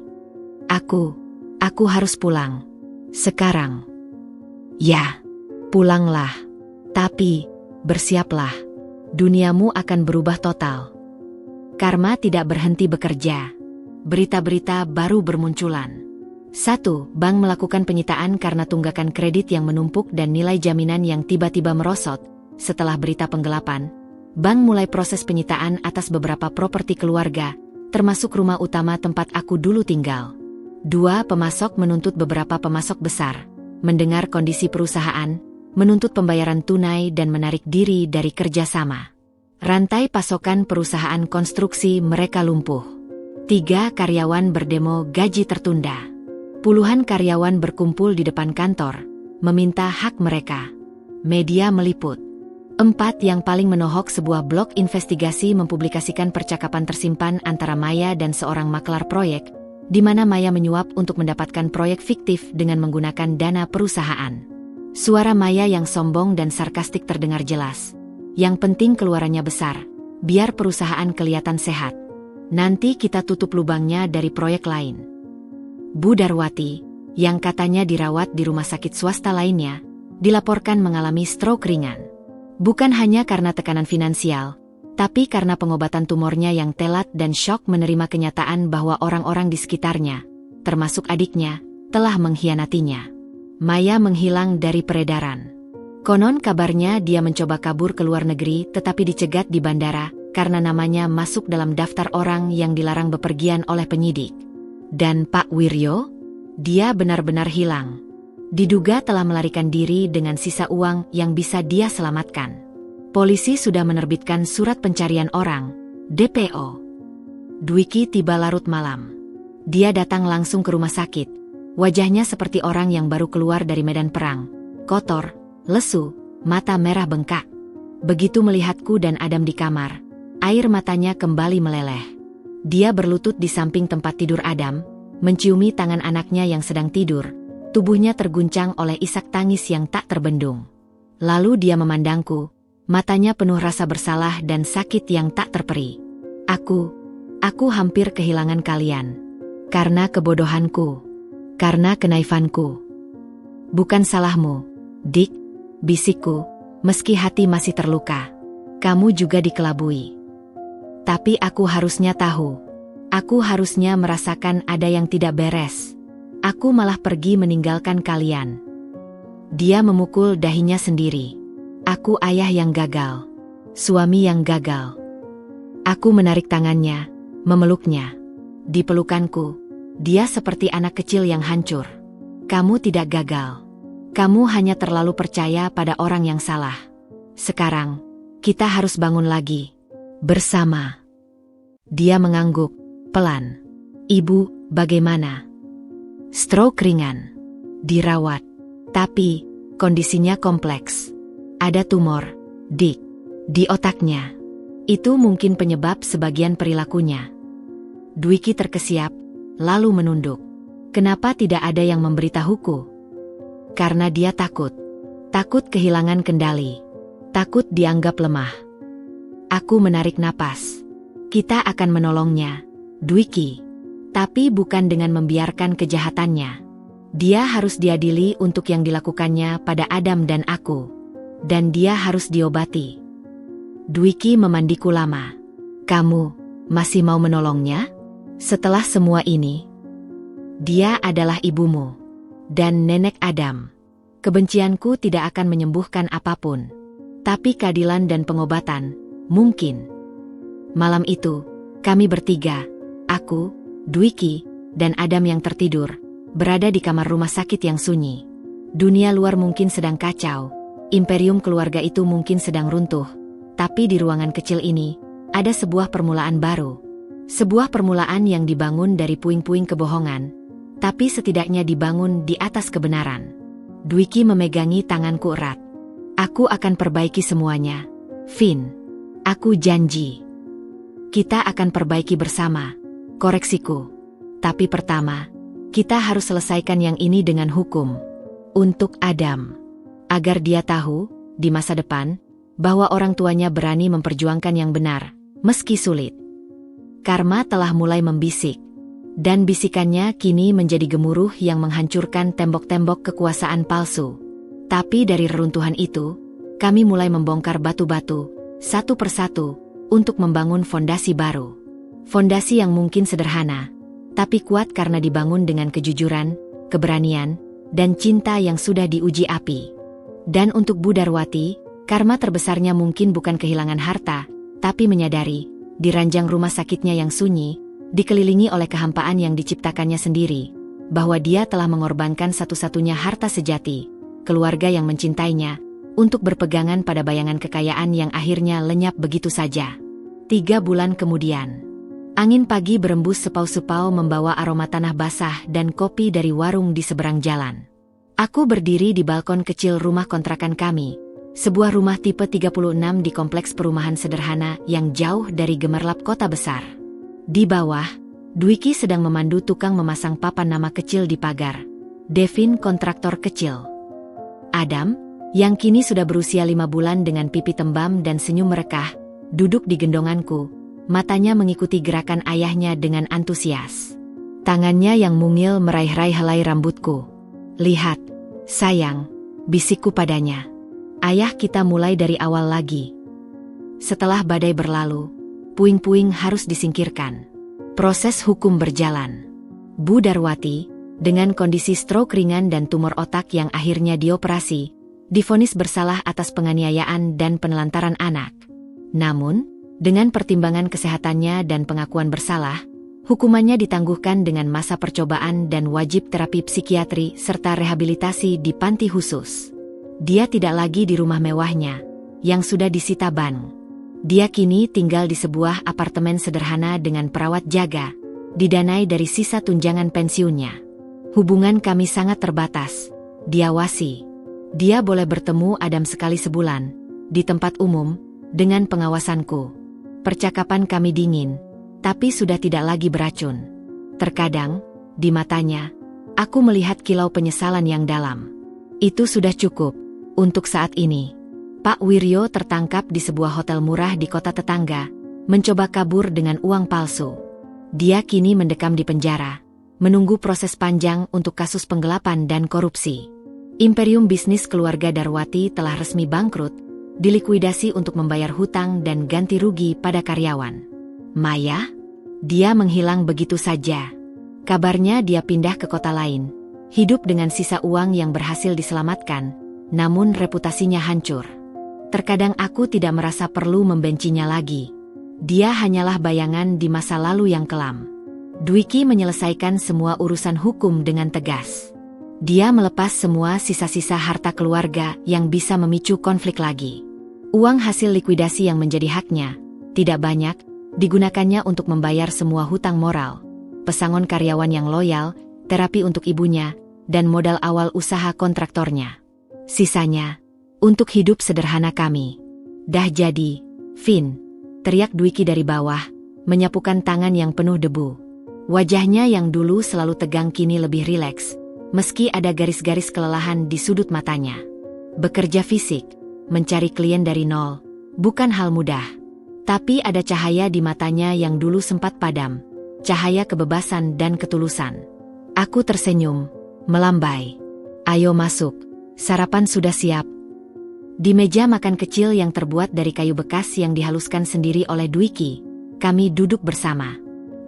Aku harus pulang. Sekarang. Ya, pulanglah. Tapi, bersiaplah. Duniamu akan berubah total. Karma tidak berhenti bekerja. Berita-berita baru bermunculan. 1. Bank melakukan penyitaan karena tunggakan kredit yang menumpuk dan nilai jaminan yang tiba-tiba merosot. Setelah berita penggelapan, bank mulai proses penyitaan atas beberapa properti keluarga, termasuk rumah utama tempat aku dulu tinggal. 2. Pemasok menuntut beberapa pemasok besar, mendengar kondisi perusahaan, menuntut pembayaran tunai dan menarik diri dari kerjasama. Rantai pasokan perusahaan konstruksi mereka lumpuh. 3. Karyawan berdemo gaji tertunda. Puluhan karyawan berkumpul di depan kantor, meminta hak mereka. Media meliput. 4. Yang paling menohok, sebuah blog investigasi mempublikasikan percakapan tersimpan antara Maya dan seorang maklar proyek, di mana Maya menyuap untuk mendapatkan proyek fiktif dengan menggunakan dana perusahaan. Suara Maya yang sombong dan sarkastik terdengar jelas. Yang penting keluarannya besar, biar perusahaan kelihatan sehat. Nanti kita tutup lubangnya dari proyek lain. Bu Darwati, yang katanya dirawat di rumah sakit swasta lainnya, dilaporkan mengalami stroke ringan. Bukan hanya karena tekanan finansial, tapi karena pengobatan tumornya yang telat dan syok menerima kenyataan bahwa orang-orang di sekitarnya, termasuk adiknya, telah mengkhianatinya. Maya menghilang dari peredaran. Konon kabarnya dia mencoba kabur ke luar negeri tetapi dicegat di bandara karena namanya masuk dalam daftar orang yang dilarang bepergian oleh penyidik. Dan Pak Wiryo? Dia benar-benar hilang. Diduga telah melarikan diri dengan sisa uang yang bisa dia selamatkan. Polisi sudah menerbitkan surat pencarian orang, DPO. Dwiki tiba larut malam. Dia datang langsung ke rumah sakit. Wajahnya seperti orang yang baru keluar dari medan perang. Kotor, lesu, mata merah bengkak. Begitu melihatku dan Adam di kamar, air matanya kembali meleleh. Dia berlutut di samping tempat tidur Adam, menciumi tangan anaknya yang sedang tidur. Tubuhnya terguncang oleh isak tangis yang tak terbendung. Lalu dia memandangku, matanya penuh rasa bersalah dan sakit yang tak terperi. Aku hampir kehilangan kalian. Karena kebodohanku. Karena kenaifanku. Bukan salahmu, Dick, bisikku, meski hati masih terluka. Kamu juga dikelabui. Tapi aku harusnya tahu. Aku harusnya merasakan ada yang tidak beres. Aku malah pergi meninggalkan kalian. Dia memukul dahinya sendiri. Aku ayah yang gagal. Suami yang gagal. Aku menarik tangannya, memeluknya. Di pelukanku, dia seperti anak kecil yang hancur. Kamu tidak gagal. Kamu hanya terlalu percaya pada orang yang salah. Sekarang, kita harus bangun lagi. Bersama. Dia mengangguk, pelan. Ibu, bagaimana? Stroke ringan. Dirawat. Tapi, kondisinya kompleks. Ada tumor, Dick, di otaknya. Itu mungkin penyebab sebagian perilakunya. Dwiki terkesiap, lalu menunduk. Kenapa tidak ada yang memberitahuku? Karena dia takut. Takut kehilangan kendali. Takut dianggap lemah. Aku menarik napas. Kita akan menolongnya, Dwiki. Tapi bukan dengan membiarkan kejahatannya. Dia harus diadili untuk yang dilakukannya pada Adam dan aku. Dan dia harus diobati. Dwiki memandiku lama. Kamu masih mau menolongnya? Setelah semua ini, dia adalah ibumu dan nenek Adam. Kebencianku tidak akan menyembuhkan apapun. Tapi keadilan dan pengobatan, mungkin. Malam itu, kami bertiga, aku, Dwiki, dan Adam yang tertidur, berada di kamar rumah sakit yang sunyi. Dunia luar mungkin sedang kacau, imperium keluarga itu mungkin sedang runtuh, tapi di ruangan kecil ini, ada sebuah permulaan baru. Sebuah permulaan yang dibangun dari puing-puing kebohongan, tapi setidaknya dibangun di atas kebenaran. Dwiki memegangi tanganku erat. Aku akan perbaiki semuanya, Finn. Aku janji. Kita akan perbaiki bersama, koreksiku. Tapi pertama, kita harus selesaikan yang ini dengan hukum. Untuk Adam. Agar dia tahu, di masa depan, bahwa orang tuanya berani memperjuangkan yang benar, meski sulit. Karma telah mulai membisik. Dan bisikannya kini menjadi gemuruh yang menghancurkan tembok-tembok kekuasaan palsu. Tapi dari reruntuhan itu, kami mulai membongkar batu-batu, satu persatu, untuk membangun fondasi baru. Fondasi yang mungkin sederhana, tapi kuat karena dibangun dengan kejujuran, keberanian, dan cinta yang sudah diuji api. Dan untuk Bu Darwati, karma terbesarnya mungkin bukan kehilangan harta, tapi menyadari, di ranjang rumah sakitnya yang sunyi, dikelilingi oleh kehampaan yang diciptakannya sendiri, bahwa dia telah mengorbankan satu-satunya harta sejati, keluarga yang mencintainya, untuk berpegangan pada bayangan kekayaan yang akhirnya lenyap begitu saja. 3 bulan kemudian, angin pagi berembus sepau-sepau membawa aroma tanah basah dan kopi dari warung di seberang jalan. Aku berdiri di balkon kecil rumah kontrakan kami, sebuah rumah tipe 36 di kompleks perumahan sederhana yang jauh dari gemerlap kota besar. Di bawah, Dwiki sedang memandu tukang memasang papan nama kecil di pagar. Devin kontraktor kecil. Adam, yang kini sudah berusia 5 bulan dengan pipi tembam dan senyum merekah, duduk di gendonganku, matanya mengikuti gerakan ayahnya dengan antusias. Tangannya yang mungil meraih-raih helai rambutku. Lihat, sayang, bisikku padanya. Ayah, kita mulai dari awal lagi. Setelah badai berlalu, puing-puing harus disingkirkan. Proses hukum berjalan. Bu Darwati, dengan kondisi stroke ringan dan tumor otak yang akhirnya dioperasi, divonis bersalah atas penganiayaan dan penelantaran anak. Namun, dengan pertimbangan kesehatannya dan pengakuan bersalah, hukumannya ditangguhkan dengan masa percobaan dan wajib terapi psikiatri serta rehabilitasi di panti khusus. Dia tidak lagi di rumah mewahnya, yang sudah disita bank. Dia kini tinggal di sebuah apartemen sederhana dengan perawat jaga, didanai dari sisa tunjangan pensiunnya. Hubungan kami sangat terbatas, diawasi. Dia boleh bertemu Adam sekali sebulan, di tempat umum, dengan pengawasanku. Percakapan kami dingin, tapi sudah tidak lagi beracun. Terkadang, di matanya, aku melihat kilau penyesalan yang dalam. Itu sudah cukup, untuk saat ini. Pak Wiryo tertangkap di sebuah hotel murah di kota tetangga, mencoba kabur dengan uang palsu. Dia kini mendekam di penjara, menunggu proses panjang untuk kasus penggelapan dan korupsi. Imperium bisnis keluarga Darwati telah resmi bangkrut, dilikuidasi untuk membayar hutang dan ganti rugi pada karyawan. Maya? Dia menghilang begitu saja. Kabarnya dia pindah ke kota lain, hidup dengan sisa uang yang berhasil diselamatkan, namun reputasinya hancur. Terkadang aku tidak merasa perlu membencinya lagi. Dia hanyalah bayangan di masa lalu yang kelam. Dwiki menyelesaikan semua urusan hukum dengan tegas. Dia melepas semua sisa-sisa harta keluarga yang bisa memicu konflik lagi. Uang hasil likuidasi yang menjadi haknya, tidak banyak, digunakannya untuk membayar semua hutang moral, pesangon karyawan yang loyal, terapi untuk ibunya, dan modal awal usaha kontraktornya. Sisanya, untuk hidup sederhana kami. Dah jadi, Vin, teriak Dwiki dari bawah, menyapukan tangan yang penuh debu. Wajahnya yang dulu selalu tegang kini lebih rileks, meski ada garis-garis kelelahan di sudut matanya. Bekerja fisik, mencari klien dari nol, bukan hal mudah. Tapi ada cahaya di matanya yang dulu sempat padam, cahaya kebebasan dan ketulusan. Aku tersenyum, melambai. Ayo masuk, sarapan sudah siap. Di meja makan kecil yang terbuat dari kayu bekas yang dihaluskan sendiri oleh Dwiki, kami duduk bersama.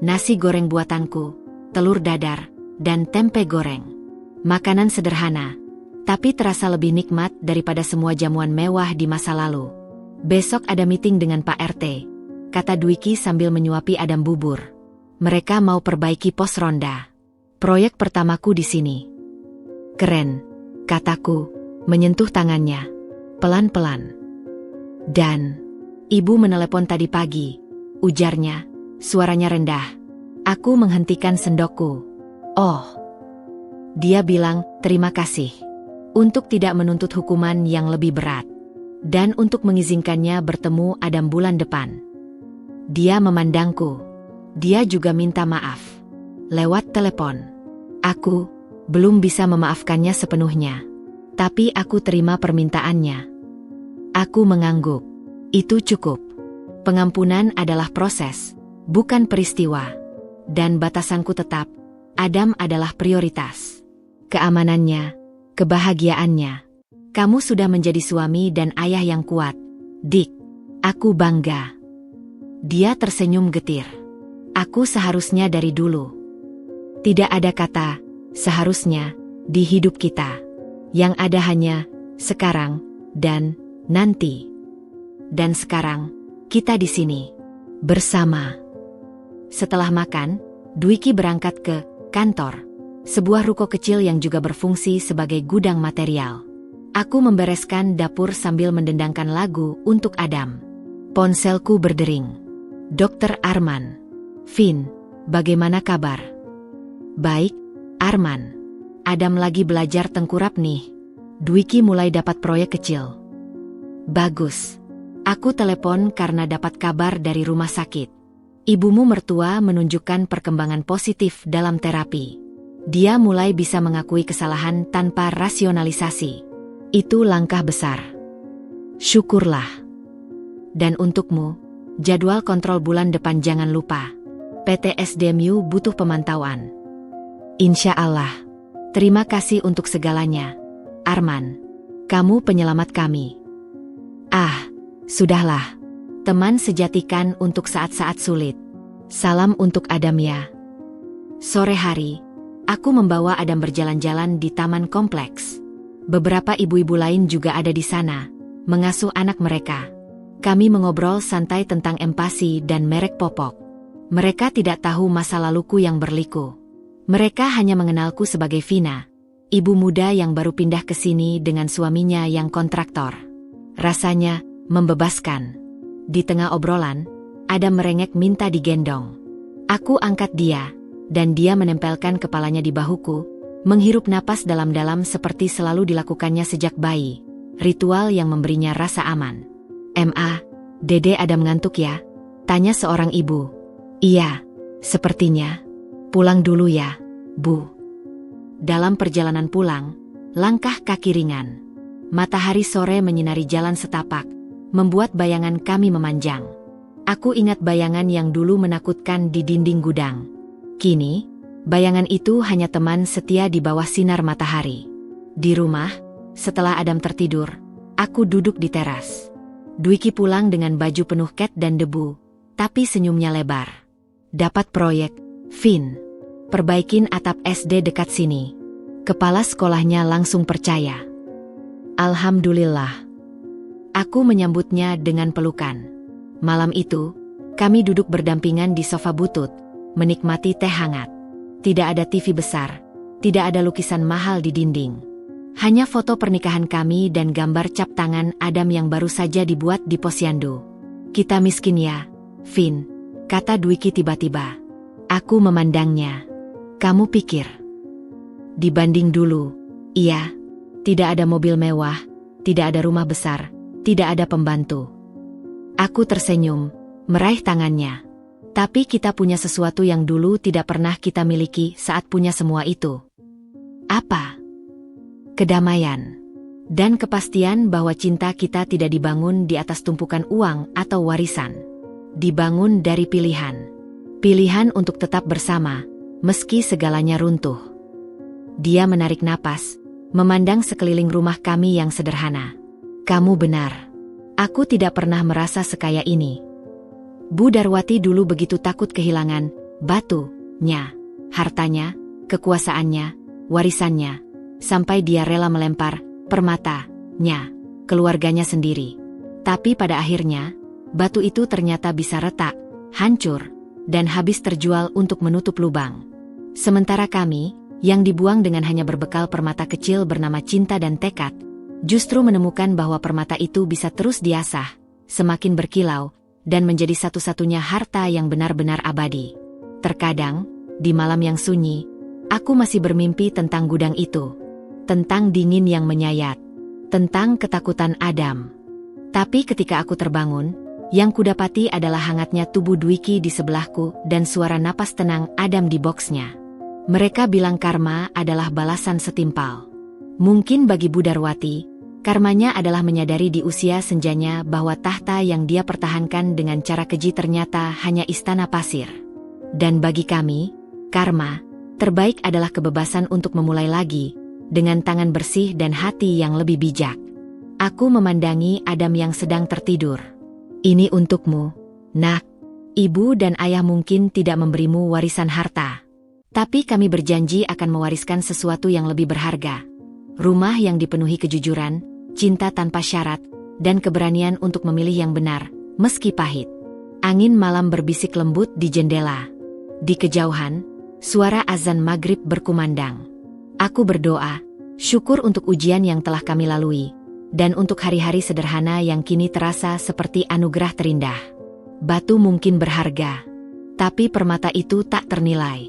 Nasi goreng buatanku, telur dadar, dan tempe goreng. Makanan sederhana, tapi terasa lebih nikmat daripada semua jamuan mewah di masa lalu. Besok ada meeting dengan Pak RT, kata Dwiki sambil menyuapi Adam bubur. Mereka mau perbaiki pos ronda. Proyek pertamaku di sini. Keren, kataku, menyentuh tangannya. Pelan-pelan. Dan, ibu menelepon tadi pagi, ujarnya, suaranya rendah. Aku menghentikan sendokku. Oh. Dia bilang, terima kasih. Untuk tidak menuntut hukuman yang lebih berat. Dan untuk mengizinkannya bertemu Adam bulan depan. Dia memandangku. Dia juga minta maaf. Lewat telepon. Aku belum bisa memaafkannya sepenuhnya. Tapi aku terima permintaannya. Aku mengangguk. Itu cukup. Pengampunan adalah proses, bukan peristiwa. Dan batasanku tetap, Adam adalah prioritas. Keamanannya, kebahagiaannya. Kamu sudah menjadi suami dan ayah yang kuat, Dick. Aku bangga. Dia tersenyum getir. Aku seharusnya dari dulu. Tidak ada kata, seharusnya, di hidup kita. Yang ada hanya, sekarang, dan nanti. Dan sekarang, kita di sini. Bersama. Setelah makan, Dwiki berangkat ke kantor. Sebuah ruko kecil yang juga berfungsi sebagai gudang material. Aku membereskan dapur sambil mendendangkan lagu untuk Adam. Ponselku berdering. Dokter Arman. Vin, bagaimana kabar? Baik, Arman. Adam lagi belajar tengkurap nih. Dwiki mulai dapat proyek kecil. Bagus. Aku telepon karena dapat kabar dari rumah sakit. Ibumu mertua menunjukkan perkembangan positif dalam terapi. Dia mulai bisa mengakui kesalahan tanpa rasionalisasi. Itu langkah besar. Syukurlah. Dan untukmu, jadwal kontrol bulan depan jangan lupa. PT SDMU butuh pemantauan. Insya Allah. Terima kasih untuk segalanya, Arman. Kamu penyelamat kami. Ah, sudahlah. Teman sejatikan untuk saat-saat sulit. Salam untuk Adam ya. Sore hari, aku membawa Adam berjalan-jalan di taman kompleks. Beberapa ibu-ibu lain juga ada di sana, mengasuh anak mereka. Kami mengobrol santai tentang empati dan merek popok. Mereka tidak tahu masa laluku yang berliku. Mereka hanya mengenalku sebagai Vina, ibu muda yang baru pindah ke sini dengan suaminya yang kontraktor. Rasanya membebaskan. Di tengah obrolan, Adam merengek minta digendong. Aku angkat dia, dan dia menempelkan kepalanya di bahuku, menghirup napas dalam-dalam seperti selalu dilakukannya sejak bayi. Ritual yang memberinya rasa aman. Dede Adam ngantuk ya? Tanya seorang ibu. Iya, sepertinya. Pulang dulu ya, Bu. Dalam perjalanan pulang, langkah kaki ringan. Matahari sore menyinari jalan setapak, membuat bayangan kami memanjang. Aku ingat bayangan yang dulu menakutkan di dinding gudang. Kini, bayangan itu hanya teman setia di bawah sinar matahari. Di rumah, setelah Adam tertidur, aku duduk di teras. Dwiki pulang dengan baju penuh cat dan debu, tapi senyumnya lebar. Dapat proyek, Vin. Perbaikin atap SD dekat sini. Kepala sekolahnya langsung percaya. Alhamdulillah. Aku menyambutnya dengan pelukan. Malam itu, kami duduk berdampingan di sofa butut, menikmati teh hangat. Tidak ada TV besar, tidak ada lukisan mahal di dinding. Hanya foto pernikahan kami dan gambar cap tangan Adam yang baru saja dibuat di posyandu. Kita miskin ya, Vin, kata Dwiki tiba-tiba. Aku memandangnya. Kamu pikir? Dibanding dulu, iya. Tidak ada mobil mewah, tidak ada rumah besar, tidak ada pembantu. Aku tersenyum, meraih tangannya. Tapi kita punya sesuatu yang dulu tidak pernah kita miliki saat punya semua itu. Apa? Kedamaian. Dan kepastian bahwa cinta kita tidak dibangun di atas tumpukan uang atau warisan. Dibangun dari pilihan. Pilihan untuk tetap bersama, meski segalanya runtuh. Dia menarik napas, memandang sekeliling rumah kami yang sederhana. Kamu benar. Aku tidak pernah merasa sekaya ini. Bu Darwati dulu begitu takut kehilangan batunya, hartanya, kekuasaannya, warisannya, sampai dia rela melempar permatanya, keluarganya sendiri. Tapi pada akhirnya, batu itu ternyata bisa retak, hancur, dan habis terjual untuk menutup lubang. Sementara kami, yang dibuang dengan hanya berbekal permata kecil bernama cinta dan tekad, justru menemukan bahwa permata itu bisa terus diasah, semakin berkilau, dan menjadi satu-satunya harta yang benar-benar abadi. Terkadang, di malam yang sunyi, aku masih bermimpi tentang gudang itu, tentang dingin yang menyayat, tentang ketakutan Adam. Tapi ketika aku terbangun, yang kudapati adalah hangatnya tubuh Dwiki di sebelahku dan suara napas tenang Adam di boksnya. Mereka bilang karma adalah balasan setimpal. Mungkin bagi Bu Darwati, karmanya adalah menyadari di usia senjanya bahwa tahta yang dia pertahankan dengan cara keji ternyata hanya istana pasir. Dan bagi kami, karma terbaik adalah kebebasan untuk memulai lagi, dengan tangan bersih dan hati yang lebih bijak. Aku memandangi Adam yang sedang tertidur. Ini untukmu, nak. Ibu dan ayah mungkin tidak memberimu warisan harta. Tapi kami berjanji akan mewariskan sesuatu yang lebih berharga. Rumah yang dipenuhi kejujuran, cinta tanpa syarat, dan keberanian untuk memilih yang benar, meski pahit. Angin malam berbisik lembut di jendela. Di kejauhan, suara azan maghrib berkumandang. Aku berdoa, syukur untuk ujian yang telah kami lalui, dan untuk hari-hari sederhana yang kini terasa seperti anugerah terindah. Batu mungkin berharga, tapi permata itu tak ternilai.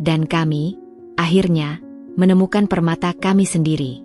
Dan kami, akhirnya, menemukan permata kami sendiri.